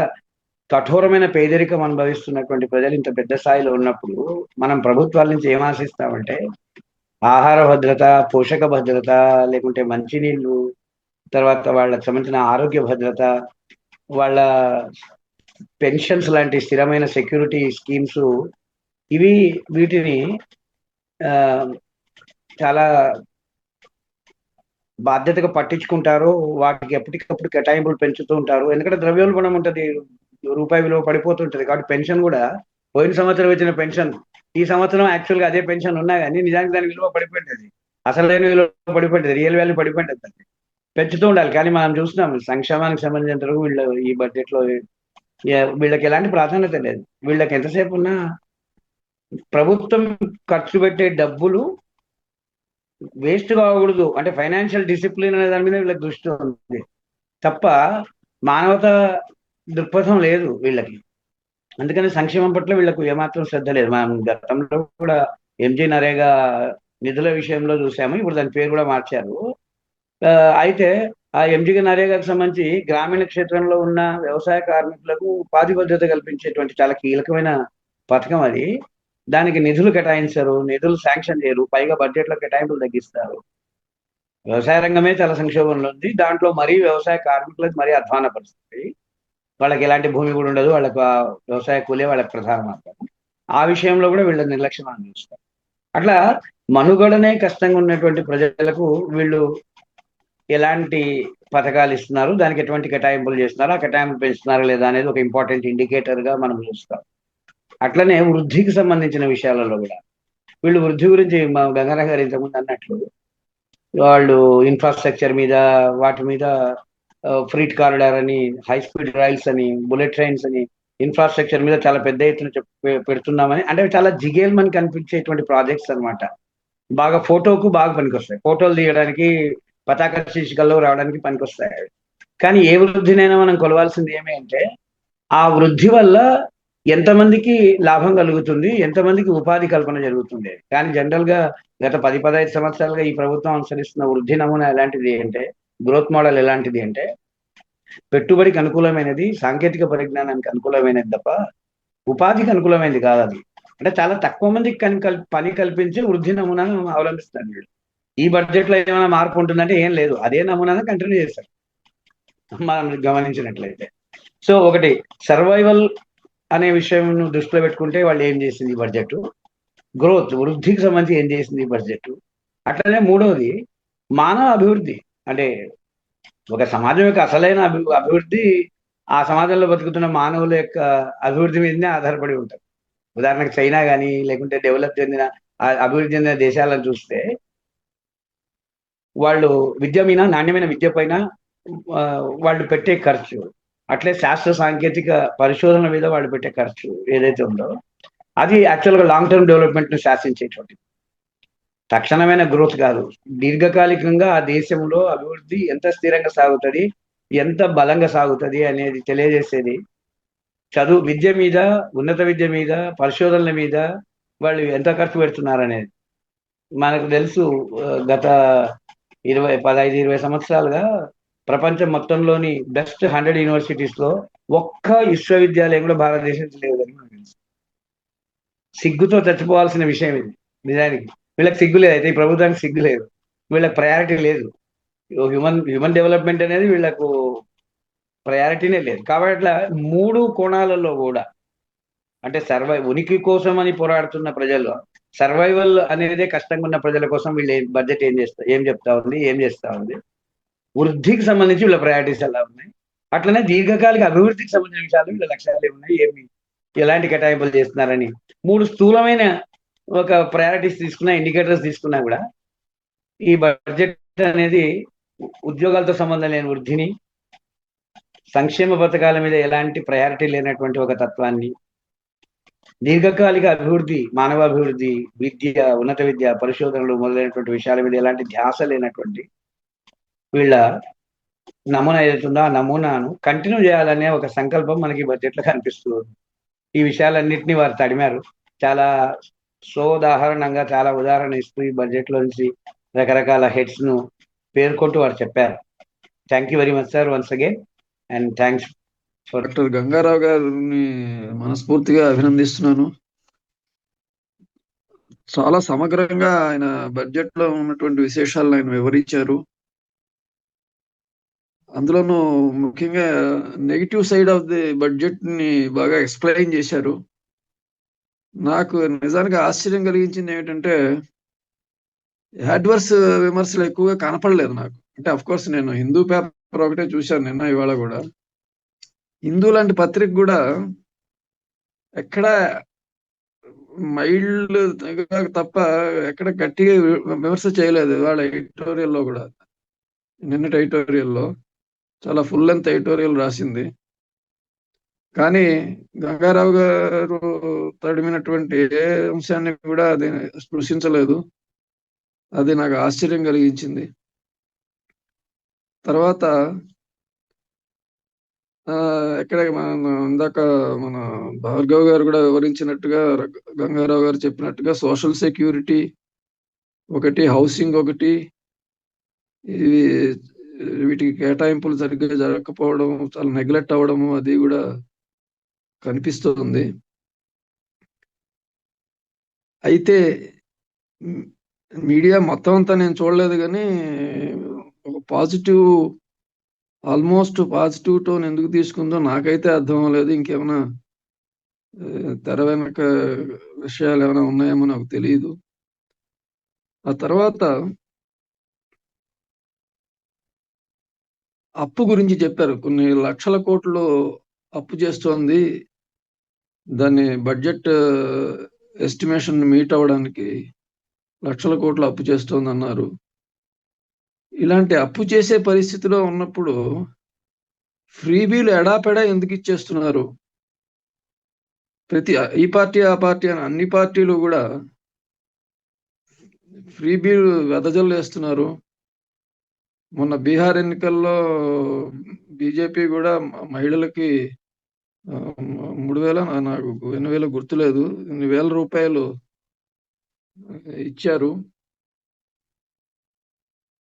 కఠోరమైన పేదరికం అనుభవిస్తున్నటువంటి ప్రజలు ఇంత పెద్ద స్థాయిలో ఉన్నప్పుడు మనం ప్రభుత్వాల నుంచి ఏం ఆశిస్తామంటే ఆహార భద్రత, పోషక భద్రత, లేకుంటే మంచినీళ్ళు, తర్వాత వాళ్ళకి సంబంధించిన ఆరోగ్య భద్రత, వాళ్ళ పెన్షన్స్ లాంటి స్థిరమైన సెక్యూరిటీ స్కీమ్స్, వీటిని చాలా బాధ్యతగా పట్టించుకుంటారు, వాటికి ఎప్పటికప్పుడు కేటాయింపులు పెంచుతూ ఉంటారు. ఎందుకంటే ద్రవ్యోల్బణం ఉంటుంది, రూపాయి విలువ పడిపోతుంటది. కాబట్టి పెన్షన్ కూడా పోయిన సంవత్సరం వచ్చిన పెన్షన్ ఈ సంవత్సరం యాక్చువల్గా అదే పెన్షన్ ఉన్నా కానీ నిజానికి దాని విలువ పడిపోయింది, అసలైన విలువ పడిపోయింది, రియల్ వాల్యూ పడిపోయింది. పెంచుతూ ఉండాలి. కానీ మనం చూస్తున్నాం సంక్షేమానికి సంబంధించిన వరకు వీళ్ళు ఈ బడ్జెట్ లో వీళ్ళకి ఎలాంటి ప్రాధాన్యత లేదు. వీళ్ళకి ఎంతసేపు ఉన్నా ప్రభుత్వం ఖర్చు పెట్టే డబ్బులు వేస్ట్ కాకూడదు అంటే ఫైనాన్షియల్ డిసిప్లిన్ అనే దాని మీద వీళ్ళకి దృష్టి ఉంది తప్ప మానవతా దృక్పథం లేదు వీళ్ళకి. అందుకని సంక్షేమం పట్ల వీళ్ళకు ఏమాత్రం శ్రద్ధ లేదు. మనం గతంలో కూడా ఎంజీ నరేగా నిధుల విషయంలో చూసాము, ఇప్పుడు దాని పేరు కూడా మార్చారు. అయితే ఆ ఎంజీ నరేగాకు సంబంధించి గ్రామీణ క్షేత్రంలో ఉన్న వ్యవసాయ కార్మికులకు ఉపాధి భద్రత కల్పించేటువంటి చాలా కీలకమైన పథకం అది. దానికి నిధులు కేటాయించారు, నిధులు శాంక్షన్ చేయరు, పైగా బడ్జెట్లో కేటాయింపులు తగ్గిస్తారు. వ్యవసాయ రంగమే చాలా సంక్షోభంలో ఉంది, దాంట్లో మరీ వ్యవసాయ కార్మికులకు మరీ అధ్వాన పరిస్థితి. వాళ్ళకి ఎలాంటి భూమి కూడా ఉండదు, వాళ్ళకి వ్యవసాయ కూలే వాళ్ళకి ప్రధాన మార్గం. ఆ విషయంలో కూడా వీళ్ళ నిర్లక్ష్యం చూస్తారు. అట్లా మనుగడనే కష్టంగా ఉన్నటువంటి ప్రజలకు వీళ్ళు ఎలాంటి పథకాలు ఇస్తున్నారు, దానికి ఎటువంటి కేటాయింపులు చేస్తున్నారు, ఆ కేటాయింపులు పెంచుతున్నారా లేదా అనేది ఒక ఇంపార్టెంట్ ఇండికేటర్ గా మనం చూస్తాం. అట్లనే వృద్ధికి సంబంధించిన విషయాలలో కూడా వీళ్ళు వృద్ధి గురించి మా గంగారాం గారు ఇంతకుముందు అన్నట్లు వాళ్ళు ఇన్ఫ్రాస్ట్రక్చర్ మీద, వాటి మీద ఫ్రీట్ కారిడార్ అని, హై స్పీడ్ రైల్స్ అని, బుల్లెట్ ట్రైన్స్ అని ఇన్ఫ్రాస్ట్రక్చర్ మీద చాలా పెద్ద ఎత్తున పెడుతున్నామని, అంటే చాలా జిగేల్మని కనిపించేటువంటి ప్రాజెక్ట్స్ అనమాట. బాగా ఫోటోకు బాగా పనికొస్తాయి, ఫోటోలు తీయడానికి, పతాక శీర్షికల్లో రావడానికి పనికొస్తాయి. కానీ ఏ వృద్ధినైనా మనం కొలవాల్సింది ఏమి అంటే ఆ వృద్ధి వల్ల ఎంతమందికి లాభం కలుగుతుంది, ఎంతమందికి ఉపాధి కల్పన జరుగుతుంది. కానీ జనరల్ గా గత 10-15 సంవత్సరాలుగా ఈ ప్రభుత్వం అనుసరిస్తున్న వృద్ధి నమూనా ఎలాంటిది అంటే, గ్రోత్ మోడల్ ఎలాంటిది అంటే పెట్టుబడికి అనుకూలమైనది, సాంకేతిక పరిజ్ఞానానికి అనుకూలమైనది తప్ప ఉపాధికి అనుకూలమైనది కాదు. అది అంటే చాలా తక్కువ మందికి పని కల్పించి వృద్ధి నమూనాను అవలంబిస్తున్నారు వీళ్ళు. ఈ బడ్జెట్ లో ఏమైనా మార్పు ఉంటుందంటే ఏం లేదు, అదే నమూనాను కంటిన్యూ చేస్తారు. మనం గమనించినట్లయితే. సో ఒకటి సర్వైవల్ అనే విషయం దృష్టిలో పెట్టుకుంటే వాళ్ళు ఏం చేసింది ఈ బడ్జెట్, గ్రోత్ వృద్ధికి సంబంధించి ఏం చేసింది ఈ బడ్జెట్, అట్లనే మూడవది మానవ అభివృద్ధి. అంటే ఒక సమాజం యొక్క అసలైన అభివృద్ధి ఆ సమాజంలో బతుకుతున్న మానవుల యొక్క అభివృద్ధి మీదనే ఆధారపడి ఉంటుంది. ఉదాహరణకు చైనా కానీ లేకుంటే డెవలప్ చెందిన అభివృద్ధి చెందిన దేశాలను చూస్తే వాళ్ళు విద్య మీద, నాణ్యమైన విద్య పైన వాళ్ళు పెట్టే ఖర్చు, అట్లే శాస్త్ర సాంకేతిక పరిశోధన మీద వాళ్ళు పెట్టే ఖర్చు ఏదైతే ఉందో అది యాక్చువల్గా లాంగ్ టర్మ్ డెవలప్మెంట్ ను శాసించేటువంటి తక్షణమైన గ్రోత్ కాదు. దీర్ఘకాలికంగా ఆ దేశంలో అభివృద్ధి ఎంత స్థిరంగా సాగుతుంది, ఎంత బలంగా సాగుతుంది అనేది తెలియజేసేది చదువు, విద్య మీద, ఉన్నత విద్య మీద, పరిశోధనల మీద వాళ్ళు ఎంత ఖర్చు పెడుతున్నారు అనేది మనకు తెలుసు. గత 15-20 సంవత్సరాలుగా ప్రపంచం మొత్తంలోని బెస్ట్ 100 యూనివర్సిటీస్ లో ఒక్క విశ్వవిద్యాలయం కూడా భారతదేశం లేదని మనకు తెలుసు. సిగ్గుతో చచ్చిపోవాల్సిన విషయం ఇది. నిజానికి వీళ్ళకి సిగ్గు లేదు, అయితే ఈ ప్రభుత్వానికి సిగ్గు లేదు, వీళ్ళకి ప్రయారిటీ లేదు. హ్యూమన్ డెవలప్మెంట్ అనేది వీళ్ళకు ప్రయారిటీనే లేదు. కాబట్టి అట్లా 3 కోణాలలో కూడా, అంటే ఉనికి కోసం అని పోరాడుతున్న ప్రజల్లో సర్వైవల్ అనేదే కష్టంగా ఉన్న ప్రజల కోసం వీళ్ళు బడ్జెట్ ఏం చెప్తా ఉంది, ఏం చేస్తా ఉంది, వృద్ధికి సంబంధించి వీళ్ళ ప్రయారిటీస్ ఎలా ఉన్నాయి, అట్లనే దీర్ఘకాలిక అభివృద్ధికి సంబంధించిన విషయాలు వీళ్ళ లక్ష్యాలు ఏమున్నాయి, ఎలాంటి కేటాయింపులు చేస్తున్నారని 3 స్థూలమైన ఒక ప్రయారిటీస్ తీసుకున్నా, ఇండికేటర్స్ తీసుకున్నా కూడా ఈ బడ్జెట్ అనేది ఉద్యోగాలతో సంబంధం లేని వృద్ధిని, సంక్షేమ పథకాల మీద ఎలాంటి ప్రయారిటీ లేనటువంటి ఒక తత్వాన్ని, దీర్ఘకాలిక అభివృద్ధి, మానవాభివృద్ధి, విద్య, ఉన్నత విద్య, పరిశోధనలు మొదలైనటువంటి విషయాల మీద ఎలాంటి ధ్యాస లేనటువంటి వీళ్ళ నమూనా ఏదైతుందో ఆ నమూనాను కంటిన్యూ చేయాలనే ఒక సంకల్పం మనకి బడ్జెట్లో కనిపిస్తుంది. ఈ విషయాలన్నింటినీ వారు తడిమారు. చాలా సోదాహరణంగా చాలా ఉదాహరణ ఇస్తూ ఈ బడ్జెట్లో నుంచి రకరకాల హెడ్స్ ను పేర్కొంటూ వారు చెప్పారు. Thank you very much sir, once again, and thanks for. Doctor Ganga Rao గారిని మనస్ఫూర్తిగా అభినందిస్తున్నాను. చాలా సమగ్రంగా ఆయన బడ్జెట్ లో ఉన్నటువంటి విశేషాలను ఆయన వివరించారు. అందులోనూ ముఖ్యంగా negative side of the budget ని బాగా ఎక్స్ప్లెయిన్ చేశారు. నాకు నిజానికి ఆశ్చర్యం కలిగించింది ఏమిటంటే అడ్వర్స్ విమర్శలు ఎక్కువగా కనపడలేదు నాకు. అంటే అఫ్ కోర్స్ నేను హిందూ పేపర్ ఒకటే చూశాను నిన్న, ఇవాళ కూడా. హిందూ లాంటి పత్రిక కూడా ఎక్కడ మైల్డ్ తప్ప ఎక్కడ గట్టిగా విమర్శ చేయలేదు. వాళ్ళ ఎడిటోరియల్లో కూడా, నిన్నటి ఎడిటోరియల్లో చాలా ఫుల్ లెంత్ ఎడిటోరియల్ రాసింది. కానీ గంగారావు గారు తడిమినటువంటి ఏ అంశాన్ని కూడా అది స్పృశించలేదు. అది నాకు ఆశ్చర్యం కలిగించింది. తర్వాత ఎక్కడ ఇందాక మన భార్గవ్ గారు కూడా వివరించినట్టుగా, గంగారావు గారు చెప్పినట్టుగా సోషల్ సెక్యూరిటీ ఒకటి, హౌసింగ్ ఒకటి, ఇవి వీటికి కేటాయింపులు సరిగ్గా జరగకపోవడం, చాలా నెగ్లెక్ట్ అవ్వడము అది కూడా కనిపిస్తుంది. అయితే మీడియా మొత్తం అంతా నేను చూడలేదు, కానీ ఒక పాజిటివ్, ఆల్మోస్ట్ పాజిటివ్ టోన్ ఎందుకు తీసుకుందో నాకైతే అర్థం అవ్వలేదు. ఇంకేమైనా తెర వెనక విషయాలు ఏమైనా ఉన్నాయేమో నాకు తెలియదు. ఆ తర్వాత అప్పు గురించి చెప్పారు. కొన్ని లక్షల కోట్లు అప్పు చేస్తోంది, దాన్ని బడ్జెట్ ఎస్టిమేషన్ మీట్ అవ్వడానికి లక్షల కోట్లు అప్పు చేస్తోంది అన్నారు. ఇలాంటి అప్పు చేసే పరిస్థితిలో ఉన్నప్పుడు ఫ్రీబీలు ఎడాపెడా ఎందుకు ఇచ్చేస్తున్నారు? ఈ పార్టీ ఆ పార్టీ అని అన్ని పార్టీలు కూడా ఫ్రీబీలు వెదజల్లు వేస్తున్నారు. మొన్న బీహార్ ఎన్నికల్లో బీజేపీ కూడా మహిళలకి 3,000, నాకు 8,000 గుర్తులేదు, 1,000 రూపాయలు ఇచ్చారు.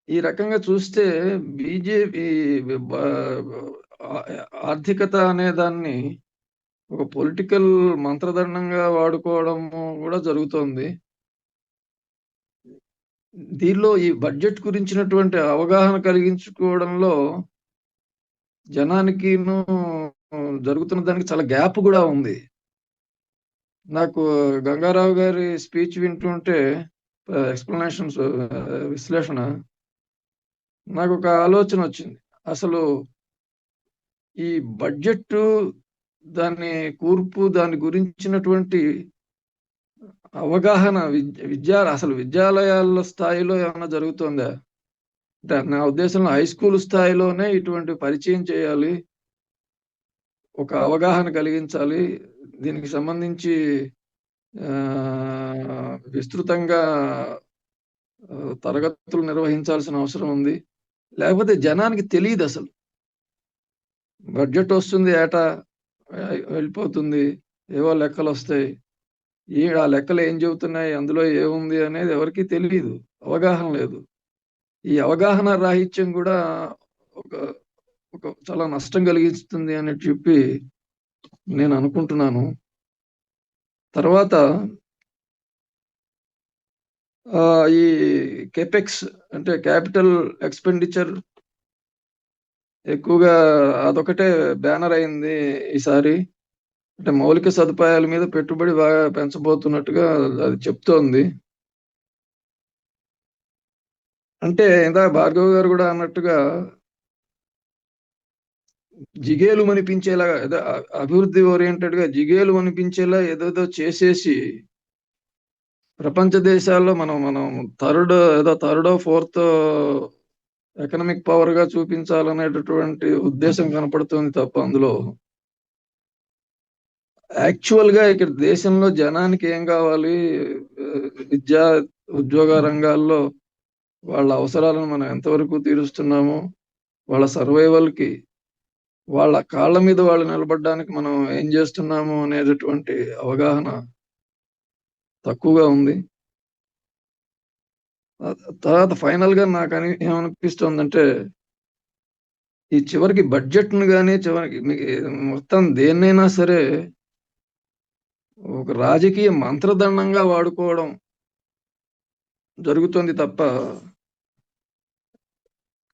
ఈ రకంగా చూస్తే బీజేపీ ఆర్థికత అనే దాన్ని ఒక పొలిటికల్ మంత్రదండంగా వాడుకోవడం కూడా జరుగుతోంది. దీనిలో ఈ బడ్జెట్ గురించినటువంటి అవగాహన కలిగించుకోవడంలో జనానికి జరుగుతున్న దానికి చాలా గ్యాప్ కూడా ఉంది. నాకు గంగారావు గారి స్పీచ్ వింటుంటే ఎక్స్ప్లెనేషన్స్ విశ్లేషణ నాకు ఒక ఆలోచన వచ్చింది. అసలు ఈ బడ్జెట్ దాని కూర్పు దాని గురించినటువంటి అవగాహన అసలు విద్యాలయాల స్థాయిలో ఏమైనా జరుగుతుందా అంటే నా ఉద్దేశంలో హై స్కూల్ స్థాయిలోనే ఇటువంటి పరిచయం చేయాలి, ఒక అవగాహన కలిగించాలి. దీనికి సంబంధించి విస్తృతంగా తరగతులు నిర్వహించాల్సిన అవసరం ఉంది. లేకపోతే జనానికి తెలియదు అసలు బడ్జెట్ వస్తుంది, ఏటా వెళ్ళిపోతుంది, ఏవో లెక్కలు వస్తాయి, ఆ లెక్కలు ఏం చెబుతున్నాయి, అందులో ఏముంది అనేది ఎవరికి తెలియదు, అవగాహన లేదు. ఈ అవగాహన రాహిత్యం కూడా ఒక చాలా నష్టం కలిగిస్తుంది అని చెప్పి నేను అనుకుంటున్నాను. తర్వాత ఈ కేపెక్స్ అంటే క్యాపిటల్ ఎక్స్పెండిచర్ ఎక్కువగా అదొకటే బ్యానర్ అయింది ఈసారి. అంటే మౌలిక సదుపాయాల మీద పెట్టుబడి బాగా పెంచబోతున్నట్టుగా అది చెప్తోంది. అంటే ఇందాక భార్గవ్ గారు కూడా అన్నట్టుగా జిగేలు అనిపించేలా అభివృద్ధి ఓరియంటెడ్ గా జిగేలు అనిపించేలా ఏదేదో చేసేసి ప్రపంచ దేశాల్లో మనం థర్డో ఫోర్త్ ఎకనామిక్ పవర్ గా చూపించాలనేటటువంటి ఉద్దేశం కనపడుతుంది తప్ప అందులో యాక్చువల్ గా ఇక్కడ దేశంలో జనానికి ఏం కావాలి, విద్యా ఉద్యోగ రంగాల్లో వాళ్ళ అవసరాలను మనం ఎంతవరకు తీరుస్తున్నాము, వాళ్ళ సర్వైవల్ కి వాళ్ళ కాళ్ళ మీద వాళ్ళు నిలబడడానికి మనం ఏం చేస్తున్నాము అనేటటువంటి అవగాహన తక్కువగా ఉంది. తర్వాత ఫైనల్ గా నాకు ఏమనిపిస్తుందంటే ఈ చివరికి బడ్జెట్ ను కానీ చివరికి మొత్తం దేన్నైనా సరే ఒక రాజకీయ మంత్రదండంగా వాడుకోవడం జరుగుతుంది తప్ప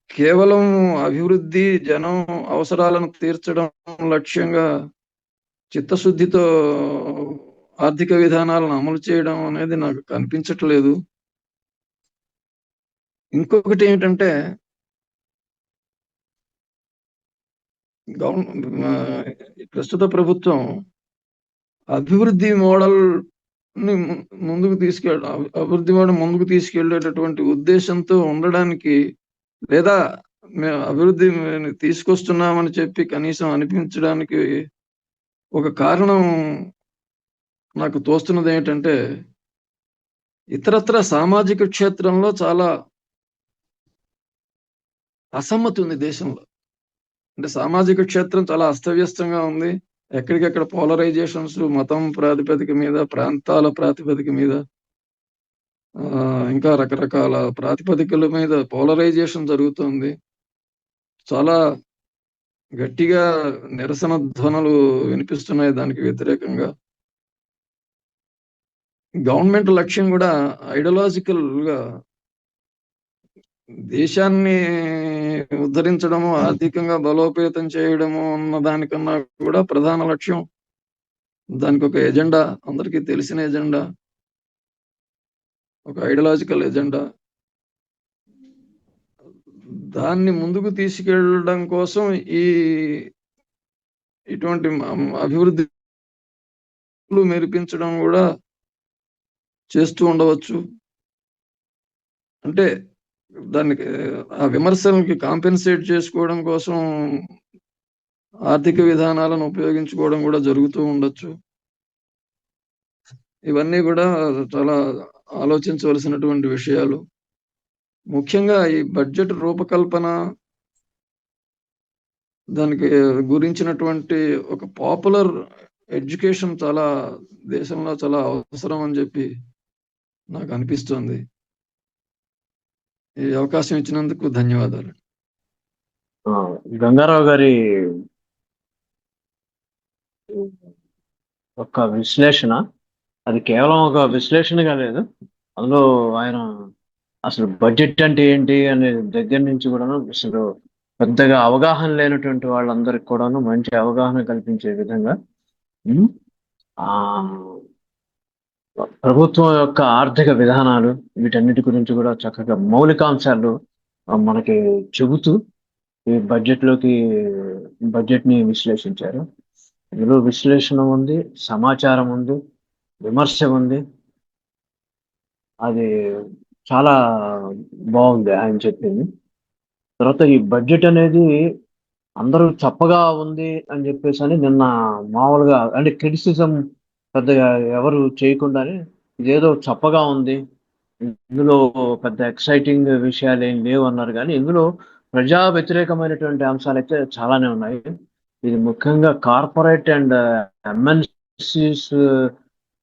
కేవలం అభివృద్ధి జనం అవసరాలను తీర్చడం లక్ష్యంగా చిత్తశుద్ధితో ఆర్థిక విధానాలను అమలు చేయడం అనేది నాకు కనిపించట్లేదు. ఇంకొకటి ఏమిటంటే ప్రస్తుత ప్రభుత్వం అభివృద్ధి మోడల్ ని ముందుకు తీసుకెళ్లేటటువంటి ఉద్దేశంతో ఉండడానికి లేదా మేము అభివృద్ధి తీసుకొస్తున్నామని చెప్పి కనీసం అనిపించడానికి ఒక కారణం నాకు తోస్తున్నది ఏంటంటే ఇతరత్ర సామాజిక క్షేత్రంలో చాలా అసమ్మతి ఉంది దేశంలో. అంటే సామాజిక క్షేత్రం చాలా అస్తవ్యస్తంగా ఉంది. ఎక్కడికెక్కడ పోలరైజేషన్స్ మతం ప్రాతిపదిక మీద, ప్రాంతాల ప్రాతిపదిక మీద, ఇంకా రకరకాల ప్రాతిపదికల మీద పోలరైజేషన్ జరుగుతుంది. చాలా గట్టిగా నిరసన ధ్వనులు వినిపిస్తున్నాయి దానికి వ్యతిరేకంగా. గవర్నమెంట్ లక్ష్యం కూడా ఐడియాలజికల్ గా దేశాన్ని ఉద్ధరించడము, ఆర్థికంగా బలోపేతం చేయడము అన్న దానికన్నా కూడా ప్రధాన లక్ష్యం, దానికి ఒక ఎజెండా, అందరికీ తెలిసిన ఎజెండా, ఒక ఐడియాలజికల్ ఎజెండా. దాన్ని ముందుకు తీసుకెళ్ళడం కోసం ఇటువంటి అభివృద్ధి మెరిపించడం కూడా చేస్తూ ఉండవచ్చు. అంటే దానికి ఆ విమర్శలకి కాంపెన్సేట్ చేసుకోవడం కోసం ఆర్థిక విధానాలను ఉపయోగించుకోవడం కూడా జరుగుతూ ఉండొచ్చు. ఇవన్నీ కూడా చాలా ఆలోచించవలసినటువంటి విషయాలు. ముఖ్యంగా ఈ బడ్జెట్ రూపకల్పన, దానికి గురించినటువంటి ఒక పాపులర్ ఎడ్యుకేషన్ చాలా దేశంలో చాలా అవసరం అని చెప్పి నాకు అనిపిస్తుంది. ఈ అవకాశం ఇచ్చినందుకు ధన్యవాదాలు. గంగారావు గారి ఒక విశ్లేషణ, అది కేవలం ఒక విశ్లేషణగా లేదు, అందులో ఆయన అసలు బడ్జెట్ అంటే ఏంటి అనే దగ్గర నుంచి కూడా అసలు పెద్దగా అవగాహన లేనటువంటి వాళ్ళందరికి కూడాను మంచి అవగాహన కల్పించే విధంగా ఉమ్, ఆ ప్రభుత్వం యొక్క ఆర్థిక విధానాలు వీటన్నిటి గురించి కూడా చక్కగా మౌలికాంశాలు మనకి చెబుతూ ఈ బడ్జెట్ ని విశ్లేషించారు. ఇందులో విశ్లేషణ ఉంది, సమాచారం ఉంది, విమర్శ ఉంది. అది చాలా బాగుంది ఆయన చెప్పింది. తర్వాత ఈ బడ్జెట్ అనేది అందరూ చప్పగా ఉంది అని చెప్పేసి అని నిన్న మామూలుగా అంటే క్రిటిసిజం పెద్దగా ఎవరు చేయకుండానే ఇదేదో చప్పగా ఉంది, ఇందులో పెద్ద ఎక్సైటింగ్ విషయాలు ఏం లేవు అన్నారు. కానీ ఇందులో ప్రజా వ్యతిరేకమైనటువంటి అంశాలు అయితే చాలానే ఉన్నాయి. ఇది ముఖ్యంగా corporate and MNCs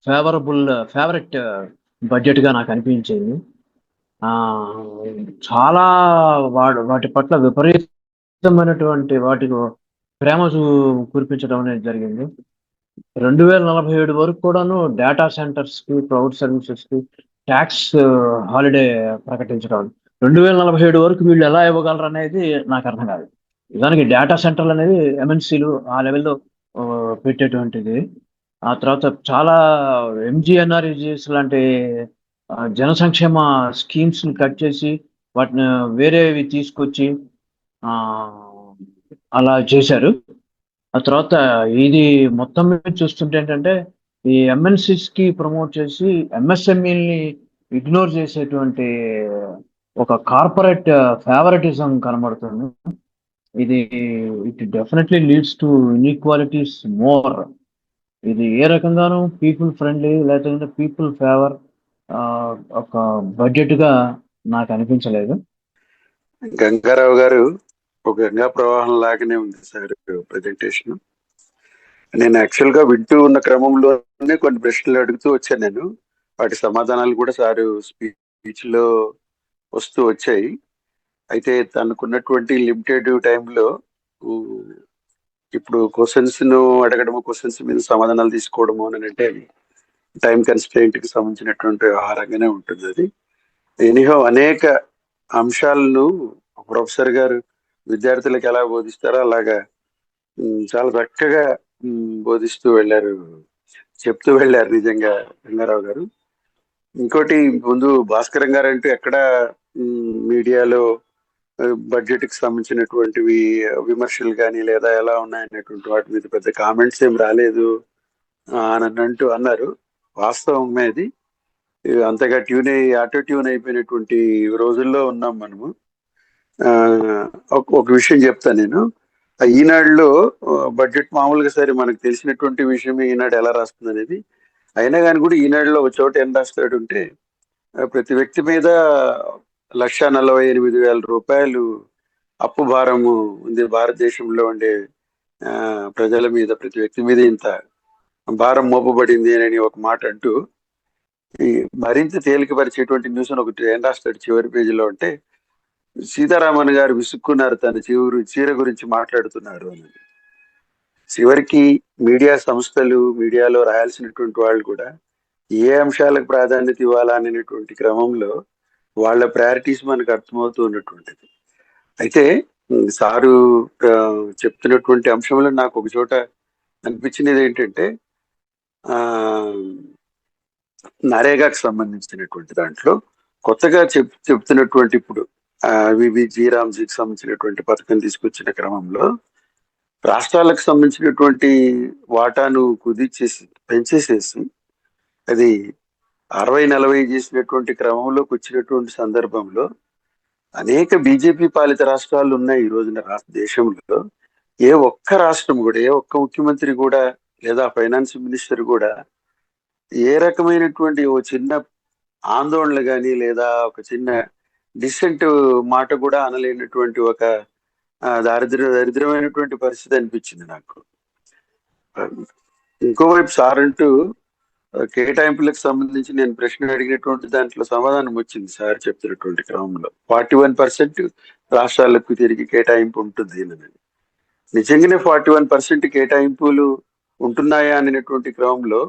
favourite budget గా నాకు అనిపించింది. ఆ చాలా వాటి పట్ల విపరీతమైనటువంటి వాటికి ప్రేమ కురిపించడం అనేది జరిగింది. 2047 వరకు కూడాను డేటా సెంటర్స్ కి, క్లౌడ్ సర్వీసెస్ కి ట్యాక్స్ హాలిడే ప్రకటించడం. 2047 వరకు వీళ్ళు ఎలా ఇవ్వగలరు అనేది నాకు అర్థం కాదు. నిజానికి డేటా సెంటర్లు అనేది ఎంఎన్సీలు ఆ లెవెల్లో పెట్టేటువంటిది. ఆ తర్వాత చాలా ఎంజీఎన్ఆర్ఈజీఎస్ లాంటి జన సంక్షేమ స్కీమ్స్ ని కట్ చేసి వాటిని వేరేవి తీసుకొచ్చి అలా చేశారు. ఆ తర్వాత ఇది మొత్తం మీద చూస్తుంటే ఏంటంటే ఈ ఎంఎన్సీస్ కి ప్రమోట్ చేసి ఎంఎస్ఎంఈని ఇగ్నోర్ చేసేటువంటి ఒక కార్పొరేట్ ఫేవరెటిజం కనబడుతుంది. It definitely leads to inequalities more. ఇది ఏ రకంగానూ పీపుల్ ఫ్రెండ్లీ లేకపోతే పీపుల్ ఫేవర్ ఒక బడ్జెట్ గా నాకు అనిపించలేదు. గంగారావు గారు ఒక గంగా ప్రవాహం లాగానే ఉంది సార్ ప్రజెంటేషన్. నేను యాక్చువల్ గా వింటూ ఉన్న క్రమంలోనే కొన్ని ప్రశ్నలు అడుగుతూ వచ్చాను. నేను వాటి సమాధానాలు కూడా సారు స్పీచ్ లో వస్తూ వచ్చాయి. అయితే తనకున్నటువంటి లిమిటెడ్ టైంలో ఇప్పుడు క్వశ్చన్స్ ను అడగడము, క్వశ్చన్స్ మీద సమాధానాలు తీసుకోవడము అని అంటే టైం కన్స్ట్రెయింట్ కి సంబంధించినటువంటి వ్యవహారంగానే ఉంటుంది అది. ఎనీహో అనేక అంశాలను ప్రొఫెసర్ గారు విద్యార్థులకు ఎలా బోధిస్తారో అలాగా చాలా చక్కగా బోధిస్తూ వెళ్ళారు, చెప్తూ వెళ్ళారు నిజంగా రంగారావు గారు. ఇంకోటి ముందు భాస్కరం గారు అంటూ ఎక్కడ మీడియాలో బడ్జెట్ కి సంబంధించినటువంటివి విమర్శలు కానీ లేదా ఎలా ఉన్నాయనేటువంటి వాటి మీద పెద్ద కామెంట్స్ ఏం రాలేదు అని అంటూ అన్నారు. వాస్తవం అది. అంతగా ఆటో ట్యూన్ అయిపోయినటువంటి రోజుల్లో ఉన్నాం మనము. ఒక విషయం చెప్తాను నేను. ఈనాడులో బడ్జెట్ మామూలుగా సరే మనకు తెలిసినటువంటి విషయమే ఈనాడు ఎలా రాస్తుంది అనేది. అయినా కానీ కూడా ఈనాడులో ఒక చోట ఏం రాస్తాడు అంటే ప్రతి వ్యక్తి మీద 1,48,000 రూపాయలు అప్పు భారము ఉంది భారతదేశంలో ఉండే ప్రజల మీద, ప్రతి వ్యక్తి మీద ఇంత భారం మోపబడింది అని ఒక మాట అంటూ మరింత తేలికపరిచేటువంటి న్యూస్ ఒకటి ఏం రాస్తాడు చివరి పేజీలో అంటే సీతారామన్ గారు విసుక్కున్నారు తన చీర గురించి మాట్లాడుతున్నారు అని. చివరికి మీడియా సంస్థలు, మీడియాలో రాయాల్సినటువంటి వాళ్ళు కూడా ఏ అంశాలకు ప్రాధాన్యత ఇవ్వాలా అనేటువంటి క్రమంలో వాళ్ళ ప్రయారిటీస్ మనకు అర్థమవుతూ ఉన్నటువంటిది. అయితే సారు చెప్తున్నటువంటి అంశంలో నాకు ఒక చోట అనిపించినది ఏంటంటే నరేగాకు సంబంధించినటువంటి దాంట్లో కొత్తగా చెప్తున్నటువంటి ఇప్పుడు విజయరామ్జీకి సంబంధించినటువంటి పథకం తీసుకొచ్చిన క్రమంలో రాష్ట్రాలకు సంబంధించినటువంటి వాటాను పెంచేసేసి అది 60-40 చేసినటువంటి క్రమంలోకి వచ్చినటువంటి సందర్భంలో అనేక బీజేపీ పాలిత రాష్ట్రాలు ఉన్నాయి ఈ రోజున దేశంలో. ఏ ఒక్క రాష్ట్రం కూడా, ఏ ఒక్క ముఖ్యమంత్రి కూడా లేదా ఫైనాన్స్ మినిస్టర్ కూడా ఏ రకమైనటువంటి ఓ చిన్న ఆందోళన కానీ లేదా ఒక చిన్న డిసెంట్ మాట కూడా అనలేనటువంటి ఒక దరిద్రమైనటువంటి పరిస్థితి అనిపించింది నాకు. ఇంకోవైపు సార్ అంటూ కేటాయింపులకు సంబంధించి నేను ప్రశ్న అడిగినటువంటి దాంట్లో సమాధానం వచ్చింది సార్ చెప్తున్నటువంటి క్రమంలో. 41% రాష్ట్రాలకు తిరిగి కేటాయింపు ఉంటుంది అని. నిజంగానే 41% కేటాయింపులు ఉంటున్నాయా అనేటువంటి క్రమంలో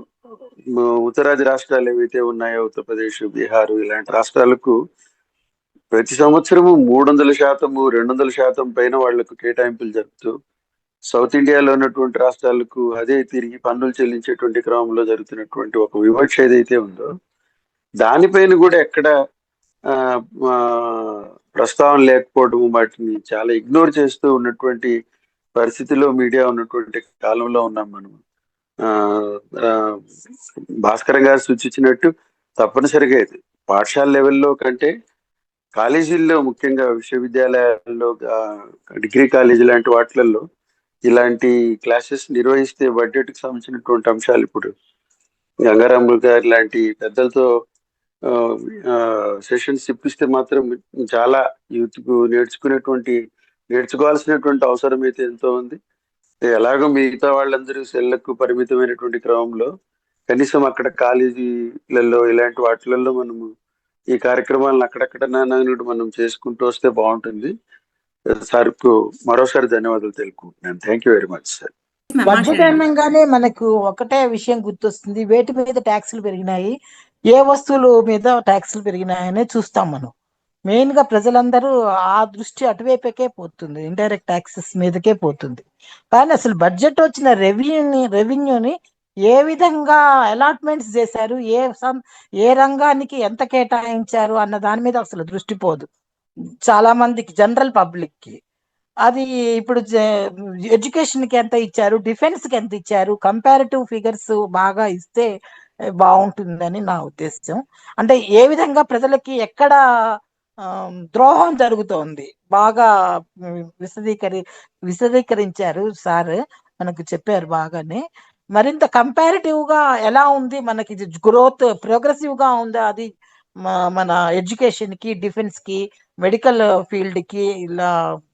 ఉత్తరాది రాష్ట్రాలు ఏవైతే ఉన్నాయో, ఉత్తరప్రదేశ్, బీహార్ ఇలాంటి రాష్ట్రాలకు ప్రతి సంవత్సరము 300%, 200% పైన వాళ్లకు కేటాయింపులు జరుపుతూ సౌత్ ఇండియాలో ఉన్నటువంటి రాష్ట్రాలకు అదే తిరిగి పన్నులు చెల్లించేటువంటి క్రమంలో జరుగుతున్నటువంటి ఒక వివక్ష ఏదైతే ఉందో దానిపైన కూడా ఎక్కడ ప్రస్తావన లేకపోవడం, వాటిని చాలా ఇగ్నోర్ చేస్తూ ఉన్నటువంటి పరిస్థితిలో మీడియా ఉన్నటువంటి కాలంలో ఉన్నాం మనం. భాస్కర్ గారు సూచించినట్టు తప్పనిసరిగా ఇది పాఠశాల లెవెల్లో కంటే కాలేజీల్లో, ముఖ్యంగా విశ్వవిద్యాలయాల్లో, డిగ్రీ కాలేజీ లాంటి వాటిలలో ఇలాంటి క్లాసెస్ నిర్వహిస్తే బడ్జెట్కి సంబంధించినటువంటి అంశాలు ఇప్పుడు గంగారాములు గారు లాంటి పెద్దలతో సెషన్స్ ఇప్పిస్తే మాత్రం చాలా యూత్కు నేర్చుకోవాల్సినటువంటి అవసరం అయితే ఎంతో ఉంది. ఎలాగో మిగతా వాళ్ళందరూ సెల్లకు పరిమితమైనటువంటి క్రమంలో కనీసం అక్కడ కాలేజీలలో ఇలాంటి వాటిలలో మనము ఈ కార్యక్రమాలను అక్కడక్కడ మనం చేసుకుంటూ వస్తే బాగుంటుంది. సార్కు మరోసారి ధన్యవాదాలు తెలుపుకుంటున్నాను. Thank you very much sir. Budget అనగానే మనకు ఒకటే విషయం గుర్తొస్తుంది, వేటి మీద ట్యాక్సులు పెరిగినాయి, ఏ వస్తువుల మీద ట్యాక్సులు పెరిగినాయనే చూస్తాం మనం. మెయిన్ గా ప్రజలందరూ ఆ దృష్టి అటువైపుకే పోతుంది, ఇండైరెక్ట్ ట్యాక్సెస్ మీదకే పోతుంది. కానీ అసలు బడ్జెట్ వచ్చిన రెవెన్యూని ఏ విధంగా అలాట్మెంట్స్ చేశారు, ఏ రంగానికి ఎంత కేటాయించారు అన్న దాని మీద అసలు దృష్టి పోదు చాలా మందికి, జనరల్ పబ్లిక్ కి. అది ఇప్పుడు ఎడ్యుకేషన్ కి ఎంత ఇచ్చారు, డిఫెన్స్ కి ఎంత ఇచ్చారు, కంపారిటివ్ ఫిగర్స్ బాగా ఇస్తే బాగుంటుందని నా ఉద్దేశం. అంటే ఏ విధంగా ప్రజలకి ఎక్కడ ద్రోహం జరుగుతోంది బాగా విశదీకరించారు సార్, మనకు చెప్పారు బాగానే. మరింత కంపారిటివ్ గా ఎలా ఉంది మనకి గ్రోత్, ప్రోగ్రెసివ్ గా ఉందా అది మన ఎడ్యుకేషన్ కి, డిఫెన్స్ కి, మెడికల్ ఫీల్డ్ కి, ఇలా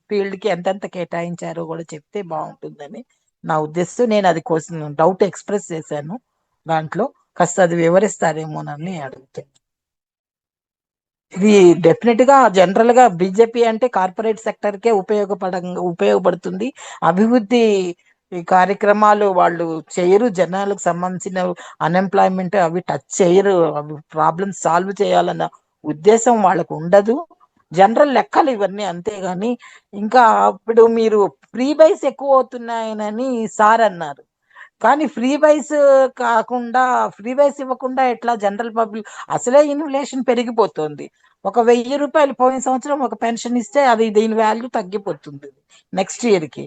ఫీల్డ్ కి ఎంతెంత కేటాయించారో కూడా చెప్తే బాగుంటుందని నా ఉద్దేశం. నేను అది కోసం డౌట్ ఎక్స్ప్రెస్ చేశాను దాంట్లో, కాస్త అది వివరిస్తారేమోనని అడుగుతాను. ఇది డెఫినెట్ గా జనరల్ గా బీజేపీ అంటే కార్పొరేట్ సెక్టర్ కే ఉపయోగపడుతుంది. అభివృద్ధి కార్యక్రమాలు వాళ్ళు చేయరు, జనాలకు సంబంధించిన అన్ఎంప్లాయ్మెంట్ అవి టచ్ చేయరు, అవి ప్రాబ్లమ్స్ సాల్వ్ చేయాలన్న ఉద్దేశం వాళ్ళకు ఉండదు. జనరల్ లెక్కలు ఇవన్నీ, అంతేగాని ఇంకా ఇప్పుడు మీరు ఫ్రీ బైస్ ఎక్కువ అవుతున్నాయని సార్ అన్నారు, కానీ ఫ్రీ బైస్ ఇవ్వకుండా ఎట్లా జనరల్ పబ్లిక్, అసలే ఇన్ఫ్లేషన్ పెరిగిపోతుంది. ఒక 1000 రూపాయలు పోయిన సంవత్సరం ఒక పెన్షన్ ఇస్తే అది దీని వాల్యూ తగ్గిపోతుంది నెక్స్ట్ ఇయర్ కి.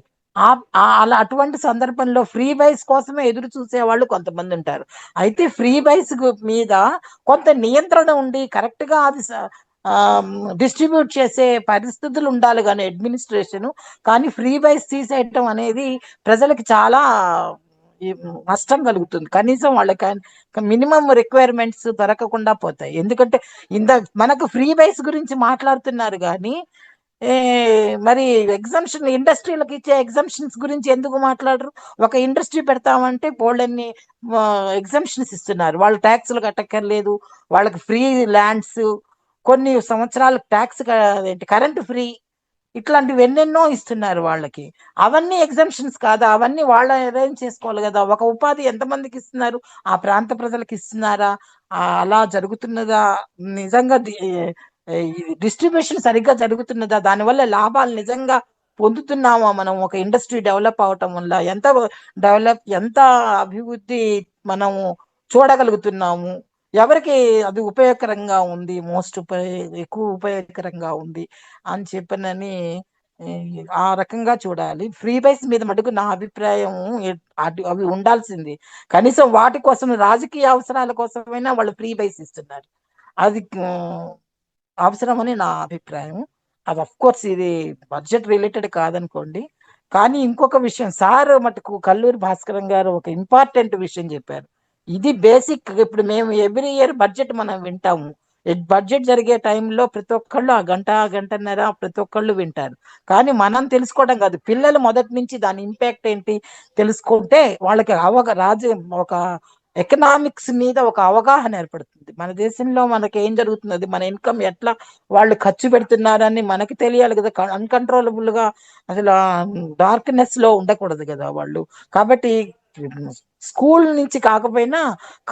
అలా అటువంటి సందర్భంలో ఫ్రీ బైస్ కోసమే ఎదురు చూసే వాళ్ళు కొంతమంది ఉంటారు. అయితే ఫ్రీ బైస్ మీద కొంత నియంత్రణ ఉండి కరెక్ట్ గా అది డిస్ట్రిబ్యూట్ చేసే పరిస్థితులు ఉండాలి కానీ అడ్మినిస్ట్రేషన్. కానీ ఫ్రీ బైస్ తీసేయటం అనేది ప్రజలకి చాలా నష్టం కలుగుతుంది. కనీసం వాళ్ళకి మినిమం రిక్వైర్మెంట్స్ దొరకకుండా పోతాయి. ఎందుకంటే మనకు ఫ్రీ బైస్ గురించి మాట్లాడుతున్నారు కానీ మరి ఎగ్జామ్షన్, ఇండస్ట్రీలకు ఇచ్చే ఎగ్జామ్షన్స్ గురించి ఎందుకు మాట్లాడరు? ఒక ఇండస్ట్రీ పెడతామంటే పోళ్ళన్ని ఎగ్జామ్షన్స్ ఇస్తున్నారు, వాళ్ళు ట్యాక్సులు కట్టక్కర్లేదు, వాళ్ళకి ఫ్రీ ల్యాండ్స్, కొన్ని సంవత్సరాలకు ట్యాక్స్ కరెంట్ ఫ్రీ, ఇట్లాంటివి ఎన్నెన్నో ఇస్తున్నారు వాళ్ళకి. అవన్నీ ఎగ్జామ్షన్స్ కాదా? అవన్నీ వాళ్ళ అరేంజ్ చేసుకోవాలి కదా. ఒక ఉపాధి ఎంతమందికి ఇస్తున్నారు? ఆ ప్రాంత ప్రజలకు ఇస్తున్నారా? అలా జరుగుతున్నదా? నిజంగా డిస్ట్రిబ్యూషన్ సరిగ్గా జరుగుతున్నదా? దానివల్ల లాభాలు నిజంగా పొందుతున్నామా మనం? ఒక ఇండస్ట్రీ డెవలప్ అవటం వల్ల ఎంత అభివృద్ధి మనము చూడగలుగుతున్నాము, ఎవరికి అది ఉపయోగకరంగా ఉంది, ఎక్కువ ఉపయోగకరంగా ఉంది అని చెప్పనని ఆ రకంగా చూడాలి. ఫ్రీ బైస్ మీద మటుకు నా అభిప్రాయం అవి ఉండాల్సింది. కనీసం వాటి కోసం, రాజకీయ అవసరాల కోసమైనా వాళ్ళు ఫ్రీ బైస్ ఇస్తున్నారు, అది అవసరమని నా అభిప్రాయం. అది అఫ్ కోర్స్ ఇది బడ్జెట్ రిలేటెడ్ కాదనుకోండి. కానీ ఇంకొక విషయం, సార్ మటుకు కల్లూరి భాస్కరం గారు ఒక ఇంపార్టెంట్ విషయం చెప్పారు. ఇది బేసిక్. ఇప్పుడు మేము ఎవ్రీ ఇయర్ బడ్జెట్ మనం వింటాము, బడ్జెట్ జరిగే టైంలో ప్రతి ఒక్కళ్ళు ఆ గంటన్నర ప్రతి ఒక్కళ్ళు వింటారు. కానీ మనం తెలుసుకోవడం కాదు, పిల్లలు మొదటి నుంచి దాని ఇంపాక్ట్ ఏంటి తెలుసుకుంటే వాళ్ళకి ఒక ఎకనామిక్స్ మీద ఒక అవగాహన ఏర్పడుతుంది. మన దేశంలో మనకి ఏం జరుగుతున్నది, మన ఇన్కమ్ ఎట్లా వాళ్ళు ఖర్చు పెడుతున్నారని మనకి తెలియాలి కదా. అన్కంట్రోలబుల్ గా అసలు డార్క్నెస్ లో ఉండకూడదు కదా వాళ్ళు. కాబట్టి స్కూల్ నుంచి కాకపోయినా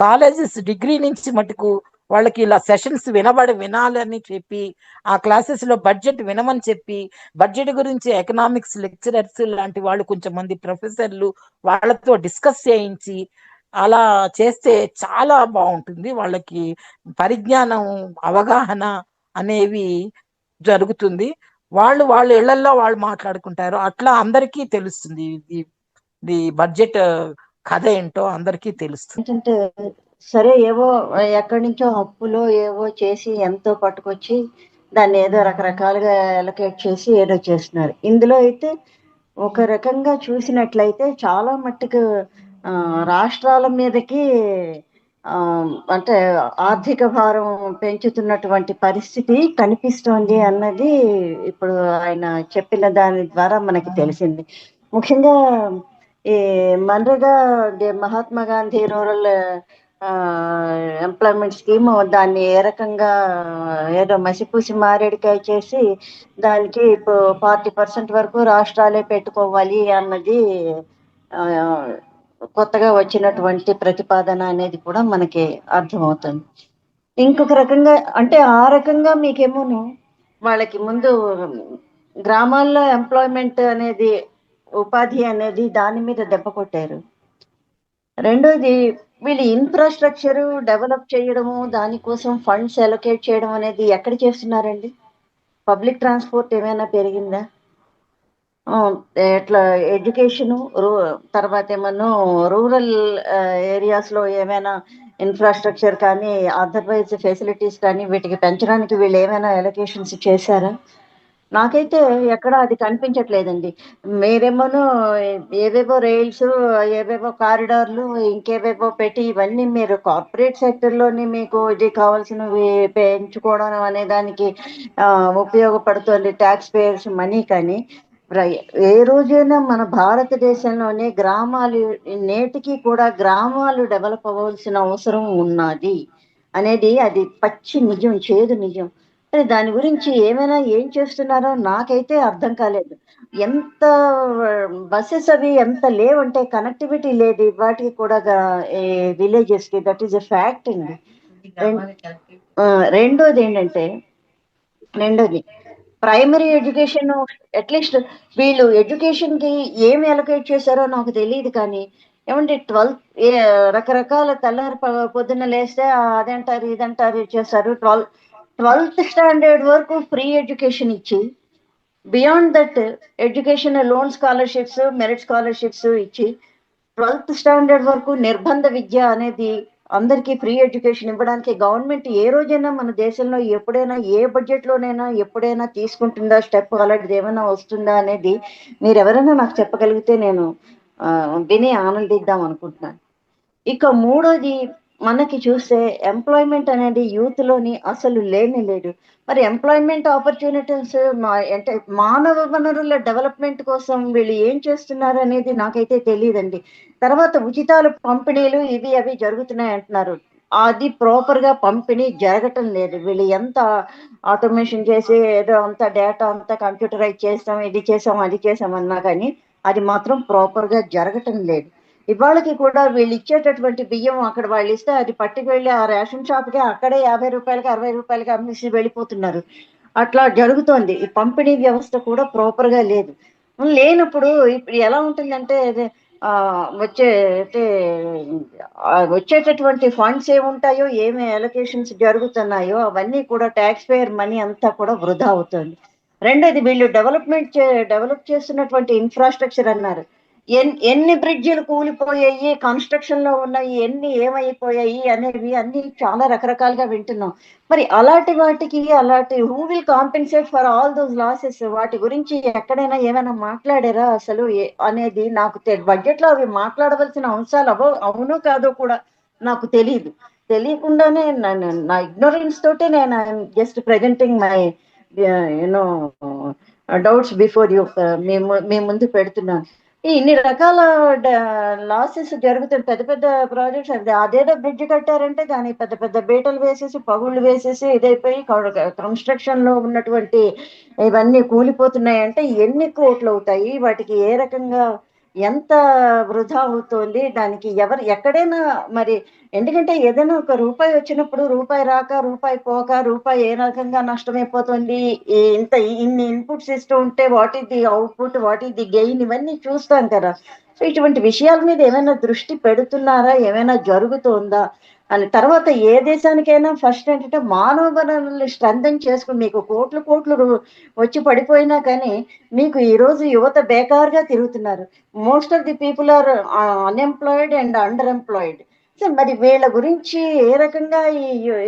కాలేజెస్, డిగ్రీ నుంచి మటుకు వాళ్ళకి ఇలా సెషన్స్ వినాలని చెప్పి, ఆ క్లాసెస్ లో బడ్జెట్ వినమని చెప్పి, బడ్జెట్ గురించి ఎకనామిక్స్ లెక్చరర్స్ లాంటి వాళ్ళు కొంచెం మంది ప్రొఫెసర్లు వాళ్ళతో డిస్కస్ చేయించి అలా చేస్తే చాలా బాగుంటుంది. వాళ్ళకి పరిజ్ఞానం, అవగాహన అనేవి జరుగుతుంది. వాళ్ళ ఇళ్లలో వాళ్ళు మాట్లాడుకుంటారు. అట్లా అందరికీ తెలుస్తుంది. ఇది బడ్జెట్ కథ ఏంటో అందరికీ తెలుస్తుంది. ఏంటంటే సరే ఏవో ఎక్కడి నుంచో అప్పులో ఏవో చేసి ఎంతో పట్టుకొచ్చి దాన్ని ఏదో రకరకాలుగా ఎలకేట్ చేసి ఏదో చేస్తున్నారు. ఇందులో అయితే ఒక రకంగా చూసినట్లయితే చాలా మట్టుకు రాష్ట్రాల మీదకి అంటే ఆర్థిక భారం పెంచుతున్నటువంటి పరిస్థితి కనిపిస్తోంది అన్నది ఇప్పుడు ఆయన చెప్పిన దాని ద్వారా మనకి తెలిసింది. ముఖ్యంగా ఈ MNREGA Mahatma Gandhi rural employment scheme దాన్ని ఏ రకంగా ఏదో మసిపూసి మారేడికాయ చేసి దానికి ఇప్పుడు 40% వరకు రాష్ట్రాలే పెట్టుకోవాలి అన్నది కొత్తగా వచ్చినటువంటి ప్రతిపాదన అనేది కూడా మనకి అర్థమవుతుంది. ఇంకొక రకంగా అంటే ఆ రకంగా మీకేమోను వాళ్ళకి ముందు గ్రామాల్లో ఎంప్లాయ్మెంట్ అనేది ఉపాధి అనేది దాని మీద దెబ్బ కొట్టారు. రెండోది వీళ్ళు ఇన్ఫ్రాస్ట్రక్చర్ డెవలప్ చేయడము, దానికోసం ఫండ్స్ అలొకేట్ చేయడం అనేది ఎక్కడ చేస్తున్నారండి? పబ్లిక్ ట్రాన్స్పోర్ట్ ఏమైనా పెరిగిందా? ఎట్లా ఎడ్యుకేషను తర్వాత ఏమన్నా రూరల్ ఏరియాస్లో ఏమైనా ఇన్ఫ్రాస్ట్రక్చర్ కానీ అదర్వైజ్ ఫెసిలిటీస్ కానీ వీటికి పెంచడానికి వీళ్ళు ఏమైనా అలొకేషన్స్ చేశారా? నాకైతే ఎక్కడ అది కనిపించట్లేదండి. మీరేమోనో ఏవేవో రైల్స్, ఏవేవో కారిడార్లు, ఇంకేవేవో పెట్టి ఇవన్నీ మీరు కార్పొరేట్ సెక్టర్లోని మీకు ఇది కావాల్సినవి పెంచుకోవడం అనే దానికి ఉపయోగపడుతుంది ట్యాక్స్ పేయర్స్ మనీ. కానీ ఏ రోజైనా మన భారతదేశంలోనే గ్రామాలు నేటికి కూడా గ్రామాలు డెవలప్ అవ్వాల్సిన అవసరం ఉన్నది అనేది అది పచ్చి నిజం, చేదు నిజం. దాని గురించి ఏం చేస్తున్నారో నాకైతే అర్థం కాలేదు. ఎంత బస్సెస్ అవి ఎంత లేవంటే కనెక్టివిటీ లేదు వాటికి కూడా విలేజెస్ కి. దట్ ఈస్ ఎ ఫ్యాక్ట్ అండి. రెండోది ప్రైమరీ ఎడ్యుకేషన్ అట్లీస్ట్ వీళ్ళు ఎడ్యుకేషన్ కి ఏమి అలొకేట్ చేశారో నాకు తెలియదు. కానీ ఏమంటే 12th రకరకాల తెల్లారి పొద్దున్న లేస్తే అదంటారు ఇదంటారు చేస్తారు. 12th స్టాండర్డ్ వరకు ఫ్రీ ఎడ్యుకేషన్ ఇచ్చి beyond that education loan scholarships, merit scholarships ఇచ్చి 12th స్టాండర్డ్ వరకు నిర్బంధ విద్య అనేది అందరికీ ఫ్రీ ఎడ్యుకేషన్ ఇవ్వడానికి గవర్నమెంట్ ఏ రోజైనా మన దేశంలో ఎప్పుడైనా ఏ బడ్జెట్లోనైనా ఎప్పుడైనా తీసుకుంటుందా స్టెప్? అలాంటిది ఏమైనా వస్తుందా అనేది మీరు ఎవరైనా నాకు చెప్పగలిగితే నేను విని ఆనందిద్దాం అనుకుంటున్నాను. ఇక మూడోది మనకి చూస్తే ఎంప్లాయ్మెంట్ అనేది యూత్లోని అసలు లేదు. మరి ఎంప్లాయ్మెంట్ ఆపర్చునిటీస్ అంటే మానవ వనరుల డెవలప్మెంట్ కోసం వీళ్ళు ఏం చేస్తున్నారు అనేది నాకైతే తెలియదండి. తర్వాత ఉచితాలు పంపిణీలు ఇవి అవి జరుగుతున్నాయి అంటున్నారు. అది ప్రాపర్గా పంపిణీ జరగటం లేదు. వీళ్ళు ఎంత ఆటోమేషన్ చేసి ఏదో అంత డేటా అంతా కంప్యూటరైజ్ చేస్తాం, ఇది చేసాం అది చేసామన్నా కానీ అది మాత్రం ప్రాపర్గా జరగటం లేదు. ఇవాళకి కూడా వీళ్ళు ఇచ్చేటటువంటి బియ్యం అక్కడ వాళ్ళు ఇస్తే అది పట్టుకు వెళ్ళి ఆ రేషన్ షాప్కి అక్కడే 50 రూపాయలకి 60 రూపాయలకి అమ్మేసి వెళ్ళిపోతున్నారు. అట్లా జరుగుతోంది. ఈ పంపిణీ వ్యవస్థ కూడా ప్రాపర్గా లేదు. లేనప్పుడు ఇప్పుడు ఎలా ఉంటుందంటే వచ్చేటటువంటి ఫండ్స్ ఏముంటాయో, ఏమి అలొకేషన్స్ జరుగుతున్నాయో అవన్నీ కూడా ట్యాక్స్ పేయర్ మనీ అంతా కూడా వృధా అవుతుంది. రెండోది వీళ్ళు డెవలప్ చేస్తున్నటువంటి ఇన్ఫ్రాస్ట్రక్చర్ అన్నారు. ఎన్ని బ్రిడ్జిలు కూలిపోయాయి, కన్స్ట్రక్షన్ లో ఉన్నాయి, ఎన్ని ఏమైపోయాయి అనేవి అన్ని చాలా రకరకాలుగా వింటున్నాం. మరి అలాంటి who will compensate for all those losses? వాటి గురించి ఎక్కడైనా ఏమైనా మాట్లాడారా అసలు అనేది నాకు బడ్జెట్ లో అవి మాట్లాడవలసిన అంశాలు అవునో కాదో కూడా నాకు తెలియకుండానే నా ఇగ్నోరెన్స్ తోటే నేను just presenting my doubts before you, మీ ముందు పెడుతున్నాను. ఇన్ని రకాల లాసెస్ జరుగుతాయి. పెద్ద పెద్ద ప్రాజెక్ట్స్ అదేదో బ్రిడ్జ్ కట్టారంటే దానికి పెద్ద పెద్ద బీటలు వేసేసి పగుళ్ళు వేసేసి ఇదైపోయి కన్స్ట్రక్షన్ లో ఉన్నటువంటి ఇవన్నీ కూలిపోతున్నాయి అంటే ఎన్ని కోట్లు అవుతాయి? వాటికి ఏ రకంగా ఎంత వృధా అవుతోంది, దానికి ఎక్కడైనా మరి ఎందుకంటే ఏదైనా ఒక రూపాయి వచ్చినప్పుడు రూపాయి రాక, రూపాయి పోక, రూపాయి ఏ రకంగా నష్టమైపోతుంది, ఇన్ని ఇన్పుట్స్ ఇస్తూ ఉంటే what is the output, what is the gain, ఇవన్నీ చూస్తాం కదా. సో ఇటువంటి విషయాల మీద ఏమైనా దృష్టి పెడుతున్నారా, ఏమైనా జరుగుతోందా అని. తర్వాత ఏ దేశానికైనా ఫస్ట్ ఏంటంటే మానవ వనరుల్ని స్ట్రెంథెన్ చేసుకుని, మీకు కోట్లు కోట్లు వచ్చి పడిపోయినా కానీ మీకు ఈరోజు యువత బేకార్గా తిరుగుతున్నారు. Most of the people are unemployed and under employed. So మరి వీళ్ళ గురించి ఏ రకంగా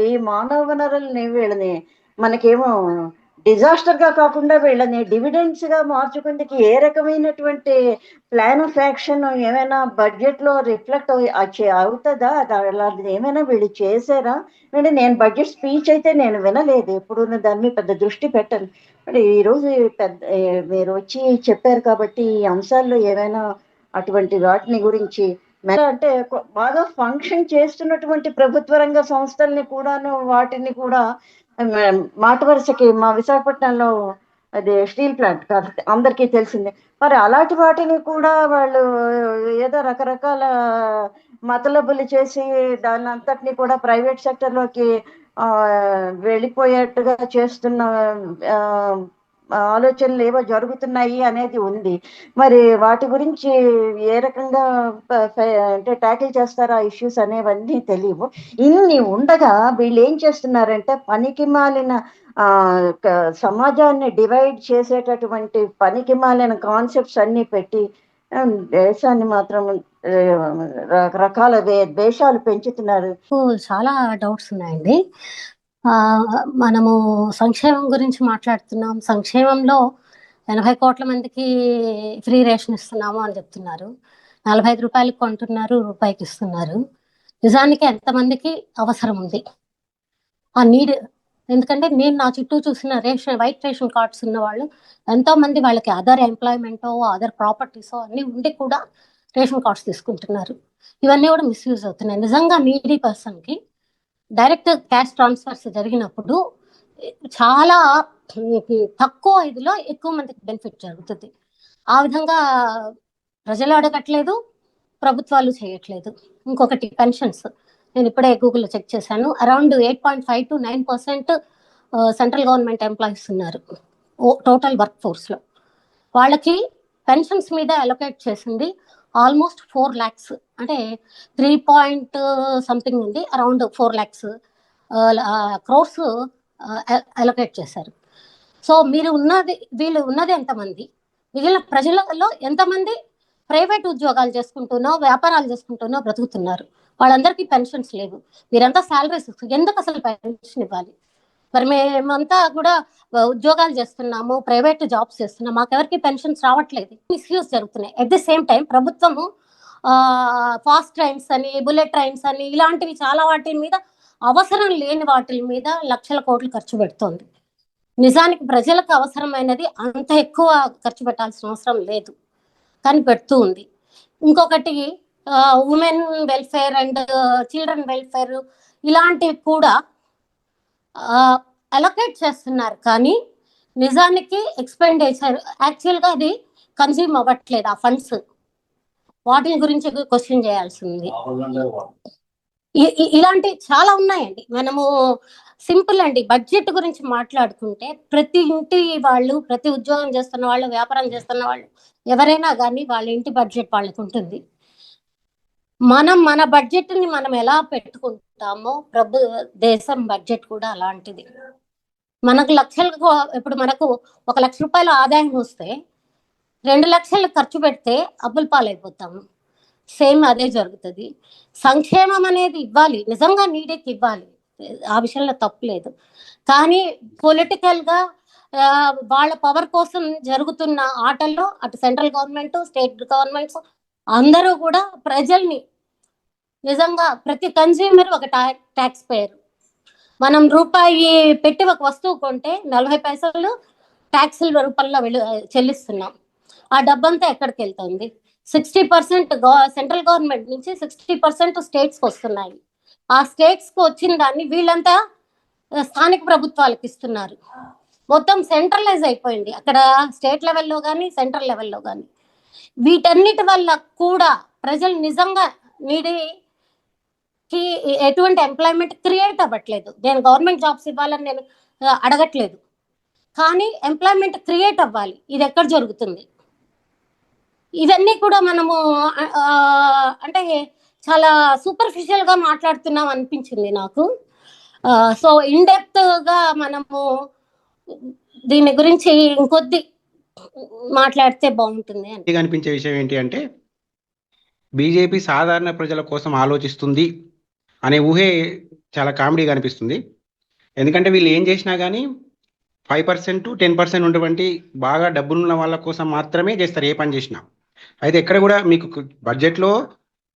ఈ మానవ వనరుల్ని వీళ్ళని మనకేమో డిజాస్టర్ గా కాకుండా వీళ్ళని డివిడెండ్స్ గా మార్చుకుందుకు ఏ రకమైనటువంటి ప్లాన్ ఆఫ్ యాక్షన్ ఏమైనా బడ్జెట్ లో రిఫ్లెక్ట్ అవుతుందా? అలాంటిది ఏమైనా వీళ్ళు చేశారా? అంటే నేను బడ్జెట్ స్పీచ్ అయితే నేను వినలేదు, ఎప్పుడు దాని మీద పెద్ద దృష్టి పెట్టను. అంటే ఈరోజు మీరు వచ్చి చెప్పారు కాబట్టి ఈ అంశాల్లో ఏమైనా అటువంటి వాటిని గురించి అంటే బాగా ఫంక్షన్ చేస్తున్నటువంటి ప్రభుత్వ రంగ సంస్థల్ని కూడాను వాటిని కూడా మాట వరుసకి మా విశాఖపట్నంలో అది స్టీల్ ప్లాంట్ కాబట్టి అందరికీ తెలిసిందే. మరి అలాంటి వాటిని కూడా వాళ్ళు ఏదో రకరకాల మతలబులు చేసి దాని అంతటిని కూడా ప్రైవేట్ సెక్టర్లోకి వెళ్ళిపోయేట్టుగా చేస్తున్న ఆలోచనలు ఏవో జరుగుతున్నాయి అనేది ఉంది. మరి వాటి గురించి ఏ రకంగా అంటే ట్యాకిల్ చేస్తారా ఇష్యూస్ అనేవన్నీ తెలియవు. ఇన్ని ఉండగా వీళ్ళు ఏం చేస్తున్నారంటే పనికి మాలిన సమాజాన్ని డివైడ్ చేసేటటువంటి పనికి మాలిన కాన్సెప్ట్స్ అన్ని పెట్టి దేశాన్ని మాత్రం రకరకాల ద్వేషాలు పెంచుతున్నారు. చాలా డౌట్స్ ఉన్నాయండి. మనము సంక్షేమం గురించి మాట్లాడుతున్నాం. సంక్షేమంలో 80 కోట్ల మందికి ఫ్రీ రేషన్ ఇస్తున్నాము అని చెప్తున్నారు. 45 రూపాయలకి కొంటున్నారు, రూపాయికి ఇస్తున్నారు. నిజానికి ఎంతమందికి అవసరం ఉంది ఆ నీడ్? ఎందుకంటే నేను నా చుట్టూ చూసిన వైట్ రేషన్ కార్డ్స్ ఉన్న వాళ్ళు ఎంతో మంది, వాళ్ళకి అదర్ ఎంప్లాయ్మెంటో అదర్ ప్రాపర్టీసో అన్నీ ఉండి కూడా రేషన్ కార్డ్స్ తీసుకుంటున్నారు. ఇవన్నీ కూడా మిస్యూజ్ అవుతున్నాయి. నిజంగా నీడీ పర్సన్కి డైరెక్ట్ క్యాష్ ట్రాన్స్ఫర్స్ జరిగినప్పుడు చాలా తక్కువ ఇదిలో ఎక్కువ మందికి బెనిఫిట్ జరుగుతుంది. ఆ విధంగా ప్రజలు అడగట్లేదు, ప్రభుత్వాలు చేయట్లేదు. ఇంకొకటి పెన్షన్స్, నేను ఇప్పుడే గూగుల్లో చెక్ చేశాను. Around 8.5 to 9% central government employees ఉన్నారు టోటల్ వర్క్ ఫోర్స్లో. వాళ్ళకి పెన్షన్స్ మీద అలొకేట్ చేసింది ఆల్మోస్ట్ 4 lakhs, అంటే 3 ఉంది, అరౌండ్ 4 lakhs crores అలొకేట్ చేశారు. సో వీళ్ళు ఉన్నది ఎంతమంది? మిగిలిన ప్రజలలో ఎంతమంది ప్రైవేట్ ఉద్యోగాలు చేసుకుంటూనో వ్యాపారాలు చేసుకుంటూనో బ్రతుకుతున్నారు? వాళ్ళందరికీ పెన్షన్స్ లేవు. మీరంతా శాలరీస్ ఎందుకు అసలు పెన్షన్ ఇవ్వాలి? మరి మేమంతా కూడా ఉద్యోగాలు చేస్తున్నాము, ప్రైవేట్ జాబ్స్ చేస్తున్నాము, మాకెవరికి పెన్షన్స్ రావట్లేదు. మిస్యూజ్ జరుగుతున్నాయి. అట్ ది సేమ్ టైం ప్రభుత్వము ఫాస్ట్ ట్రైన్స్ అని, బుల్లెట్ ట్రైన్స్ అని, ఇలాంటివి చాలా వాటి మీద, అవసరం లేని వాటి మీద లక్షల కోట్లు ఖర్చు పెడుతోంది. నిజానికి ప్రజలకు అవసరమైనది అంత ఎక్కువ ఖర్చు పెట్టాల్సిన అవసరం లేదు, కానీ పెడుతూ ఉంది. ఇంకొకటి women welfare and children welfare, ఇలాంటివి కూడా అలొకేట్ చేస్తున్నారు, కానీ నిజానికి ఎక్స్పెండిచర్ యాక్చువల్గా అది కన్జ్యూమ్ అవ్వట్లేదు. ఆ ఫండ్స్ వాటి గురించి క్వశ్చన్ చేయాల్సింది. ఇలాంటి చాలా ఉన్నాయండి. మనము సింపుల్ అండి, బడ్జెట్ గురించి మాట్లాడుకుంటే ప్రతి ఇంటి వాళ్ళు, ప్రతి ఉద్యోగం చేస్తున్న వాళ్ళు, వ్యాపారం చేస్తున్న వాళ్ళు ఎవరైనా కానీ వాళ్ళ ఇంటి బడ్జెట్ వాళ్ళకు ఉంటుంది. మన బడ్జెట్ని మనం ఎలా పెట్టుకుంటామో దేశం బడ్జెట్ కూడా అలాంటిది. మనకు ఇప్పుడు మనకు 1 లక్ష రూపాయలు ఆదాయం వస్తే 2 లక్షలు ఖర్చు పెడితే అప్పుల పాలైపోతాము. సేమ్ అదే జరుగుతుంది. సంక్షేమం అనేది ఇవ్వాలి, నిజంగా నీడెక్కి ఇవ్వాలి, ఆ విషయంలో తప్పు లేదు. కానీ పొలిటికల్గా వాళ్ళ పవర్ కోసం జరుగుతున్న ఆటల్లో అటు సెంట్రల్ గవర్నమెంట్, స్టేట్ గవర్నమెంట్స్ అందరూ కూడా ప్రజల్ని, నిజంగా ప్రతి కన్స్యూమర్ ఒక ట్యాక్స్ పేయర్. మనం రూపాయి పెట్టి ఒక వస్తువు కొంటే 40 పైసలు ట్యాక్సుల రూపంలో చెల్లిస్తున్నాం. ఆ డబ్బంతా ఎక్కడికి వెళ్తుంది? 60% సెంట్రల్ గవర్నమెంట్ నుంచి 60% స్టేట్స్కి వస్తున్నాయి. ఆ స్టేట్స్కి వచ్చిన దాన్ని వీళ్ళంతా స్థానిక ప్రభుత్వాలకు ఇస్తున్నారు. మొత్తం సెంట్రలైజ్ అయిపోయింది అక్కడ, స్టేట్ లెవెల్లో కానీ సెంట్రల్ లెవెల్లో కానీ. వీటన్నిటి వల్ల కూడా ప్రజలు నిజంగా ఎటువంటి ఎంప్లాయ్మెంట్ క్రియేట్ అవ్వట్లేదు. నేను గవర్నమెంట్ జాబ్స్ ఇవ్వాలని నేను అడగట్లేదు, కానీ ఎంప్లాయ్మెంట్ క్రియేట్ అవ్వాలి. ఇది ఎక్కడ జరుగుతుంది? ఇవన్నీ కూడా మనము అంటే చాలా సూపర్ఫిషియల్ గా మాట్లాడుతున్నాం అనిపించింది నాకు. సో ఇన్ డెప్త్ గా మనము దీని గురించి ఇంకొద్ది మాట్లాడితే బాగుంటుంది అని అనిపించే విషయం ఏంటి అంటే, బీజేపీ సాధారణ ప్రజల కోసం ఆలోచిస్తుంది అనే ఊహే చాలా కామెడీగా అనిపిస్తుంది. ఎందుకంటే వీళ్ళు ఏం చేసినా కానీ 5% 10% ఉన్నటువంటి బాగా డబ్బులున్న వాళ్ళ కోసం మాత్రమే చేస్తారు ఏ పని చేసినా. అయితే ఎక్కడ కూడా మీకు బడ్జెట్లో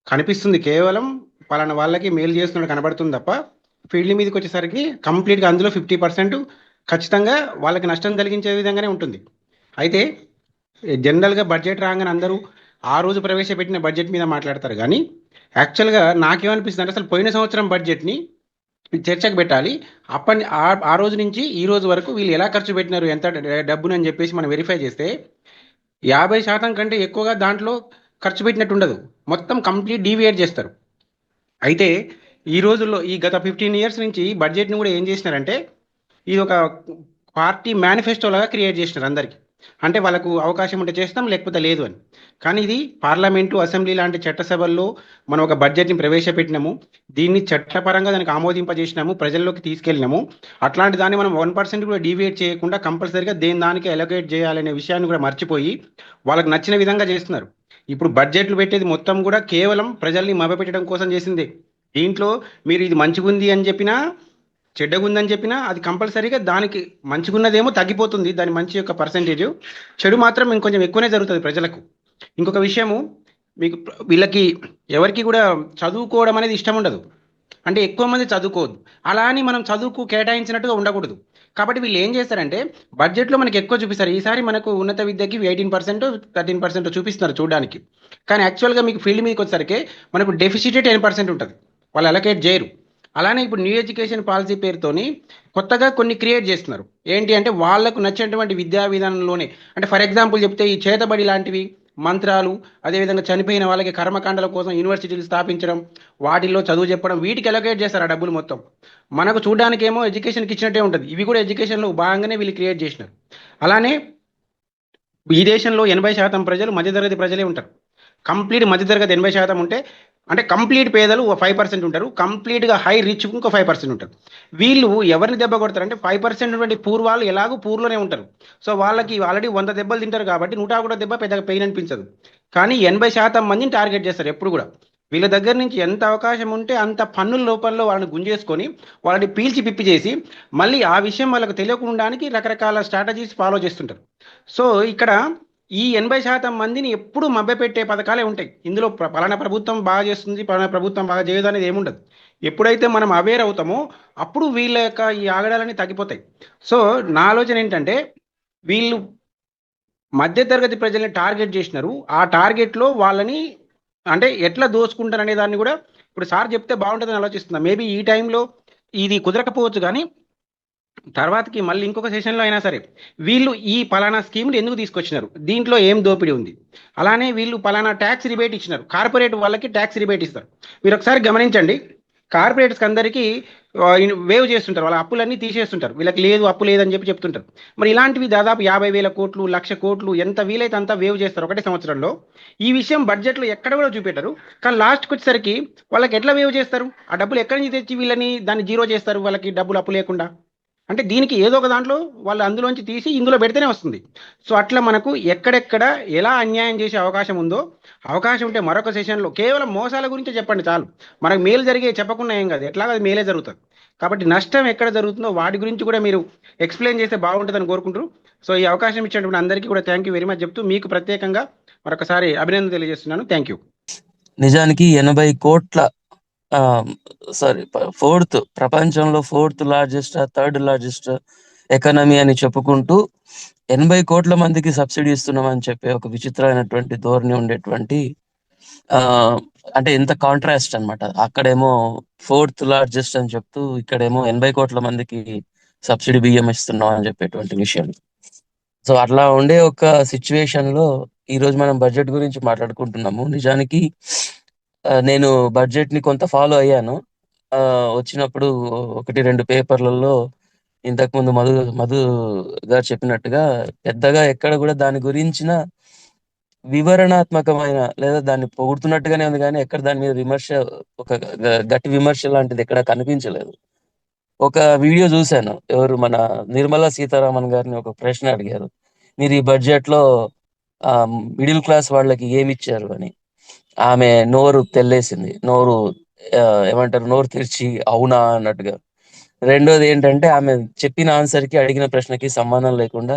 కనిపిస్తుంది కేవలం పలానా వాళ్ళకి మేలు చేస్తున్నట్టు కనబడుతుంది తప్ప, ఫీల్డ్ మీదకి వచ్చేసరికి కంప్లీట్గా అందులో 50% ఖచ్చితంగా వాళ్ళకి నష్టం కలిగించే విధంగానే ఉంటుంది. అయితే జనరల్గా బడ్జెట్ రాగానే అందరూ ఆ రోజు ప్రవేశపెట్టిన బడ్జెట్ మీద మాట్లాడతారు, కానీ యాక్చువల్గా నాకేమనిపిస్తుంది అంటే అసలు పోయిన సంవత్సరం బడ్జెట్ని చర్చకు పెట్టాలి. ఆ రోజు నుంచి ఈ రోజు వరకు వీళ్ళు ఎలా ఖర్చు పెట్టినారు, ఎంత డబ్బునని చెప్పేసి మనం వెరిఫై చేస్తే 50% కంటే ఎక్కువగా దాంట్లో ఖర్చు పెట్టినట్టు ఉండదు, మొత్తం కంప్లీట్ డీవియేట్ చేస్తారు. అయితే ఈ రోజుల్లో ఈ గత 15 years నుంచి బడ్జెట్ని కూడా ఏం చేసినారంటే ఇది ఒక పార్టీ మేనిఫెస్టో లాగా క్రియేట్ చేసినారు అందరికీ. అంటే వాళ్ళకు అవకాశం ఉంటే చేస్తాం లేకపోతే లేదు అని. కానీ ఇది పార్లమెంటు, అసెంబ్లీ లాంటి చట్టసభల్లో మనం ఒక బడ్జెట్ని ప్రవేశపెట్టినాము, దీన్ని చట్టపరంగా దానికి ఆమోదింపజేసినాము, ప్రజల్లోకి తీసుకెళ్ళినాము. అట్లాంటి దాన్ని మనం 1% కూడా డీవియేట్ చేయకుండా కంపల్సరీగా దానికి అలొకేట్ చేయాలనే విషయాన్ని కూడా మర్చిపోయి వాళ్ళకి నచ్చిన విధంగా చేస్తున్నారు. ఇప్పుడు బడ్జెట్లు పెట్టేది మొత్తం కూడా కేవలం ప్రజల్ని మభ్యపెట్టడం కోసం చేసిందే. దీంట్లో మీరు ఇది మంచిగుంది అని చెప్పినా చెడ్డగుందని చెప్పినా అది కంపల్సరీగా దానికి మంచిగున్నదేమో తగ్గిపోతుంది, దాని మంచి యొక్క పర్సంటేజ్, చెడు మాత్రం ఇంకొంచెం ఎక్కువనే జరుగుతుంది ప్రజలకు. ఇంకొక విషయము, మీకు వీళ్ళకి ఎవరికి కూడా చదువుకోవడం అనేది ఇష్టం ఉండదు, అంటే ఎక్కువ మంది చదువుకోవద్దు, అలా అని మనం చదువుకు కేటాయించినట్టుగా ఉండకూడదు. కాబట్టి వీళ్ళు ఏం చేస్తారంటే బడ్జెట్లో మనకి ఎక్కువ చూపిస్తారు. ఈసారి మనకు ఉన్నత విద్యకి 18% 13% చూపిస్తున్నారు చూడడానికి, కానీ యాక్చువల్గా మీకు ఫీల్డ్ మీదకి వచ్చేసరికి మనకు డెఫిసిటే 10% ఉంటుంది, వాళ్ళు అలొకేట్ చేయరు. అలానే ఇప్పుడు న్యూ ఎడ్యుకేషన్ పాలసీ పేరుతోని కొత్తగా కొన్ని క్రియేట్ చేస్తున్నారు. ఏంటి అంటే వాళ్ళకు నచ్చినటువంటి విద్యా విధానంలోనే, అంటే ఫర్ ఎగ్జాంపుల్ చెప్తే ఈ చేతబడి లాంటివి, మంత్రాలు, అదేవిధంగా చనిపోయిన వాళ్ళకి కర్మకాండల కోసం యూనివర్సిటీలు స్థాపించడం, వాటిల్లో చదువు చెప్పడం, వీటికి అలొకేట్ చేస్తారు ఆ డబ్బులు మొత్తం. మనకు చూడడానికి ఏమో ఎడ్యుకేషన్కి ఇచ్చినట్టే ఉంటుంది, ఇవి కూడా ఎడ్యుకేషన్లో భాగంగానే వీళ్ళు క్రియేట్ చేసినారు. అలానే ఈ దేశంలో 80% ప్రజలు మధ్యతరగతి ప్రజలే ఉంటారు. కంప్లీట్ మధ్యతరగతి 80% ఉంటే, అంటే కంప్లీట్ పేదలు 5% ఉంటారు, కంప్లీట్గా హై రిచ్ ఇంకో 5% ఉంటారు. వీళ్ళు ఎవరిని దెబ్బ కొడతారంటే 5% ఉన్నటువంటి పూర్వాళ్ళు ఎలాగో పూర్లోనే ఉంటారు. సో వాళ్ళకి ఆల్రెడీ 100 దెబ్బలు తింటారు కాబట్టి 101 దెబ్బ పెద్దగా పెయిన్ అనిపించదు. కానీ 80% మందిని టార్గెట్ చేస్తారు ఎప్పుడు కూడా. వీళ్ళ దగ్గర నుంచి ఎంత అవకాశం ఉంటే అంత పన్నుల లోపల్లో వాళ్ళని గుంజేసుకొని వాళ్ళని పీల్చి పిప్పి చేసి మళ్ళీ ఆ విషయం వాళ్ళకు తెలియకుండానికి రకరకాల స్ట్రాటజీస్ ఫాలో చేస్తుంటారు. సో ఇక్కడ ఈ 80% మందిని ఎప్పుడు మభ్యపెట్టే పథకాలే ఉంటాయి. ఇందులో పలానా ప్రభుత్వం బాగా చేస్తుంది, పలానా ప్రభుత్వం బాగా చేయదు అనేది ఏముండదు. ఎప్పుడైతే మనం అవేర్ అవుతామో అప్పుడు వీళ్ళ యొక్క ఈ ఆగడాలన్నీ తగ్గిపోతాయి. సో నా ఆలోచన ఏంటంటే వీళ్ళు మధ్యతరగతి ప్రజల్ని టార్గెట్ చేసినారు, ఆ టార్గెట్లో వాళ్ళని అంటే ఎట్లా దోచుకుంటారు అనే దాన్ని కూడా ఇప్పుడు సార్ చెప్తే బాగుంటుందని ఆలోచిస్తున్నా. మేబీ ఈ టైంలో ఇది కుదరకపోవచ్చు, కానీ తర్వాతకి మళ్ళీ ఇంకొక సెషన్లో అయినా సరే వీళ్ళు ఈ పలానా స్కీమ్ని ఎందుకు తీసుకొచ్చినారు, దీంట్లో ఏం దోపిడీ ఉంది, అలానే వీళ్ళు పలానా ట్యాక్స్ రిబేట్ ఇచ్చినారు, కార్పొరేట్ వాళ్ళకి ట్యాక్స్ రిబేట్ ఇస్తారు. మీరు ఒకసారి గమనించండి, కార్పొరేట్స్కి అందరికీ వేవ్ చేస్తుంటారు, వాళ్ళ అప్పులన్నీ తీసేస్తుంటారు, వీళ్ళకి లేదు అప్పు లేదని చెప్తుంటారు. మరి ఇలాంటివి దాదాపు 50,000 కోట్లు 1,00,000 కోట్లు ఎంత వీలైతే అంతా వేవ్ చేస్తారు ఒకటే సంవత్సరంలో. ఈ విషయం బడ్జెట్లో ఎక్కడ కూడా చూపెట్టరు, కానీ లాస్ట్కి వచ్చేసరికి వాళ్ళకి ఎట్లా వేవ్ చేస్తారు, ఆ డబ్బులు ఎక్కడి నుంచి తెచ్చి వీళ్ళని దాన్ని జీరో చేస్తారు, వాళ్ళకి డబ్బులు అప్పు లేకుండా. అంటే దీనికి ఏదో ఒక దాంట్లో వాళ్ళు అందులోంచి తీసి ఇందులో పెడితేనే వస్తుంది. సో అట్లా మనకు ఎక్కడెక్కడ ఎలా అన్యాయం చేసే అవకాశం ఉందో, అవకాశం ఉంటే మరొక సెషన్లో కేవలం మోసాల గురించి చెప్పండి చాలు, మనకు మేలు జరిగే చెప్పకుండా ఏం కాదు, ఎట్లాగా అది మేలే జరుగుతుంది. కాబట్టి నష్టం ఎక్కడ జరుగుతుందో వాటి గురించి కూడా మీరు ఎక్స్ప్లెయిన్ చేస్తే బాగుంటుందని కోరుకుంటారు. సో ఈ అవకాశం ఇచ్చినటువంటి అందరికీ కూడా థ్యాంక్ యూ వెరీ మచ్ చెప్తూ మీకు ప్రత్యేకంగా మరొకసారి అభినందన తెలియజేస్తున్నాను. Thank you. నిజానికి 80 కోట్ల ప్రపంచంలో 4th largest 3rd largest economy అని చెప్పుకుంటూ 80 కోట్ల మందికి సబ్సిడీ ఇస్తున్నామని చెప్పే ఒక విచిత్రమైనటువంటి ధోరణి ఉండేటువంటి అంటే ఎంత కాంట్రాస్ట్ అన్నమాట. అక్కడేమో 4th లార్జెస్ట్ అని చెప్తూ ఇక్కడేమో 80 కోట్ల మందికి సబ్సిడీ బియ్యం ఇస్తున్నాం అని చెప్పేటువంటి విషయం. సో అట్లా ఉండే ఒక సిచ్యువేషన్ లో ఈ రోజు మనం బడ్జెట్ గురించి మాట్లాడుకుంటున్నాము. నిజానికి నేను బడ్జెట్ ని కొంత ఫాలో అయ్యాను. వచ్చినప్పుడు 1-2 పేపర్లలో ఇంతకుముందు మధు గారు చెప్పినట్టుగా పెద్దగా ఎక్కడ కూడా దాని గురించిన వివరణాత్మకమైన లేదా దాన్ని పొగుడుతున్నట్టుగానే ఉంది, కానీ ఎక్కడ దాని మీద విమర్శ, ఒక గట్టి విమర్శ లాంటిది ఎక్కడ కనిపించలేదు. ఒక వీడియో చూశాను, ఎవరు మన నిర్మలా సీతారామన్ గారిని ఒక ప్రశ్న అడిగారు, మీరు ఈ బడ్జెట్ లో మిడిల్ క్లాస్ వాళ్ళకి ఏమి ఇచ్చారు అని. ఆమె నోరు తెల్లేసింది, ఏమంటారు, నోరు తెరిచి అవునా అన్నట్టుగా. రెండోది ఏంటంటే, ఆమె చెప్పిన ఆన్సర్ కి అడిగిన ప్రశ్నకి సంబంధం లేకుండా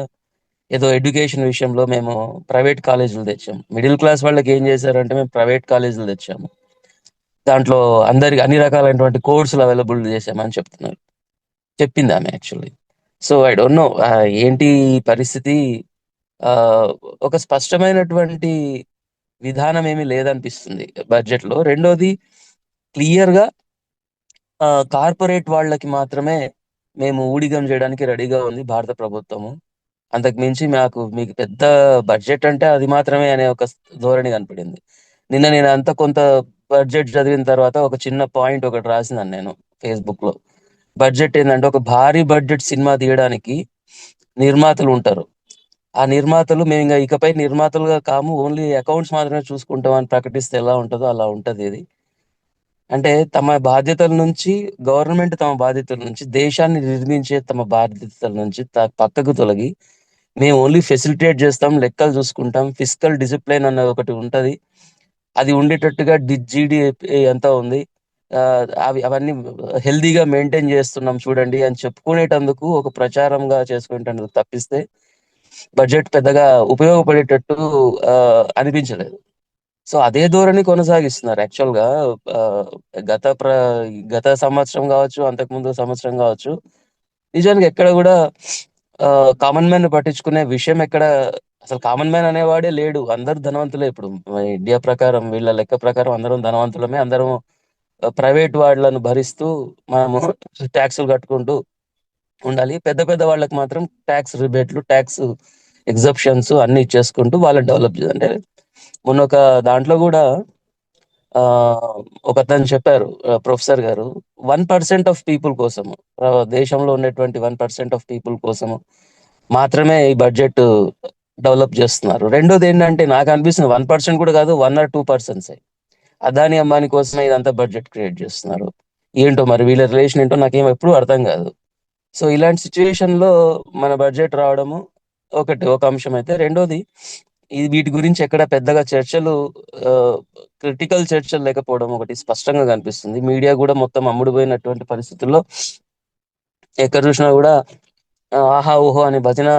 ఏదో ఎడ్యుకేషన్ విషయంలో మేము ప్రైవేట్ కాలేజీలు తెచ్చాము, మిడిల్ క్లాస్ వాళ్ళకి ఏం చేశారంటే మేము ప్రైవేట్ కాలేజీలు తెచ్చాము, దాంట్లో అందరికి అన్ని రకాలైనటువంటి కోర్సులు అవైలబుల్ చేసామని చెప్పింది ఆమె actually. So I don't know ఏంటి పరిస్థితి. ఒక స్పష్టమైనటువంటి విధానం ఏమీ లేదనిపిస్తుంది బడ్జెట్ లో. రెండోది, క్లియర్ గా కార్పొరేట్ వాళ్ళకి మాత్రమే మేము ఊడిగం చేయడానికి రెడీగా ఉంది భారత ప్రభుత్వము. అంతకు మించి మీకు పెద్ద బడ్జెట్ అంటే అది మాత్రమే అనే ఒక ధోరణి కనపడింది. నిన్న నేను అంత కొంత బడ్జెట్ చదివిన తర్వాత ఒక చిన్న పాయింట్ ఒకటి రాసినాను నేను ఫేస్బుక్ లో. బడ్జెట్ ఏంటంటే, ఒక భారీ బడ్జెట్ సినిమా తీయడానికి నిర్మాతలు ఉంటారు. ఆ నిర్మాతలు మేము ఇంకా ఇకపై నిర్మాతలుగా కాము, ఓన్లీ అకౌంట్స్ మాత్రమే చూసుకుంటాం అని ప్రకటిస్తే ఎలా ఉంటుందో అలా ఉంటది ఇది. అంటే తమ బాధ్యతల నుంచి, గవర్నమెంట్ తమ బాధ్యతల నుంచి, దేశాన్ని నిర్మించే తమ బాధ్యతల నుంచి పక్కకు తొలగి మేము ఓన్లీ ఫెసిలిటేట్ చేస్తాం, లెక్కలు చూసుకుంటాం, ఫిజికల్ డిసిప్లైన్ అన్నది ఒకటి ఉంటది, అది ఉండేటట్టుగా జీడిపి ఎంత ఉంది, అవన్నీ హెల్దీగా మెయింటైన్ చేస్తున్నాం చూడండి అని చెప్పుకునేటందుకు ఒక ప్రచారంగా చేసుకునేటందుకు తప్పిస్తే బడ్జెట్ పెద్దగా ఉపయోగపడేటట్టు అనిపించలేదు. సో అదే ధోరణి కొనసాగిస్తున్నారు యాక్చువల్ గా. గత సంవత్సరం కావచ్చు, అంతకుముందు సంవత్సరం కావచ్చు, నిజానికి ఎక్కడ కూడా కామన్ మ్యాన్ పట్టించుకునే విషయం ఎక్కడ, అసలు కామన్ మ్యాన్ అనేవాడే లేడు. అందరు ధనవంతులే. ఇప్పుడు ఇండియా ప్రకారం, వీళ్ళ లెక్క ప్రకారం అందరం ధనవంతులమే. అందరం ప్రైవేట్ వాళ్ళను భరిస్తూ మనము ట్యాక్సులు కట్టుకుంటూ ఉండాలి. పెద్ద పెద్ద వాళ్ళకి మాత్రం ట్యాక్స్ రిబేట్లు, ట్యాక్స్ ఎగ్జప్షన్స్ అన్ని ఇచ్చేసుకుంటూ వాళ్ళని డెవలప్ చేయాలి. అంటే మొన్న ఒక దాంట్లో కూడా ఒకతను చెప్పారు, ప్రొఫెసర్ గారు, 1% ఆఫ్ పీపుల్ కోసము, దేశంలో ఉన్నటువంటి 1% ఆఫ్ పీపుల్ కోసము మాత్రమే ఈ బడ్జెట్ డెవలప్ చేస్తున్నారు. రెండోది ఏంటంటే, నాకు అనిపిస్తుంది 1% కూడా కాదు, 1 or 2%. అదాని అంబానీ కోసమే ఇదంతా బడ్జెట్ క్రియేట్ చేస్తున్నారు. ఏంటో మరి వీళ్ళ రిలేషన్ ఏంటో నాకేం ఎప్పుడు అర్థం కాదు. సో ఇలాంటి సిచ్యువేషన్ లో మన బడ్జెట్ రావడము ఒక అంశం అయితే, రెండోది వీటి గురించి ఎక్కడ పెద్దగా చర్చలు, క్రిటికల్ చర్చలు లేకపోవడం ఒకటి స్పష్టంగా కనిపిస్తుంది. మీడియా కూడా మొత్తం అమ్ముడుపోయినటువంటి పరిస్థితుల్లో ఎక్కడ చూసినా కూడా ఆహా ఓహో అనే భజన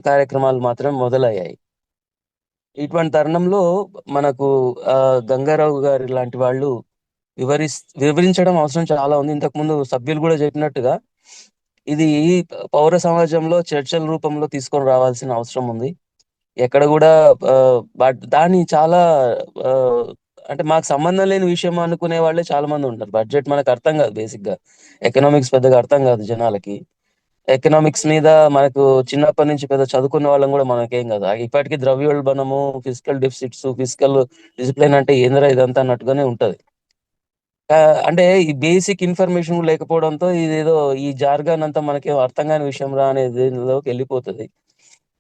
కార్యక్రమాలు మాత్రం మొదలయ్యాయి. ఇటువంటి తరుణంలో మనకు గంగారావు గారి లాంటి వాళ్ళు వివరించడం అవసరం చాలా ఉంది. ఇంతకుముందు సభ్యులు కూడా చెప్పినట్టుగా ఇది పౌర సమాజంలో చర్చల రూపంలో తీసుకొని రావాల్సిన అవసరం ఉంది. ఎక్కడ కూడా దాన్ని చాలా అంటే మాకు సంబంధం లేని విషయం అనుకునే వాళ్ళే చాలా మంది ఉంటారు. బడ్జెట్ మనకు అర్థం కాదు, బేసిక్ గా ఎకనామిక్స్ పెద్దగా అర్థం కాదు జనాలకి. ఎకనామిక్స్ మీద మనకు చిన్నప్పటి నుంచి పెద్ద చదువుకున్న వాళ్ళం కూడా మనకేం కాదు. ఇప్పటికీ ద్రవ్యోల్బణము, ఫిజికల్ డెఫిసిట్స్, ఫిజికల్ డిసిప్లిన్ అంటే ఏందిరా ఇదంతా అన్నట్టుగానే ఉంటది. అంటే ఈ బేసిక్ ఇన్ఫర్మేషన్ లేకపోవడంతో ఇదేదో ఈ జార్గాన్ అంతా మనకేం అర్థం కాని విషయం రా అనేది వెళ్ళిపోతుంది.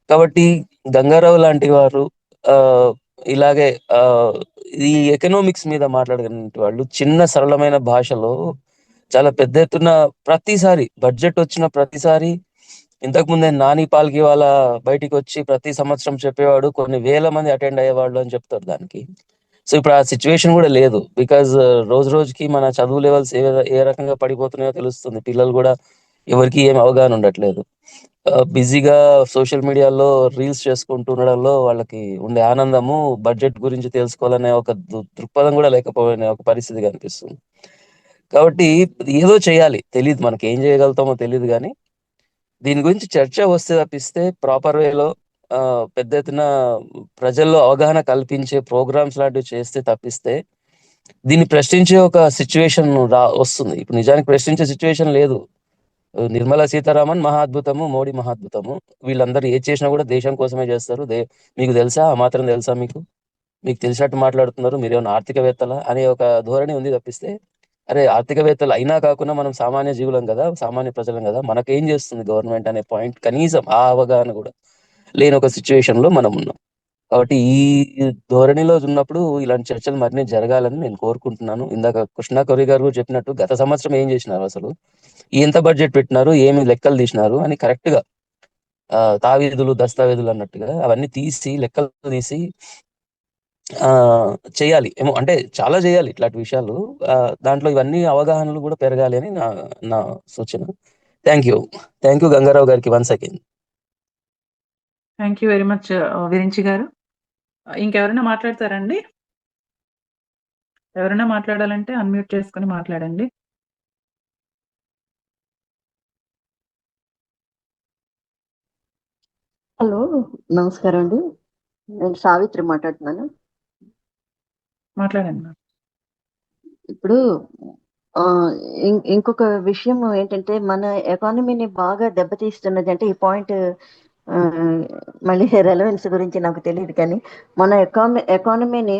కాబట్టి గంగారావు లాంటి వారు ఇలాగే ఈ ఎకనామిక్స్ మీద మాట్లాడిన వాళ్ళు చిన్న సరళమైన భాషలో చాలా పెద్ద ఎత్తున ప్రతిసారి బడ్జెట్ వచ్చిన ప్రతిసారి, ఇంతకు ముందే నాని పాల్కి వాళ్ళ బయటికి వచ్చి ప్రతి సంవత్సరం చెప్పేవాడు, కొన్ని వేల మంది అటెండ్ అయ్యేవాళ్ళు అని చెప్తారు దానికి. సో ఇప్పుడు ఆ సిచ్యువేషన్ కూడా లేదు. బికాజ్ రోజు రోజుకి మన చదువు లెవెల్స్ ఏ రకంగా పడిపోతున్నాయో తెలుస్తుంది. పిల్లలు కూడా ఎవరికి ఏం అవగాహన ఉండట్లేదు. బిజీగా సోషల్ మీడియాలో రీల్స్ చేసుకుంటూ ఉండడంలో వాళ్ళకి ఉండే ఆనందము బడ్జెట్ గురించి తెలుసుకోవాలనే ఒక దృక్పథం కూడా లేకపోయిన ఒక పరిస్థితి కనిపిస్తుంది. కాబట్టి ఏదో చేయాలి, తెలియదు మనకి ఏం చేయగలుగుతామో తెలియదు, కానీ దీని గురించి చర్చ వస్తే తప్పిస్తే ప్రాపర్ వేలో పెద్ద ఎత్తున ప్రజల్లో అవగాహన కల్పించే ప్రోగ్రామ్స్ లాంటివి చేస్తే తప్పిస్తే దీన్ని ప్రశ్నించే ఒక సిచ్యువేషన్ వస్తుంది. ఇప్పుడు నిజానికి ప్రశ్నించే సిచ్యువేషన్ లేదు. నిర్మలా సీతారామన్ మహా అద్భుతము, మోడీ మహా అద్భుతము. వీళ్ళందరూ ఏది చేసినా కూడా దేశం కోసమే చేస్తారు. మీకు తెలుసా? ఆ మాత్రం తెలుసా మీకు? మీకు తెలిసినట్టు మాట్లాడుతున్నారు, మీరేమన్నా ఆర్థికవేత్తలా అనే ఒక ధోరణి ఉంది తప్పిస్తే, అరే ఆర్థికవేత్తలు అయినా కాకుండా మనం సామాన్య జీవులం కదా, సామాన్య ప్రజలం కదా, మనకేం చేస్తుంది గవర్నమెంట్ అనే పాయింట్ కనీసం ఆ అవగాహన కూడా లేని ఒక సిచ్యువేషన్ లో మనం ఉన్నాం. కాబట్టి ఈ ధోరణిలో ఉన్నప్పుడు ఇలాంటి చర్చలు మరిన్ని జరగాలని నేను కోరుకుంటున్నాను. ఇందాక కృష్ణా కౌరి గారు కూడా చెప్పినట్టు గత సంవత్సరం ఏం చేసినారు, అసలు ఎంత బడ్జెట్ పెట్టినారు, ఏమి లెక్కలు తీసినారు అని కరెక్ట్ గా తావీదులు దస్తావేదులు అన్నట్టుగా అవన్నీ తీసి లెక్కలు తీసి చేయాలి ఏమో, అంటే చాలా చేయాలి ఇట్లాంటి విషయాలు. దాంట్లో ఇవన్నీ అవగాహనలు కూడా పెరగాలి అని నా సూచన. థ్యాంక్ యూ గంగారావు గారికి once again. Thank you very much Virinchi గారు. ఇంకెవరైనా మాట్లాడతారండి? ఎవరైనా మాట్లాడాలంటే అన్మ్యూట్ చేసుకుని మాట్లాడండి. హలో, నమస్కారం అండి. నేను సావిత్రి మాట్లాడుతున్నాను. మాట్లాడండి. ఇప్పుడు ఇంకొక విషయం ఏంటంటే, మన ఎకానమీని బాగా దెబ్బతీస్తున్నది అంటే, ఈ పాయింట్ మళ్ళీ రెలవెన్స్ గురించి నాకు తెలియదు, కానీ మన ఎకానమీని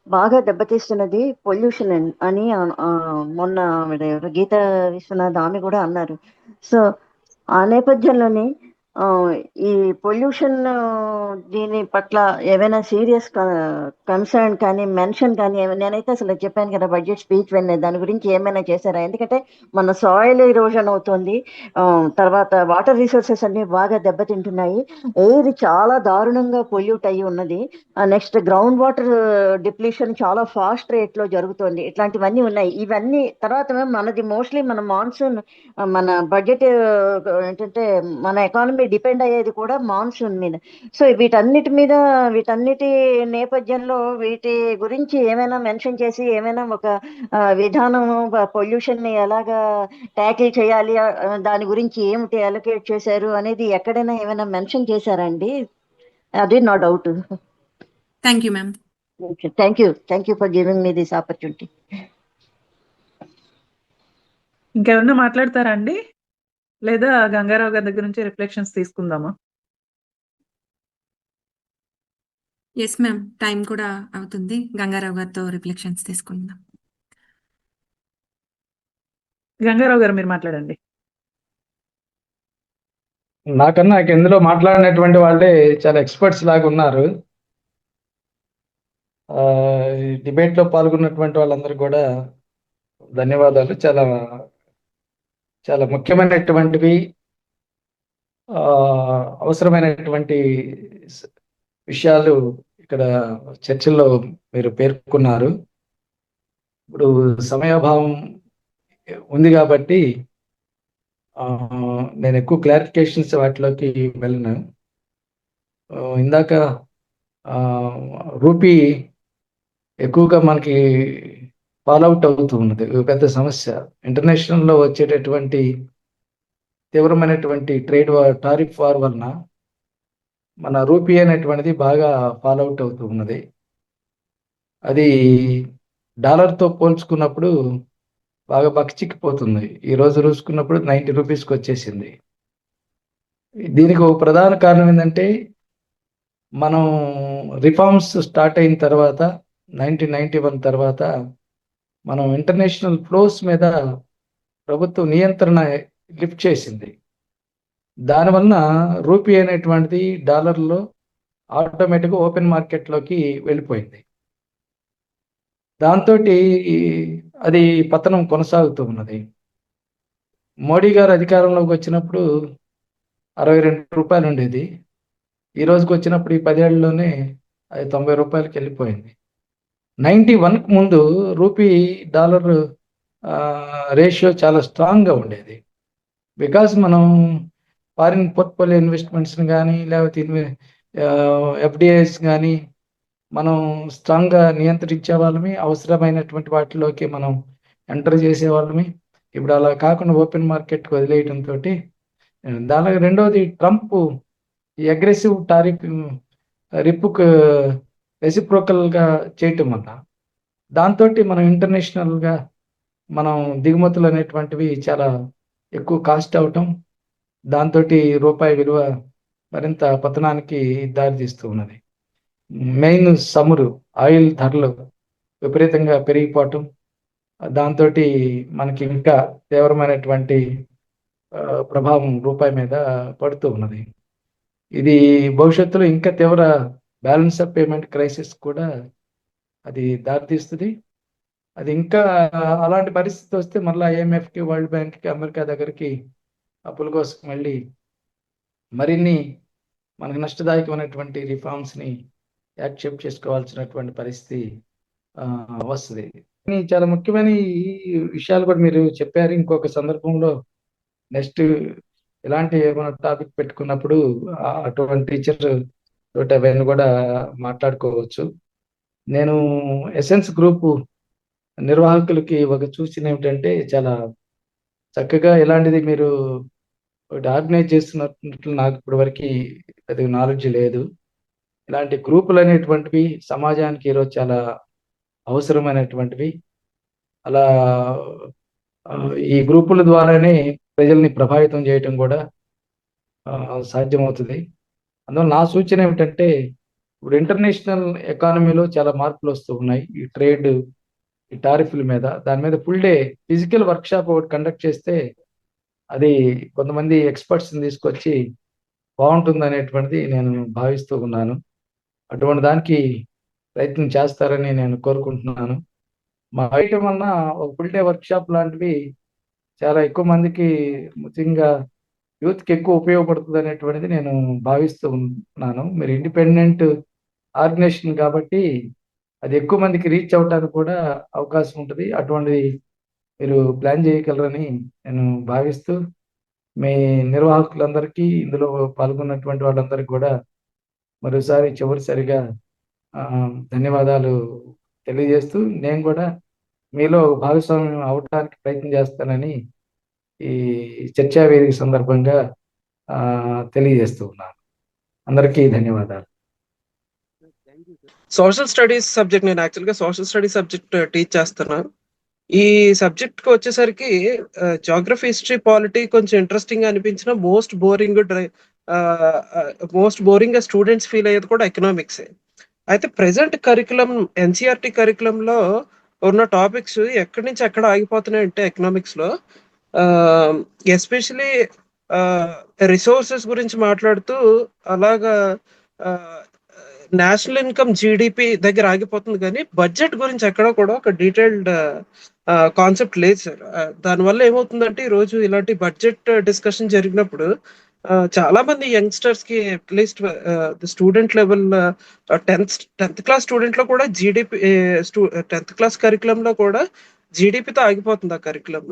బాగా దెబ్బతీస్తున్నది పొల్యూషన్ అని మొన్న గీతా విశ్వనాథ్ ఆమె కూడా అన్నారు. సో ఆ నేపథ్యంలోని ఈ పొల్యూషన్ దీని పట్ల ఏమైనా సీరియస్ కన్సర్న్ కానీ మెన్షన్ కానీ నేనైతే అసలు చెప్పాను కదా బడ్జెట్ స్పీచ్ దాని గురించి ఏమైనా చేశారా? ఎందుకంటే మన సాయిల్ ఇరోజన్ అవుతుంది, తర్వాత వాటర్ రిసోర్సెస్ అన్ని బాగా దెబ్బతింటున్నాయి, ఎయిర్ చాలా దారుణంగా పొల్యూట్ అయ్యి ఉన్నది, నెక్స్ట్ గ్రౌండ్ వాటర్ డిప్లీషన్ చాలా ఫాస్ట్ రేట్లో జరుగుతుంది. ఇట్లాంటివన్నీ ఉన్నాయి. ఇవన్నీ తర్వాత మనది మోస్ట్లీ మన మాన్సూన్, మన బడ్జెట్ ఏంటంటే మన ఎకానమీ డిపెండ్ అయ్యేది కూడా మాన్సూన్ మీద. సో వీటన్నిటి నేపథ్యంలో వీటి గురించి ఏమైనా మెన్షన్ చేసి ఏమైనా ఒక విధానం పొల్యూషన్ ని ఎలాగా ట్యాకిల్ చేయాలి, దాని గురించి ఏమిటి అలొకేట్ చేశారు అనేది ఎక్కడైనా ఏమైనా మెన్షన్ చేశారండి? అది నా doubt. Thank you ma'am. Thank you for giving me this opportunity. ఇంకెవరన్నా మాట్లాడతారా అండి? లేదా గంగారావు గారి దగ్గర నుంచి రిఫ్లెక్షన్స్ తీసుకుందామా? ఎస్ మ్యామ్, టైం కూడా అవుతుంది. గంగారావు గారితో రిఫ్లెక్షన్స్ తీసుకుందాం. గంగారావు గారు మీరు మాట్లాడండి. నాకన్నా ఇందులో మాట్లాడినటువంటి వాళ్ళే చాలా ఎక్స్పర్ట్స్ లాగా ఉన్నారు. డిబేట్ లో పాల్గొన్నటువంటి వాళ్ళందరూ కూడా ధన్యవాదాలు. చాలా చాలా ముఖ్యమైనటువంటివి, అవసరమైనటువంటి విషయాలు ఇక్కడ చర్చల్లో మీరు పేర్కొన్నారు. ఇప్పుడు సమయాభావం ఉంది కాబట్టి నేను ఎక్కువ క్లారిఫికేషన్స్ వాటిలోకి వెళ్ళను. ఇందాక రూపీ ఎక్కువగా మనకి ఫాలోఅవుట్ అవుతూ ఉన్నది, పెద్ద సమస్య. ఇంటర్నేషనల్లో వచ్చేటటువంటి తీవ్రమైనటువంటి టారిఫ్ వార్ వలన మన రూపీ అనేటువంటిది బాగా ఫాలోఅవుట్ అవుతూ ఉన్నది. అది డాలర్తో పోల్చుకున్నప్పుడు బాగా బక్చిక్కిపోతుంది. ఈ రోజు చూసుకున్నప్పుడు 90 రూపీస్కి వచ్చేసింది. దీనికి ఒక ప్రధాన కారణం ఏంటంటే, మనం రిఫార్మ్స్ స్టార్ట్ అయిన తర్వాత 1991 తర్వాత మనం ఇంటర్నేషనల్ ఫ్లోస్ మీద ప్రభుత్వం నియంత్రణ లిఫ్ట్ చేసింది. దానివల్ల రూపీ అనేటువంటిది డాలర్లో ఆటోమేటిక్గా ఓపెన్ మార్కెట్లోకి వెళ్ళిపోయింది. దాంతో అది పతనం కొనసాగుతూ ఉన్నది. మోడీ గారు అధికారంలోకి వచ్చినప్పుడు 62 రూపాయలు ఉండేది. ఈ రోజుకి వచ్చినప్పుడు ఈ 10 ఏళ్లలోనే అది 90 రూపాయలకి వెళ్ళిపోయింది. 91కు ముందు రూపీ డాలర్ రేషియో చాలా స్ట్రాంగ్గా ఉండేది. బికాస్ మనం ఫారిన్ పోర్ట్ఫోలియో ఇన్వెస్ట్మెంట్స్ని కానీ లేకపోతే ఎఫ్డిఐస్ కానీ మనం స్ట్రాంగ్గా నియంత్రించే వాళ్ళమి, అవసరమైనటువంటి వాటిలోకి మనం ఎంటర్ చేసే వాళ్ళమి. ఇప్పుడు అలా కాకుండా ఓపెన్ మార్కెట్కి వదిలేయడంతో దాని రెండవది ట్రంప్ ఈ అగ్రెసివ్ టారిఫ్ రిప్పుకు రెసిప్రోకల్గా చేయటం వల్ల దాంతో మనం ఇంటర్నేషనల్గా మనం దిగుమతులు అనేటువంటివి చాలా ఎక్కువ కాస్ట్ అవటం, దాంతో రూపాయి విలువ మరింత పతనానికి దారితీస్తూ ఉన్నది. మెయిన్ చమురు, ఆయిల్ ధరలు విపరీతంగా పెరిగిపోవటం, దాంతో మనకి ఇంకా తీవ్రమైనటువంటి ప్రభావం రూపాయి మీద పడుతూ ఉన్నది. ఇది భవిష్యత్తులో ఇంకా తీవ్ర బ్యాలెన్స్ ఆఫ్ పేమెంట్ క్రైసిస్ కూడా అది దారితీస్తుంది. అది ఇంకా అలాంటి పరిస్థితి వస్తే మళ్ళీ IMFకి, వరల్డ్ బ్యాంక్కి, అమెరికా దగ్గరికి అప్పుల కోసం మళ్ళీ మరిన్ని మనకు నష్టదాయకమైనటువంటి రిఫార్మ్స్ని యాక్సెప్ట్ చేసుకోవాల్సినటువంటి పరిస్థితి వస్తుంది. చాలా ముఖ్యమైన ఈ విషయాలు కూడా మీరు చెప్పారు. ఇంకొక సందర్భంలో నెక్స్ట్ ఇలాంటి ఏమైనా టాపిక్ పెట్టుకున్నప్పుడు అటువంటి టీచర్ తోటి అవన్నీ కూడా మాట్లాడుకోవచ్చు. నేను ఎసెన్స్ గ్రూప్ నిర్వాహకులకి ఒక సూచన ఏమిటంటే, చాలా చక్కగా ఇలాంటిది మీరు ఒకటి ఆర్గనైజ్ చేస్తున్నట్లు నాకు ఇప్పటివరకు అది నాలెడ్జ్ లేదు. ఇలాంటి గ్రూపులు అనేటువంటివి సమాజానికి ఈరోజు చాలా అవసరమైనటువంటివి. అలా ఈ గ్రూపుల ద్వారానే ప్రజల్ని ప్రభావితం చేయటం కూడా సాధ్యమవుతుంది. అందువల్ల నా సూచన ఏమిటంటే, ఇప్పుడు ఇంటర్నేషనల్ ఎకానమీలో చాలా మార్పులు వస్తూ ఉన్నాయి. ఈ ట్రేడ్, ఈ టారిఫ్ల మీద, దాని మీద ఫుల్ డే ఫిజికల్ వర్క్షాప్ ఒకటి కండక్ట్ చేస్తే అది కొంతమంది ఎక్స్పర్ట్స్ని తీసుకొచ్చి బాగుంటుంది అనేటువంటిది నేను భావిస్తూ ఉన్నాను. అటువంటి దానికి ప్రయత్నం చేస్తారని నేను కోరుకుంటున్నాను. మా ఐటమ్ వలన ఒక ఫుల్ డే వర్క్షాప్ లాంటివి చాలా ఎక్కువ మందికి, ముఖ్యంగా యూత్కి ఎక్కువ ఉపయోగపడుతుంది అనేటువంటిది నేను భావిస్తూ ఉన్నాను. మీరు ఇండిపెండెంట్ ఆర్గనైజేషన్ కాబట్టి అది ఎక్కువ మందికి రీచ్ అవ్వడానికి కూడా అవకాశం ఉంటుంది. అటువంటిది మీరు ప్లాన్ చేయగలరని నేను భావిస్తూ, మీ నిర్వాహకులందరికీ, ఇందులో పాల్గొన్నటువంటి వాళ్ళందరికీ కూడా మరోసారి చివరిసారిగా ధన్యవాదాలు తెలియజేస్తూ, నేను కూడా మీలో భాగస్వామ్యం అవడానికి ప్రయత్నం చేస్తానని ఈ చర్చా వేదిక సందర్భంగా తెలియజేస్తూ ఉన్నాను. అందరికీ ధన్యవాదాలు. సోషల్ స్టడీస్ సబ్జెక్ట్, నేను యాక్చువల్గా సోషల్ స్టడీస్ సబ్జెక్ట్ టీచ్ చేస్తున్నాను. ఈ సబ్జెక్ట్కి వచ్చేసరికి జాగ్రఫీ, హిస్టరీ, పాలిటీ కొంచెం ఇంట్రెస్టింగ్ అనిపించిన మోస్ట్ బోరింగ్ స్టూడెంట్స్ ఫీల్ అయ్యేది కూడా ఎకనామిక్సే. అయితే ప్రెసెంట్ కరికులం, NCERT కరికులంలో ఉన్న టాపిక్స్ ఎక్కడి నుంచి ఎక్కడ ఆగిపోతున్నాయి అంటే ఎకనామిక్స్లో ఎస్పెషలీ రిసోర్సెస్ గురించి మాట్లాడుతూ అలాగా నేషనల్ ఇన్కమ్, GDP దగ్గర ఆగిపోతుంది. కానీ బడ్జెట్ గురించి ఎక్కడ కూడా ఒక డీటెయిల్డ్ కాన్సెప్ట్ లేదు సార్. దానివల్ల ఏమవుతుందంటే ఈరోజు ఇలాంటి బడ్జెట్ డిస్కషన్ జరిగినప్పుడు చాలా మంది యంగ్స్టర్స్ కి at least student level 10th class student లో కూడా GDP 10th క్లాస్ కరికులం లో కూడా GDPతో ఆగిపోతుంది ఆ కరికులం.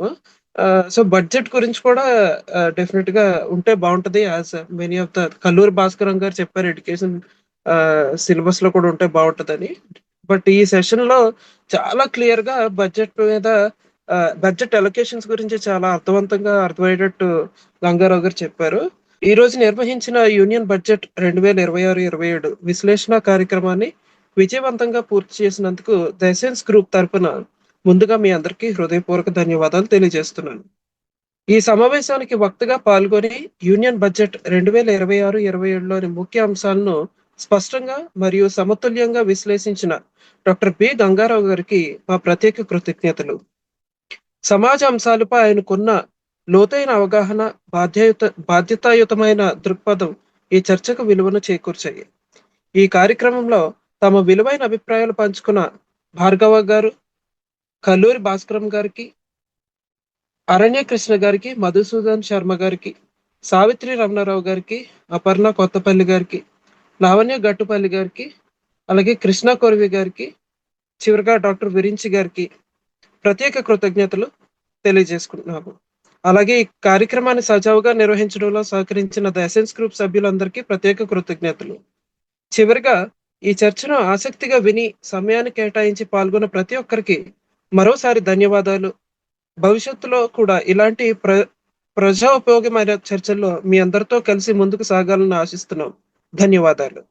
సో బడ్జెట్ గురించి కూడా డెఫినెట్ గా ఉంటే బాగుంటది. As many of the Kalluri Bhaskaram గారు చెప్పారు, ఎడ్యుకేషన్ సిలబస్ లో కూడా ఉంటే బాగుంటుందని. బట్ ఈ సెషన్ లో చాలా క్లియర్ గా బడ్జెట్ మీద, బడ్జెట్ అలొకేషన్స్ గురించి చాలా అర్థవంతంగా అర్థమయ్యేటట్టు గంగారావు గారు చెప్పారు. ఈ రోజు నిర్వహించిన యూనియన్ బడ్జెట్ 2026-27 విశ్లేషణ కార్యక్రమాన్ని విజయవంతంగా పూర్తి చేసినందుకు ద ఎసెన్స్ గ్రూప్ తరపున ముందుగా మీ అందరికీ హృదయపూర్వక ధన్యవాదాలు తెలియజేస్తున్నాను. ఈ సమావేశానికి వక్తగా పాల్గొని యూనియన్ బడ్జెట్ 2026-27లోని ముఖ్య అంశాలను స్పష్టంగా మరియు సమతుల్యంగా విశ్లేషించిన డాక్టర్ బి గంగారావు గారికి మా ప్రత్యేక కృతజ్ఞతలు. సమాజ అంశాలపై ఆయనకున్న లోతైన అవగాహన, బాధ్యతాయుతమైన దృక్పథం ఈ చర్చకు విలువను చేకూర్చాయి. ఈ కార్యక్రమంలో తమ విలువైన అభిప్రాయాలు పంచుకున్న భార్గవ గారు, కల్లూరి భాస్కరం గారికి, అరణ్య కృష్ణ గారికి, మధుసూదన్ శర్మ గారికి, సావిత్రి రమణారావు గారికి, అపర్ణ కొత్తపల్లి గారికి, లావణ్య గట్టుపల్లి గారికి, అలాగే కృష్ణ కొరవి గారికి, చివరిగా డాక్టర్ విరించి గారికి ప్రత్యేక కృతజ్ఞతలు తెలియజేసుకుంటున్నాము. అలాగే ఈ కార్యక్రమాన్ని సజావుగా నిర్వహించడంలో సహకరించిన ద ఎసెన్స్ గ్రూప్ సభ్యులందరికీ ప్రత్యేక కృతజ్ఞతలు. చివరిగా ఈ చర్చను ఆసక్తిగా విని సమయాన్ని కేటాయించి పాల్గొన్న ప్రతి ఒక్కరికి మరోసారి ధన్యవాదాలు. భవిష్యత్తులో కూడా ఇలాంటి ప్రజా ఉపయోగమైన చర్చల్లో మీ అందరితో కలిసి ముందుకు సాగాలని ఆశిస్తున్నాం. ధన్యవాదాలు.